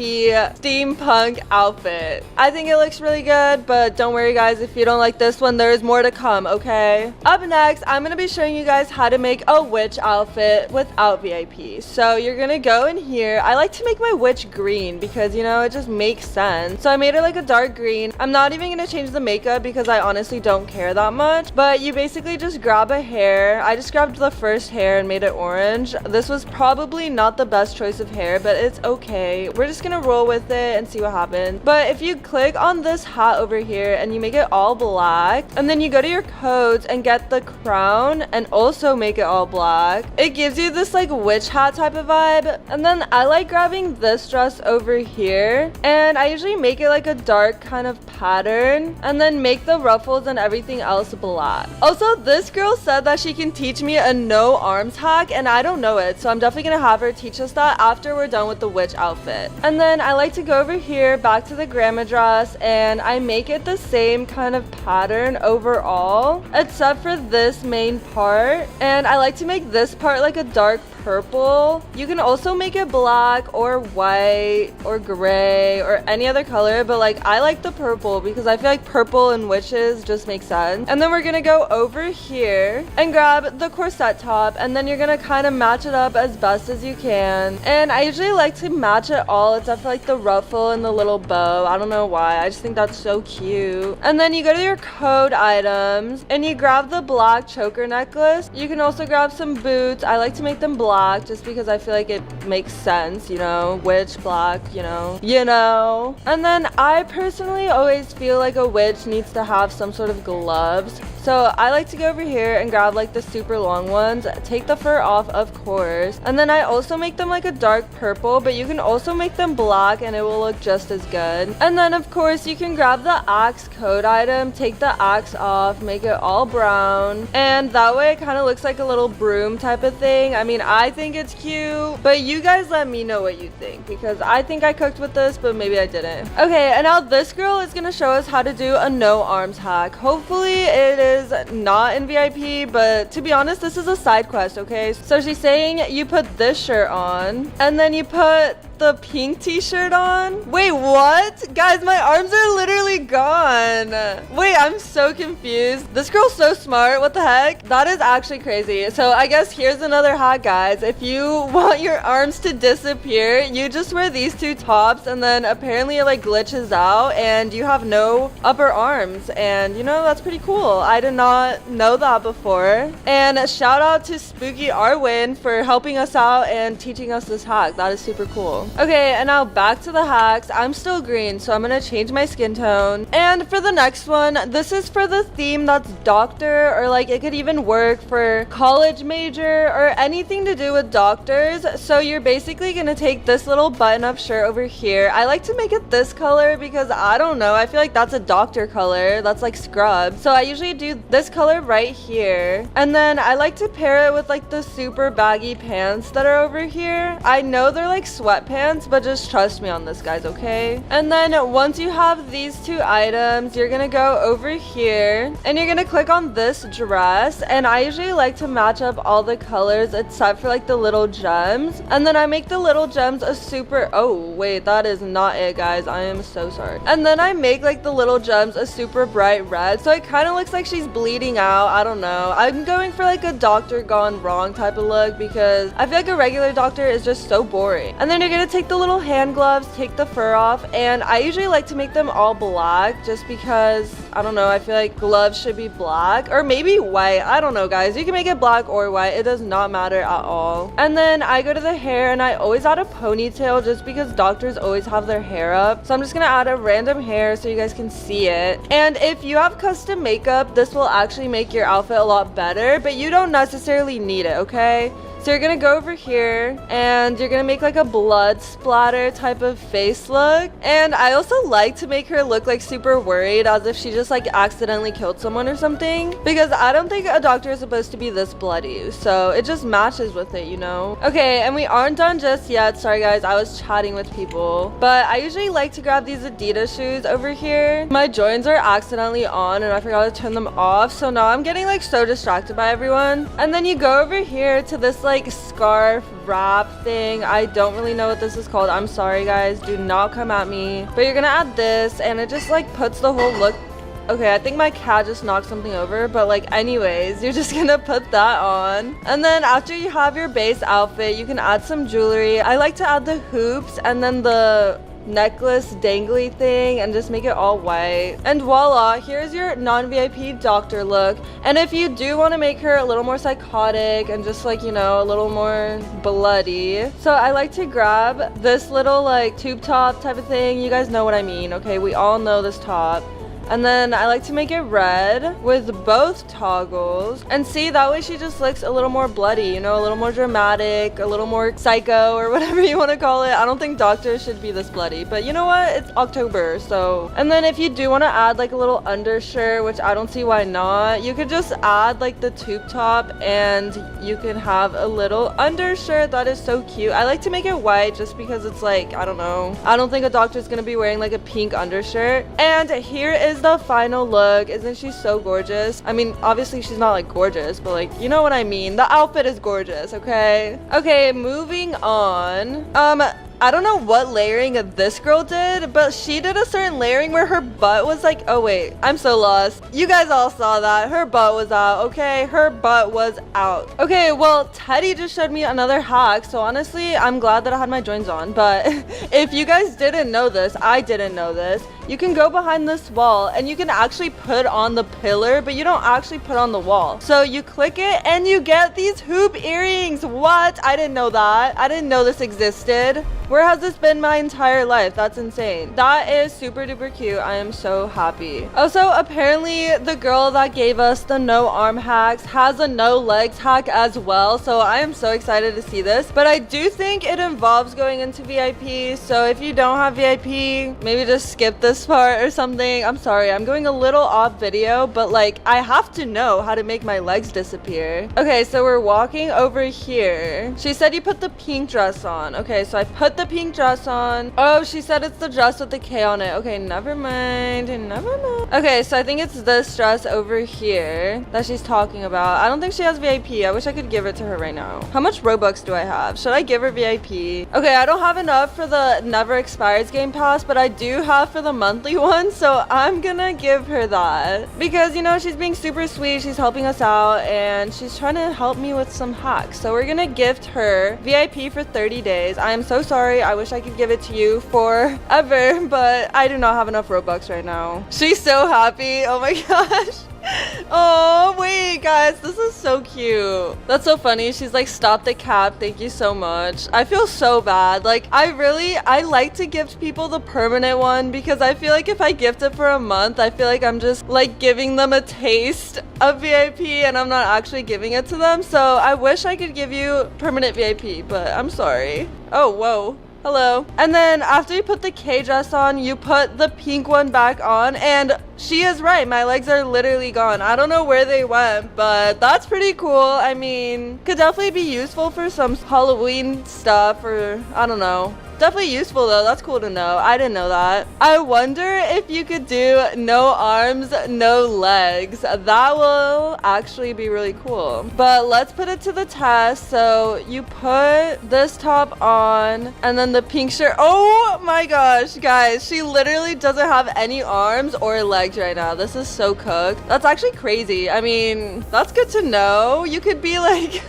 steampunk outfit. I think it looks really good, but don't worry guys, if you don't like this one, there is more to come, okay? Up next, I'm gonna be showing you guys how to make a witch outfit without VIP. So you're gonna go in here. I like to make my witch green because, you know, it just makes sense. So I made it like a dark green. I'm not even gonna change the makeup because I honestly don't care that much, but you basically just grab a hair. I just grabbed the first hair and made it orange. This was probably not the best choice of hair, but it's okay. We're just gonna roll with it and see what happens. But if you click on this hat over here and you make it all black, and then you go to your codes and get the crown and also make it all black, it gives you this like witch hat type of vibe. And then I like grabbing this dress over here, and I usually make it like a dark kind of pattern and then make the ruffles and everything else black. Also, this girl said that she can teach me a no arms hack, and I don't know it, so I'm definitely gonna have her teach us that after we're done with the witch outfit. And then I like to go over here back to the grandma dress, and I make it the same kind of pattern overall except for this main part, and I like to make this part like a dark purple. You can also make it black or white or gray or any other color, but like I like the purple because I feel like purple and witches just make sense. And then we're gonna go over here and grab the corset top, and then you're gonna kind of match it up as best as you can. And I usually like to match it all except for like the ruffle and the little bow. I don't know why, I just think that's so cute. And then you go to your code items and you grab the black choker necklace. You can also grab some boots. I like to make them black just because I feel like it makes sense, you know, witch black, you know. And then I personally always feel like a witch needs to have some sort of gloves, so I like to go over here and grab like the super long ones, take the fur off of course, and then I also make them like a dark purple, but you can also make them black and it will look just as good. And then of course you can grab the axe code item, take the axe off, make it all brown, and that way it kind of looks like a little broom type of thing. I mean, I think it's cute, but you guys let me know what you think because I think I cooked with this, but maybe I didn't. Okay, and now this girl is gonna show us how to do a no arms hack. Hopefully it is not in VIP, but to be honest, this is a side quest, okay? So she's saying you put this shirt on and then you put the pink t-shirt on. Wait, what? Guys, my arms are literally gone. Wait, I'm so confused. This girl's so smart. What the heck? That is actually crazy. So I guess here's another hack, guys. If you want your arms to disappear, you just wear these two tops and then apparently it like glitches out and you have no upper arms, and you know, that's pretty cool. I did not know that before. And shout out to Spooky Arwin for helping us out and teaching us this hack. That is super cool. Okay, and now back to the hacks. I'm still green, so I'm gonna change my skin tone. And for the next one, this is for the theme that's doctor, or like it could even work for college major or anything to do with doctors. So you're basically gonna take this little button-up shirt over here. I like to make it this color because I don't know, I feel like that's a doctor color. That's like scrub. So I usually do this color right here. And then I like to pair it with like the super baggy pants that are over here. I know they're like sweatpants, but just trust me on this, guys, okay? And then once you have these two items, you're gonna go over here and you're gonna click on this dress, and I usually like to match up all the colors except for like the little gems, and then I make the little gems a super, oh wait, that is not it, guys, I am so sorry. And then I make like the little gems a super bright red, so it kind of looks like she's bleeding out. I don't know, I'm going for like a doctor gone wrong type of look because I feel like a regular doctor is just so boring. And then you're gonna take the little hand gloves, take the fur off, and I usually like to make them all black just because, I don't know, I feel like gloves should be black or maybe white. I don't know, guys, you can make it black or white, it does not matter at all. And then I go to the hair and I always add a ponytail just because doctors always have their hair up, so I'm just gonna add a random hair so you guys can see it. And if you have custom makeup, this will actually make your outfit a lot better, but you don't necessarily need it, okay? So you're gonna go over here and you're gonna make like a blood splatter type of face look. And I also like to make her look like super worried, as if she just like accidentally killed someone or something, because I don't think a doctor is supposed to be this bloody, so it just matches with it, you know. Okay, and we aren't done just yet. Sorry guys, I was chatting with people, but I usually like to grab these Adidas shoes over here. My joints are accidentally on and I forgot to turn them off, so now I'm getting like so distracted by everyone. And then you go over here to this like scarf wrap thing. I don't really know what this is called. I'm sorry guys, do not come at me. But you're gonna add this and it just like puts the whole look. Okay, I think my cat just knocked something over, but like anyways, you're just gonna put that on. And then after you have your base outfit, you can add some jewelry. I like to add the hoops and then the necklace dangly thing and just make it all white. And voila, here's your non-VIP doctor look. And if you do want to make her a little more psychotic and just like, you know, a little more bloody, so I like to grab this little like tube top type of thing. You guys know what I mean, okay? We all know this top. And then I like to make it red with both toggles. And see, that way she just looks a little more bloody, you know, a little more dramatic, a little more psycho, or whatever you want to call it. I don't think doctors should be this bloody, but you know what? It's October, so. And then if you do want to add like a little undershirt, which I don't see why not, you could just add like the tube top and you can have a little undershirt. That is so cute. I like to make it white just because it's like, I don't know. I don't think a doctor's gonna be wearing like a pink undershirt. And here is the final look. Isn't she so gorgeous? I mean, obviously she's not like gorgeous, but like, you know what I mean. The outfit is gorgeous, okay? Okay, moving on. I don't know what layering this girl did, but she did a certain layering where her butt was like, oh wait, I'm so lost. You guys all saw that. Her butt was out, okay? Her butt was out. Okay, well, Teddy just showed me another hack, so honestly, I'm glad that I had my joints on, but if you guys didn't know this, I didn't know this, you can go behind this wall and you can actually put on the pillar, but you don't actually put on the wall. So you click it and you get these hoop earrings. What? I didn't know that. I didn't know this existed. Where has this been my entire life? That's insane. That is super duper cute. I am so happy. Also, apparently the girl that gave us the no arm hacks has a no legs hack as well. So I am so excited to see this. But I do think it involves going into VIP. So if you don't have VIP, maybe just skip this part or something. I'm sorry, I'm going a little off video, but like I have to know how to make my legs disappear. Okay, so we're walking over here. She said you put the pink dress on. Okay, so I put the pink dress on. Oh, she said it's the dress with the K on it. Okay, never mind. Never mind. Okay, so I think it's this dress over here that she's talking about. I don't think she has VIP. I wish I could give it to her right now. How much Robux do I have? Should I give her VIP? Okay, I don't have enough for the Never Expires Game Pass, but I do have for the monthly one, so I'm gonna give her that. Because, you know, she's being super sweet. She's helping us out, and she's trying to help me with some hacks. So we're gonna gift her VIP for 30 days. I am so sorry. I wish I could give it to you forever, but I do not have enough Robux right now. She's so happy. Oh my gosh. Oh wait guys, this is so cute. That's so funny. She's like, stop the cap, thank you so much. I feel so bad. Like I like to gift people the permanent one, because I feel like if I gift it for a month, I feel like I'm just like giving them a taste of VIP and I'm not actually giving it to them. So I wish I could give you permanent VIP, but I'm sorry. Oh, whoa. Hello. And then after you put the K dress on, you put the pink one back on, and she is right. My legs are literally gone. I don't know where they went, but that's pretty cool. I mean, could definitely be useful for some Halloween stuff, or I don't know. Definitely useful though. That's cool to know. I didn't know that. I wonder if you could do no arms, no legs. That will actually be really cool. But let's put it to the test. So you put this top on and then the pink shirt. Oh my gosh, guys. She literally doesn't have any arms or legs right now. This is so cooked. That's actually crazy. I mean, that's good to know. You could be like...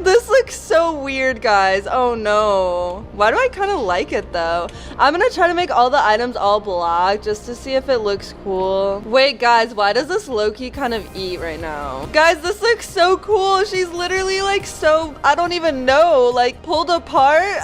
This looks so weird, guys. Oh no. Why do I kind of like it though? I'm gonna try to make all the items all black just to see if it looks cool. Wait, guys, why does this low-key kind of eat right now? Guys, this looks so cool. She's literally like so, I don't even know, like pulled apart.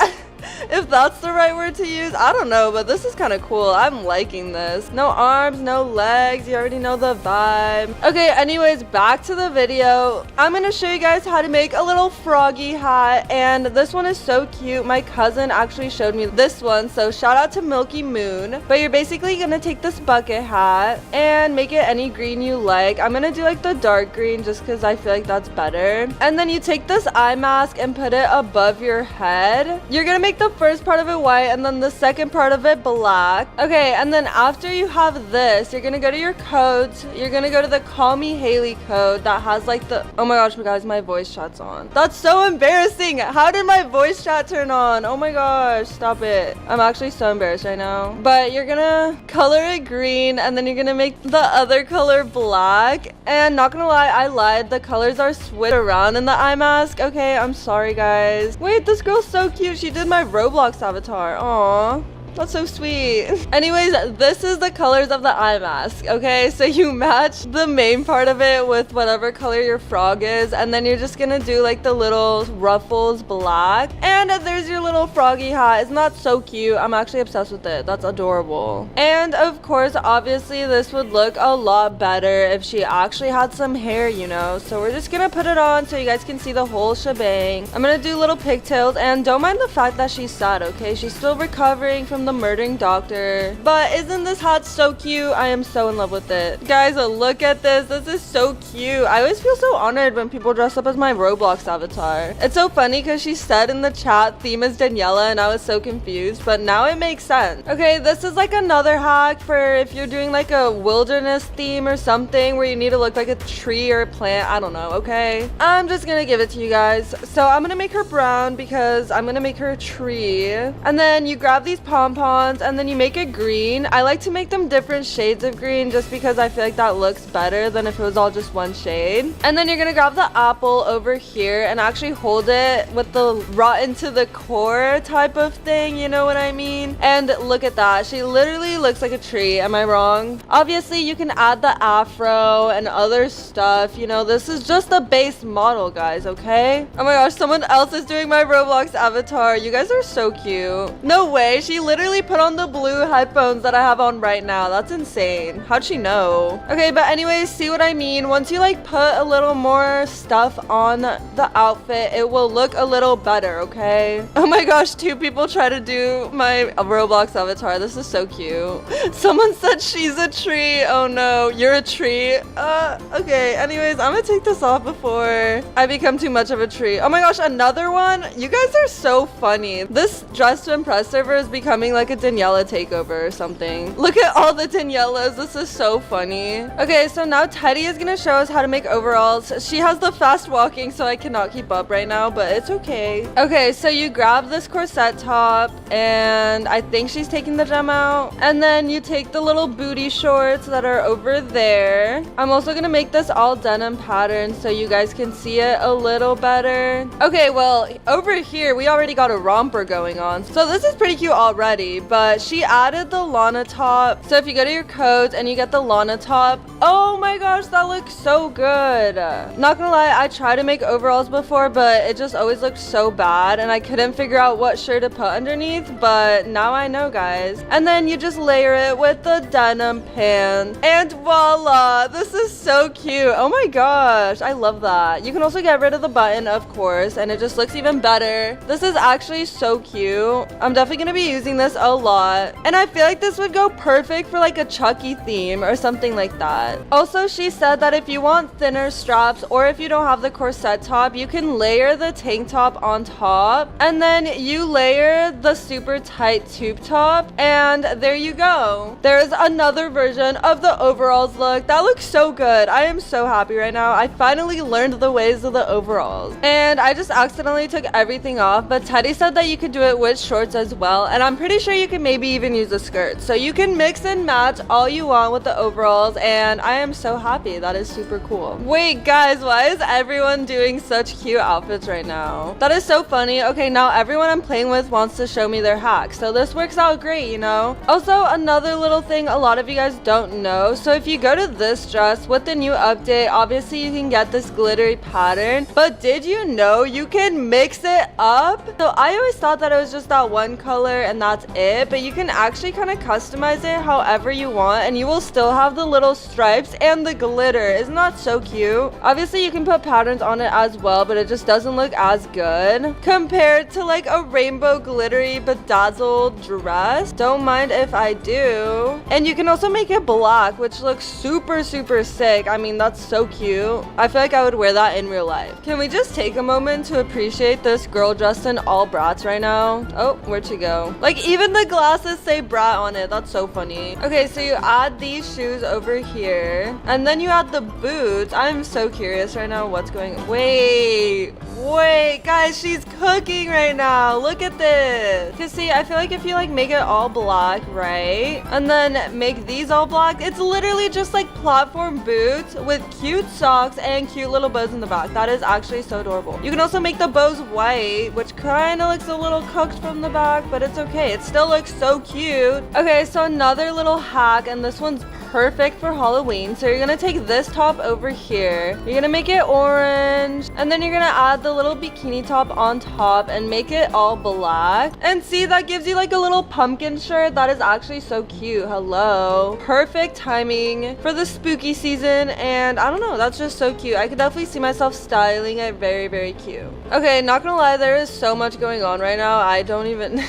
If that's the right word to use, I don't know, but this is kind of cool. I'm liking this. No arms, no legs. You already know the vibe. Okay, anyways, back to the video. I'm gonna show you guys how to make a little froggy hat, and this one is so cute. My cousin actually showed me this one, so shout out to Milky Moon. But you're basically gonna take this bucket hat and make it any green you like. I'm gonna do like the dark green just because I feel like that's better. And then you take this eye mask and put it above your head. You're gonna make the first part of it white and then the second part of it black. Okay, and then after you have this, you're gonna go to your codes. You're gonna go to the Call Me Haley code that has like the, oh my gosh, guys, my voice chat's on. That's so embarrassing. How did my voice chat turn on? Oh my gosh, stop it. I'm actually so embarrassed right now. But you're gonna color it green and then you're gonna make the other color black. And not gonna lie, I lied. The colors are switched around in the eye mask. Okay, I'm sorry guys. Wait, this girl's so cute. She did my Roblox avatar. Aww. That's so sweet. Anyways, this is the colors of the eye mask, okay? So you match the main part of it with whatever color your frog is, and then you're just gonna do like the little ruffles black. And there's your little froggy hat. Isn't that so cute? I'm actually obsessed with it. That's adorable. And of course, obviously, this would look a lot better if she actually had some hair, you know? So we're just gonna put it on so you guys can see the whole shebang. I'm gonna do little pigtails, and don't mind the fact that she's sad, okay? She's still recovering from the murdering doctor. But isn't this hat so cute? I am so in love with it. Guys, look at this. This is so cute. I always feel so honored when people dress up as my Roblox avatar. It's so funny because she said in the chat theme is Daniela and I was so confused, but now it makes sense. Okay, this is like another hack for if you're doing like a wilderness theme or something where you need to look like a tree or a plant. I don't know, okay? I'm just gonna give it to you guys. So I'm gonna make her brown because I'm gonna make her a tree. And then you grab these pom-poms and then you make it green. I like to make them different shades of green just because I feel like that looks better than if it was all just one shade. And then you're gonna grab the apple over here and actually hold it with the rotten to the core type of thing, you know what I mean? And look at that. She literally looks like a tree. Am I wrong? Obviously, you can add the afro and other stuff. You know, this is just a base model, guys, okay? Oh my gosh, someone else is doing my Roblox avatar. You guys are so cute. No way. She literally put on the blue headphones that I have on right now. That's insane. How'd she know? Okay, but anyways, see what I mean? Once you like put a little more stuff on the outfit, it will look a little better, okay? Oh my gosh, 2 people try to do my Roblox avatar. This is so cute. Someone said she's a tree. Oh no, you're a tree. Okay, anyways, I'm gonna take this off before I become too much of a tree. Oh my gosh, another one? You guys are so funny. This Dress to Impress server is becoming like a Daniela takeover or something. Look at all the Danielas. This is so funny. Okay, so now Teddy is gonna show us how to make overalls. She has the fast walking, so I cannot keep up right now, but it's okay. Okay, so you grab this corset top, and I think she's taking the gem out. And then you take the little booty shorts that are over there. I'm also gonna make this all denim pattern so you guys can see it a little better. Okay, well, over here, we already got a romper going on. So this is pretty cute already, but she added the Lana top. So if you go to your codes and you get the Lana top, oh my gosh, that looks so good. Not gonna lie, I tried to make overalls before, but it just always looked so bad and I couldn't figure out what shirt to put underneath, but now I know, guys. And then you just layer it with the denim pants and voila, this is so cute. Oh my gosh, I love that. You can also get rid of the button, of course, and it just looks even better. This is actually so cute. I'm definitely gonna be using this a lot, and I feel like this would go perfect for like a Chucky theme or something like that. Also, she said that if you want thinner straps or if you don't have the corset top, you can layer the tank top on top and then you layer the super tight tube top, and there you go. There's another version of the overalls look that looks so good. I am so happy right now. I finally learned the ways of the overalls, and I just accidentally took everything off, but Teddy said that you could do it with shorts as well, and I'm pretty pretty sure you can maybe even use a skirt. So you can mix and match all you want with the overalls, and I am so happy. That is super cool. Wait, guys, why is everyone doing such cute outfits right now? That is so funny. Okay, now everyone I'm playing with wants to show me their hacks, so this works out great, you know? Also, another little thing a lot of you guys don't know, so if you go to this dress with the new update, obviously you can get this glittery pattern, but did you know you can mix it up? So I always thought that it was just that one color and that's it, but you can actually kind of customize it however you want, and you will still have the little stripes and the glitter. Isn't that so cute? Obviously you can put patterns on it as well, but it just doesn't look as good compared to like a rainbow glittery bedazzled dress. Don't mind if I do. And you can also make it black, which looks super sick. I mean, that's so cute. I feel like I would wear that in real life. Can we just take a moment to appreciate this girl dressed in all brats right now? Oh, where'd she go? Like, even the glasses say brat on it. That's so funny. Okay, so you add these shoes over here, and then you add the boots. I'm so curious right now what's going on. Wait, guys, she's cooking right now. Look at this. Because see, I feel like if you like make it all black, right, and then make these all black, it's literally just like platform boots with cute socks and cute little bows in the back. That is actually so adorable. You can also make the bows white, which kind of looks a little cooked from the back, but it's okay. It still looks so cute. Okay, so another little hack, and this one's perfect for Halloween. So you're gonna take this top over here, you're gonna make it orange, and then you're gonna add the little bikini top on top and make it all black. And see, that gives you like a little pumpkin shirt. That is actually so cute. Hello, perfect timing for the spooky season, and I don't know, that's just so cute. I could definitely see myself styling it very cute. Okay, not gonna lie, there is so much going on right now. I don't even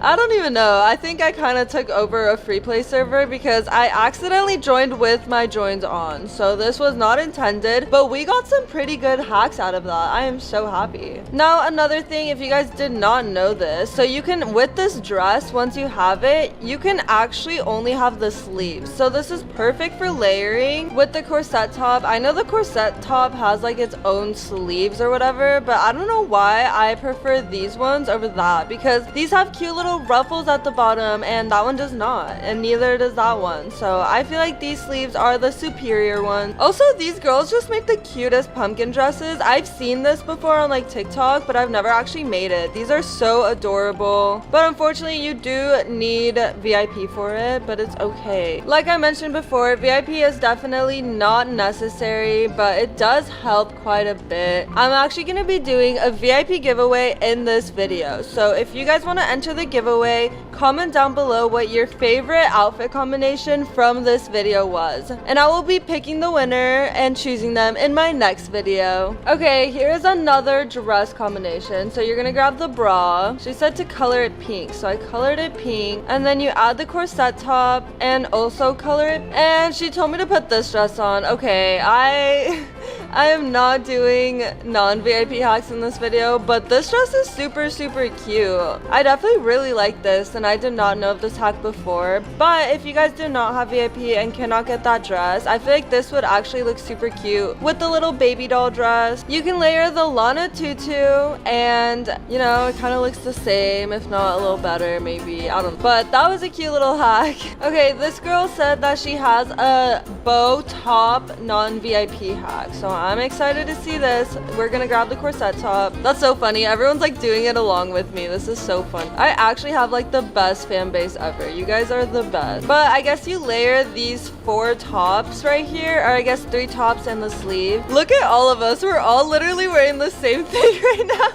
I don't even know. I think I kind of took over a free play server because I accidentally joined with my joins on. So this was not intended, but we got some pretty good hacks out of that. I am so happy. Now, another thing, if you guys did not know this, so you can, with this dress, once you have it, you can actually only have the sleeves. So this is perfect for layering with the corset top. I know the corset top has like its own sleeves or whatever, but I don't know why I prefer these ones over that, because these have cute little ruffles at the bottom and that one does not, and neither does that one. So I feel like these sleeves are the superior one. Also, these girls just make the cutest pumpkin dresses. I've seen this before on like TikTok, but I've never actually made it. These are so adorable, but unfortunately you do need VIP for it, but it's okay. Like I mentioned before, VIP is definitely not necessary, but it does help quite a bit. I'm actually going to be doing a VIP giveaway in this video, so if you guys want to enter the giveaway, comment down below what your favorite outfit combination from this video was, and I will be picking the winner and choosing them in my next video. Okay, here's another dress combination. So you're gonna grab the bra. She said to color it pink, so I colored it pink, and then you add the corset top and also color it, and she told me to put this dress on. Okay, I am not doing non-VIP hacks in this video, but this dress is super cute. I definitely really like this, and I did not know of this hack before. But if you guys do not have VIP and cannot get that dress, I feel like this would actually look super cute with the little baby doll dress. You can layer the Lana tutu, and you know, it kind of looks the same, if not a little better maybe. I don't know, but that was a cute little hack. Okay, this girl said that she has a bow top non-VIP hack, so I'm excited to see this. We're gonna grab the corset top. That's so funny. Everyone's like doing it along with me. This is so fun. I actually have like the best fan base ever. You guys are the best. But I guess you layer these 4 tops right here, or I guess 3 tops and the sleeve. Look at all of us. We're all literally wearing the same thing right now.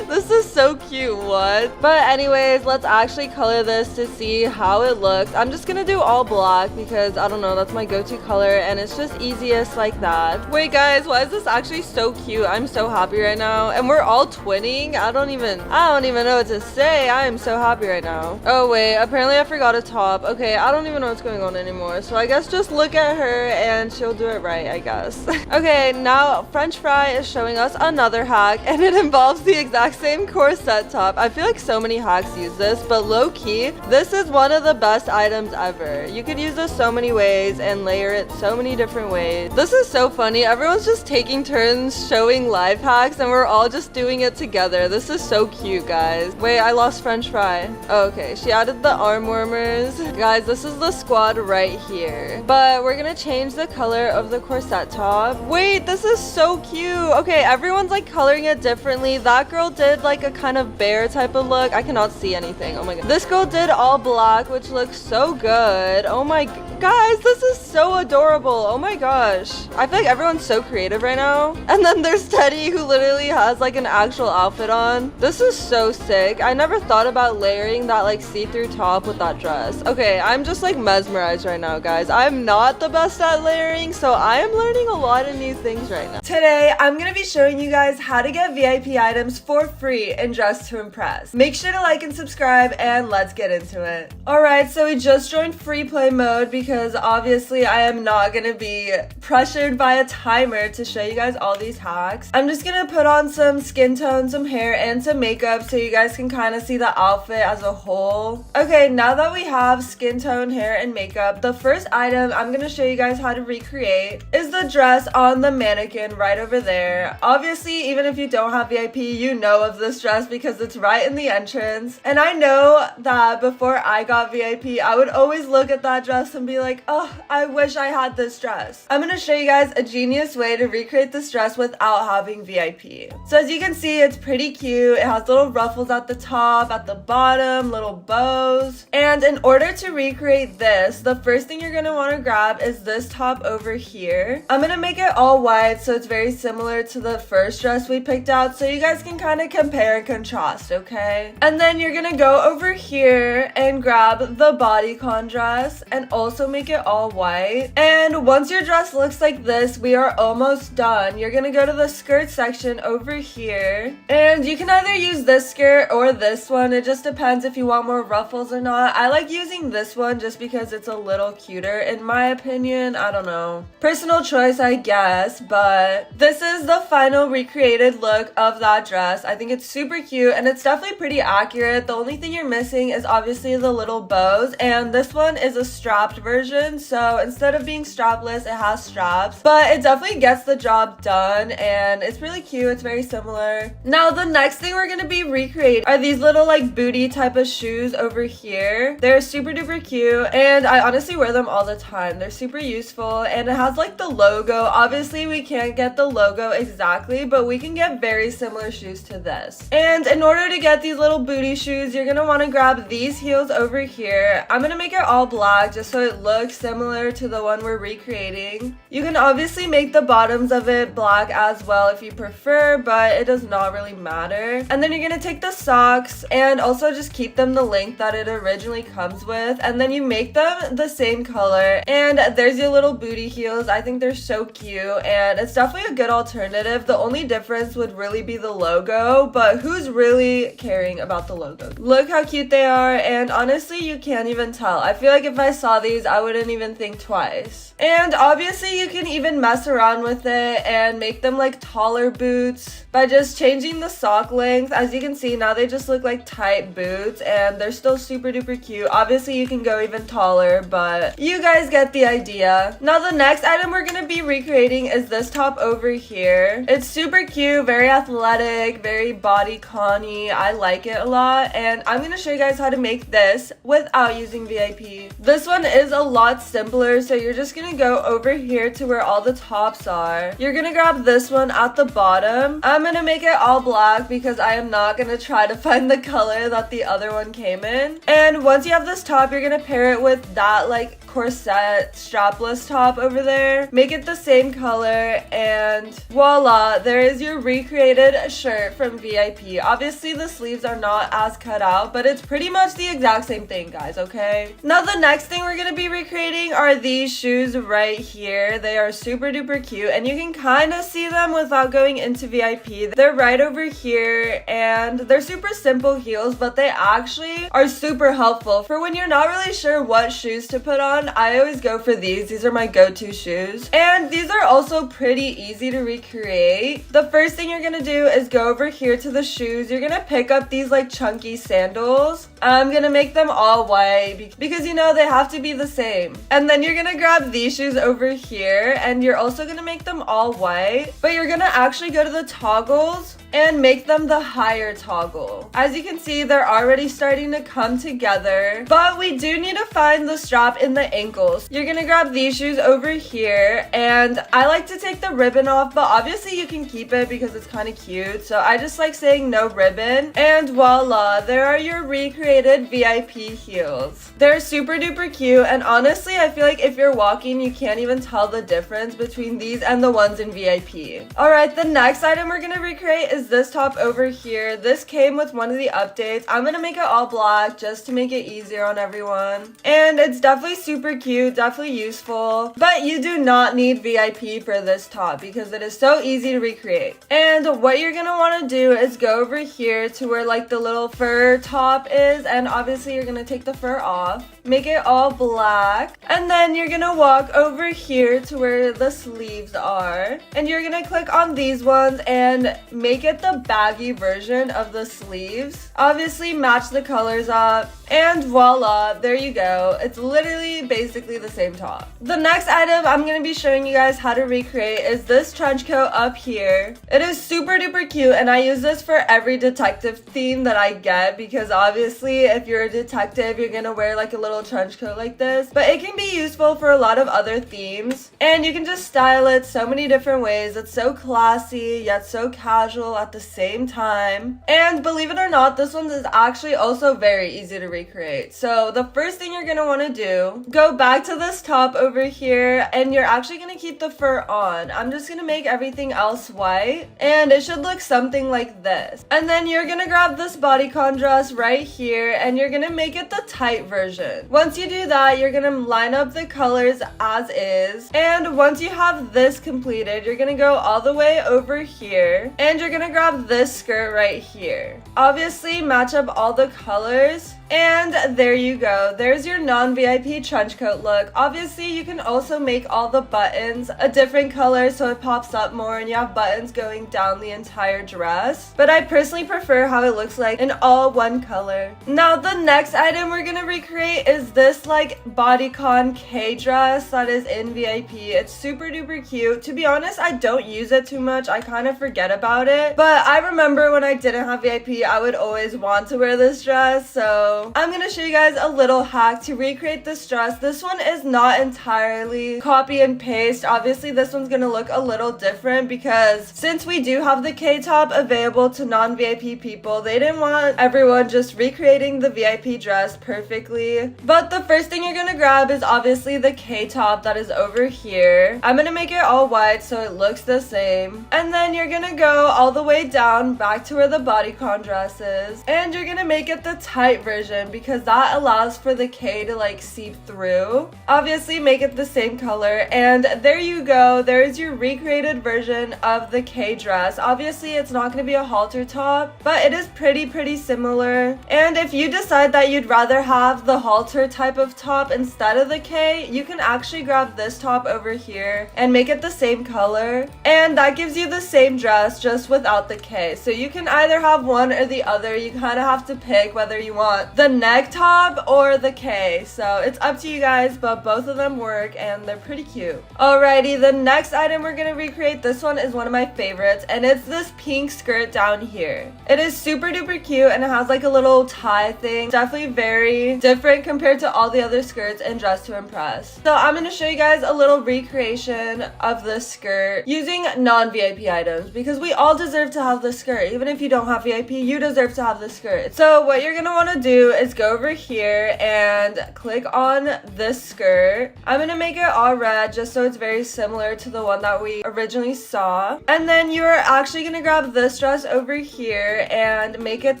This is so cute. What? But anyways, let's actually color this to see how it looks. I'm just gonna do all black because I don't know, that's my go-to color and it's just easiest like that. Wait guys, why is this actually so cute? I'm so happy right now, and we're all twinning. I don't even know what to say. I am so happy right now. Oh wait, apparently I forgot a top. Okay, I don't even know what's going on anymore, so I guess just look at her and she'll do it right, I guess. Okay, now French Fry is showing us another hack, and it involves the exact exact same corset top. I feel like so many hacks use this, but low-key, this is one of the best items ever. You could use this so many ways and layer it so many different ways. This is so funny. Everyone's just taking turns showing life hacks and we're all just doing it together. This is so cute, guys. Wait, I lost French fry. Oh, okay, she added the arm warmers. Guys, this is the squad right here. But we're gonna change the color of the corset top. Wait, this is so cute. Okay, everyone's like coloring it differently. That girl did like a kind of bear type of look. I cannot see anything. Oh my god. This girl did all black, which looks so good. Oh my guys, this is so adorable. Oh my gosh. I feel like everyone's so creative right now. And then there's Teddy, who literally has like an actual outfit on. This is so sick. I never thought about layering that like see-through top with that dress. Okay, I'm just like mesmerized right now, guys. I'm not the best at layering, so I am learning a lot of new things right now. Today, I'm gonna be showing you guys how to get VIP items for free in Dress to Impress. Make sure to like and subscribe, and let's get into it. Alright, so we just joined free play mode because obviously I am not gonna be pressured by a timer to show you guys all these hacks. I'm just gonna put on some skin tone, some hair, and some makeup so you guys can kind of see the outfit as a whole. Okay, now that we have skin tone, hair, and makeup, the first item I'm gonna show you guys how to recreate is the dress on the mannequin right over there. Obviously, even if you don't have VIP, you know of this dress because it's right in the entrance. And I know that before I got VIP, I would always look at that dress and be like, oh, I wish I had this dress. I'm gonna show you guys a genius way to recreate this dress without having VIP. So as you can see, it's pretty cute. It has little ruffles at the top, at the bottom, little bows. And in order to recreate this, the first thing you're gonna wanna grab is this top over here. I'm gonna make it all white so it's very similar to the first dress we picked out so you guys can kind of compare and contrast, okay? And then you're gonna go over here and grab the bodycon dress and also make it all white. And once your dress looks like this, we are almost done. You're gonna go to the skirt section over here, and you can either use this skirt or this one. It just depends if you want more ruffles or not. I like using this one just because it's a little cuter in my opinion. I don't know. Personal choice, I guess, but this is the final recreated look of that dress. I think it's super cute and it's definitely pretty accurate. The only thing you're missing is obviously the little bows, and this one is a strapped version, so instead of being strapless, it has straps, but it definitely gets the job done and it's really cute. It's very similar. Now the next thing we're gonna be recreating are these little like booty type of shoes over here. They're super duper cute and I honestly wear them all the time. They're super useful and it has like the logo. Obviously we can't get the logo exactly, but we can get very similar shoes to this. And in order to get these little booty shoes, you're gonna want to grab these heels over here. I'm gonna make it all black just so it looks similar to the one we're recreating. You can obviously make the bottoms of it black as well if you prefer, but it does not really matter. And then you're gonna take the socks and also just keep them the length that it originally comes with, and then you make them the same color. And there's your little booty heels. I think they're so cute and it's definitely a good alternative. The only difference would really be the logo, but who's really caring about the logo? Look how cute they are, and honestly you can't even tell. I feel like if I saw these I wouldn't even think twice. And obviously you can even mess around with it and make them like taller boots by just changing the sock length. As you can see now they just look like tight boots and they're still super duper cute. Obviously you can go even taller, but you guys get the idea. Now the next item we're gonna be recreating is this top over here. It's super cute, very athletic, very bodycon-y. I like it a lot and I'm gonna show you guys how to make this without using VIP. This one is a lot simpler, so you're just gonna go over here to where all the tops are. You're gonna grab this one at the bottom. I'm gonna make it all black because I am not gonna try to find the color that the other one came in. And once you have this top, you're gonna pair it with that like corset strapless top over there. Make it the same color and voila, there is your recreated shirt from VIP. Obviously the sleeves are not as cut out, but it's pretty much the exact same thing, guys, okay? Now the next thing we're gonna be recreating are these shoes right here. They are super duper cute and you can kind of see them without going into VIP. They're right over here and they're super simple heels, but they actually are super helpful for when you're not really sure what shoes to put on. I always go for these. These are my go-to shoes. And these are also pretty easy to recreate. The first thing you're gonna do is go over here here to the shoes, you're gonna pick up these like chunky sandals. I'm gonna make them all white because you know they have to be the same. And then you're gonna grab these shoes over here and you're also gonna make them all white, but you're gonna actually go to the toggles and make them the higher toggle. As you can see, they're already starting to come together, but we do need to find the strap in the ankles. You're gonna grab these shoes over here, and I like to take the ribbon off, but obviously you can keep it because it's kind of cute, so I just like saying no ribbon, and voila, there are your recreated VIP heels. They're super duper cute, and honestly, I feel like if you're walking, you can't even tell the difference between these and the ones in VIP. Alright, the next item we're gonna recreate is this top over here. This came with one of the updates. I'm gonna make it all black just to make it easier on everyone. And it's definitely super cute, definitely useful. But you do not need VIP for this top because it is so easy to recreate. And what you're gonna wanna do is go over here to where like the little fur top is, and obviously you're gonna take the fur off. Make it all black. And then you're gonna walk over here to where the sleeves are. And you're gonna click on these ones and make it the baggy version of the sleeves. Obviously match the colors up, and voila, there you go. It's literally basically the same top. The next item I'm going to be showing you guys how to recreate is this trench coat up here. It is super duper cute, and I use this for every detective theme that I get because obviously if you're a detective, you're going to wear like a little trench coat like this, but it can be useful for a lot of other themes, and you can just style it so many different ways. It's so classy yet so casual at the same time. And believe it or not, this one is actually also very easy to recreate. So the first thing you're gonna want to do, go back to this top over here, and you're actually gonna keep the fur on. I'm just gonna make everything else white, and it should look something like this. And then you're gonna grab this bodycon dress right here, and you're gonna make it the tight version. Once you do that, you're gonna line up the colors as is, and once you have this completed, you're gonna go all the way over here, and you're gonna grab this skirt right here. Obviously match up all the colors, and there you go. There's your non-VIP trench coat look. Obviously you can also make all the buttons a different color so it pops up more and you have buttons going down the entire dress, but I personally prefer how it looks like in all one color. Now the next item we're gonna recreate is this like bodycon K dress that is in VIP. It's super duper cute. To be honest, I don't use it too much. I kind of forget about it, but I remember when I didn't have VIP, I would always want to wear this dress, so I'm gonna show you guys a little hack to recreate this dress. This one is not entirely copy and paste. Obviously this one's gonna look a little different because since we do have the K-top available to non-VIP people, they didn't want everyone just recreating the VIP dress perfectly. But the first thing you're gonna grab is obviously the K-top that is over here. I'm gonna make it all white so it looks the same. And then you're gonna go all the way down back to where the bodycon dress is, and you're gonna make it the tight version because that allows for the K to like seep through. Obviously make it the same color, and there you go. There's your recreated version of the K dress. Obviously it's not going to be a halter top, but it is pretty similar. And if you decide that you'd rather have the halter type of top instead of the K, you can actually grab this top over here and make it the same color, and that gives you the same dress just without the K. So you can either have one or the other. You kind of have to pick whether you want the neck top or the K, so it's up to you guys, but both of them work and they're pretty cute. Alrighty, the next item we're gonna recreate, this one is one of my favorites, and it's this pink skirt down here. It is super duper cute and it has like a little tie thing. Definitely very different compared to all the other skirts in Dress to Impress. So I'm gonna show you guys a little recreation of this skirt using non-VIP items because we all deserve to have this skirt. Even if you don't have VIP, you deserve to have this skirt. So what you're gonna want to do is go over here and click on this skirt. I'm gonna make it all red just so it's very similar to the one that we originally saw. And then you're actually gonna grab this dress over here and make it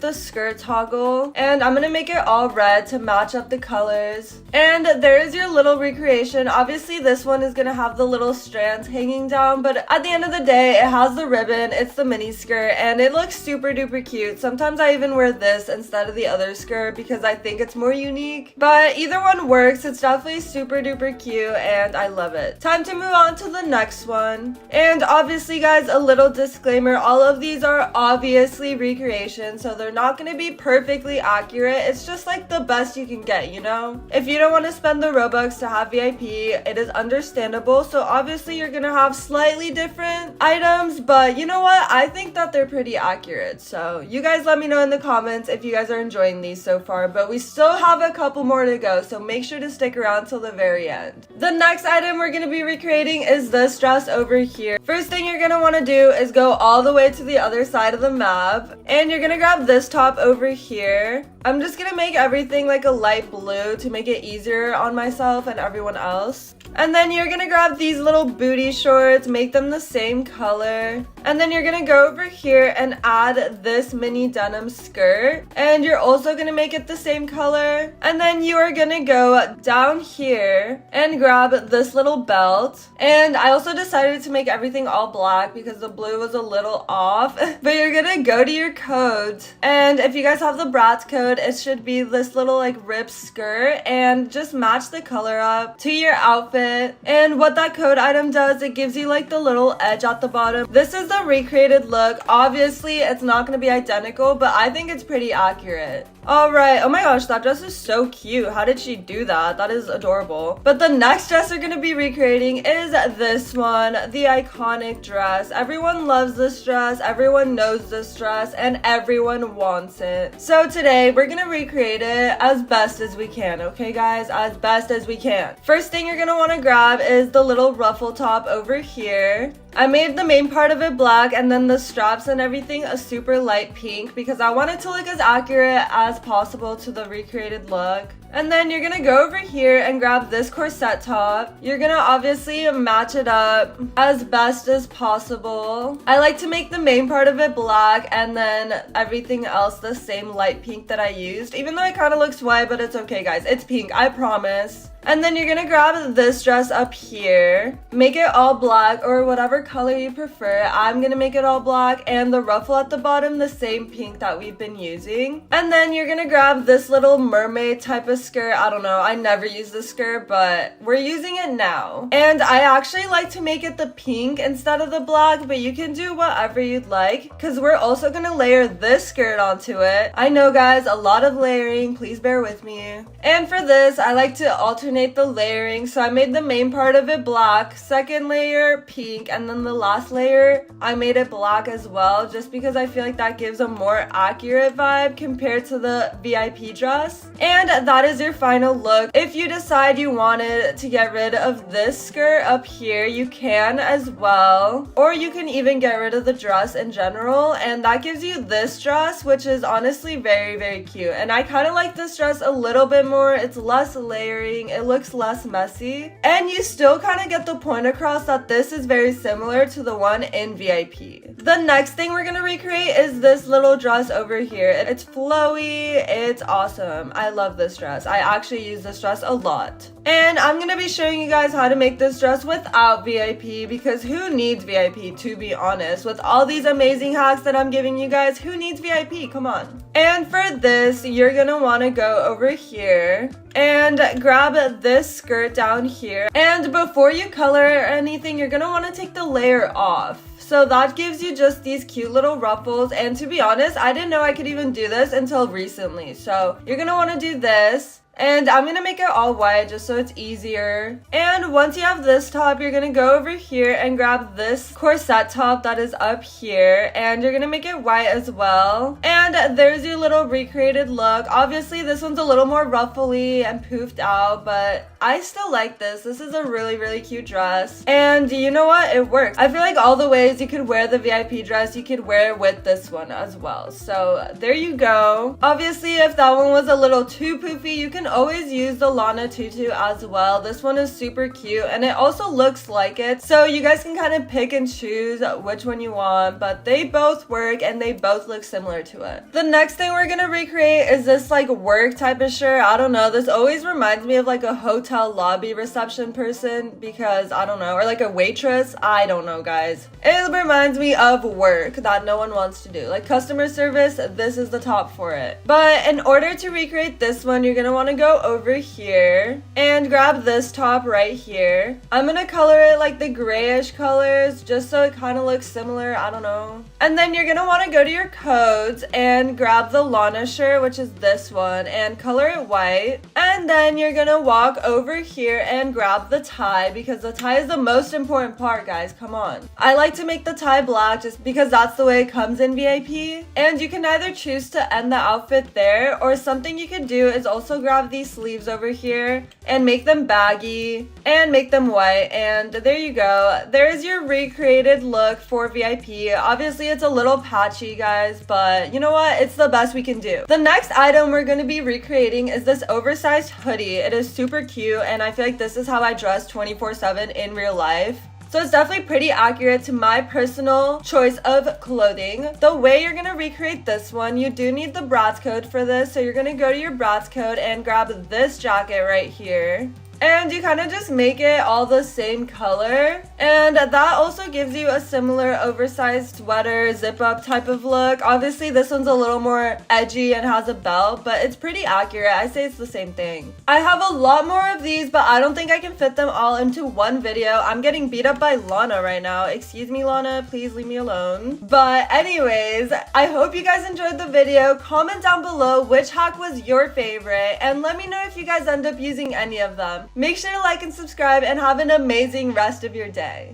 the skirt toggle. And I'm gonna make it all red to match up the colors. And there's your little recreation. Obviously this one is gonna have the little strands hanging down, but at the end of the day, it has the ribbon, it's the mini skirt, and it looks super duper cute. Sometimes I even wear this instead of the other skirt because because I think it's more unique. But either one works. It's definitely super duper cute and I love it. Time to move on to the next one. And obviously guys, a little disclaimer, all of these are obviously recreations, so they're not going to be perfectly accurate. It's just like the best you can get, you know? If you don't want to spend the Robux to have VIP, it is understandable. So obviously you're going to have slightly different items, but you know what? I think that they're pretty accurate. So you guys let me know in the comments if you guys are enjoying these so far, but we still have a couple more to go, so make sure to stick around till the very end. The next item we're going to be recreating is this dress over here. First thing you're going to want to do is go all the way to the other side of the map, and you're going to grab this top over here. I'm just going to make everything like a light blue to make it easier on myself and everyone else. And then you're gonna grab these little booty shorts, make them the same color. And then you're gonna go over here and add this mini denim skirt. And you're also gonna make it the same color. And then you are gonna go down here and grab this little belt. And I also decided to make everything all black because the blue was a little off. But you're gonna go to your codes. And if you guys have the Bratz code, it should be this little like ripped skirt. And just match the color up to your outfit. And what that code item does, it gives you like the little edge at the bottom. This is the recreated look. Obviously it's not going to be identical, but I think it's pretty accurate. Alright, oh my gosh, that dress is so cute. How did she do that? That is adorable. But the next dress we're going to be recreating is this one, the iconic dress. Everyone loves this dress, everyone knows this dress, and everyone wants it. So today we're going to recreate it as best as we can, okay guys? As best as we can. First thing you're going to want to grab is the little ruffle top over here. I made the main part of it black and then the straps and everything a super light pink because I want it to look as accurate as possible to the recreated look. And then you're gonna go over here and grab this corset top. You're gonna obviously match it up as best as possible. I like to make the main part of it black and then everything else the same light pink that I used. Even though it kind of looks white, but it's okay guys. It's pink, I promise. And then you're gonna grab this dress up here, make it all black or whatever color you prefer. I'm gonna make it all black and the ruffle at the bottom the same pink that we've been using. And then you're gonna grab this little mermaid type of skirt. I don't know, I never use this skirt, but we're using it now. And I actually like to make it the pink instead of the black, but you can do whatever you'd like because we're also gonna layer this skirt onto it. I know guys, a lot of layering, please bear with me. And for this, I like to alternate the layering, so I made the main part of it black, second layer pink, and then the last layer I made it black as well, just because I feel like that gives a more accurate vibe compared to the VIP dress. And that is your final look. If you decide you wanted to get rid of this skirt up here, you can as well, or you can even get rid of the dress in general, and that gives you this dress, which is honestly very, very cute. And I kind of like this dress a little bit more. It's less layering, it looks less messy, and you still kind of get the point across that this is very similar to the one in VIP. The next thing we're gonna recreate is this little dress over here. It's flowy, it's awesome. I love this dress. I actually use this dress a lot. And I'm gonna be showing you guys how to make this dress without VIP because who needs VIP, to be honest? With all these amazing hacks that I'm giving you guys, who needs VIP? Come on. And for this, you're gonna wanna go over here and grab this skirt down here. And before you color or anything, you're gonna wanna take the layer off. So that gives you just these cute little ruffles. And to be honest, I didn't know I could even do this until recently. So you're gonna wanna do this. And I'm gonna make it all white just so it's easier. And once you have this top, you're gonna go over here and grab this corset top that is up here, and you're gonna make it white as well. And there's your little recreated look. Obviously this one's a little more ruffly and poofed out, but I still like this. This is a really, really cute dress. And you know what? It works. I feel like all the ways you could wear the VIP dress, you could wear it with this one as well. So there you go. Obviously if that one was a little too poofy, you can can always use the Lana tutu as well. This one is super cute and it also looks like it. So you guys can kind of pick and choose which one you want, but they both work and they both look similar to it. The next thing we're gonna recreate is this like work type of shirt. I don't know. This always reminds me of like a hotel lobby reception person because I don't know, or like a waitress. I don't know, guys. It reminds me of work that no one wants to do. Like customer service, this is the top for it. But in order to recreate this one, you're gonna want to go over here and grab this top right here. I'm gonna color it like the grayish colors just so it kind of looks similar. I don't know. And then you're gonna want to go to your codes and grab the Lana shirt, which is this one, and color it white. And then you're gonna walk over here and grab the tie because the tie is the most important part, guys. Come on. I like to make the tie black just because that's the way it comes in VIP. And you can either choose to end the outfit there, or something you can do is also grab these sleeves over here and make them baggy and make them white. And there you go. There's your recreated look for VIP. Obviously it's a little patchy, guys, but you know what? It's the best we can do. The next item we're going to be recreating is this oversized hoodie. It is super cute and I feel like this is how I dress 24/7 in real life. So it's definitely pretty accurate to my personal choice of clothing. The way you're gonna recreate this one, you do need the Bratz code for this. So you're gonna go to your Bratz code and grab this jacket right here. And you kind of just make it all the same color. And that also gives you a similar oversized sweater, zip up type of look. Obviously this one's a little more edgy and has a belt, but it's pretty accurate. I say it's the same thing. I have a lot more of these, but I don't think I can fit them all into one video. I'm getting beat up by Lana right now. Excuse me, Lana, please leave me alone. But anyways, I hope you guys enjoyed the video. Comment down below which hack was your favorite and let me know if you guys end up using any of them. Make sure to like and subscribe and have an amazing rest of your day.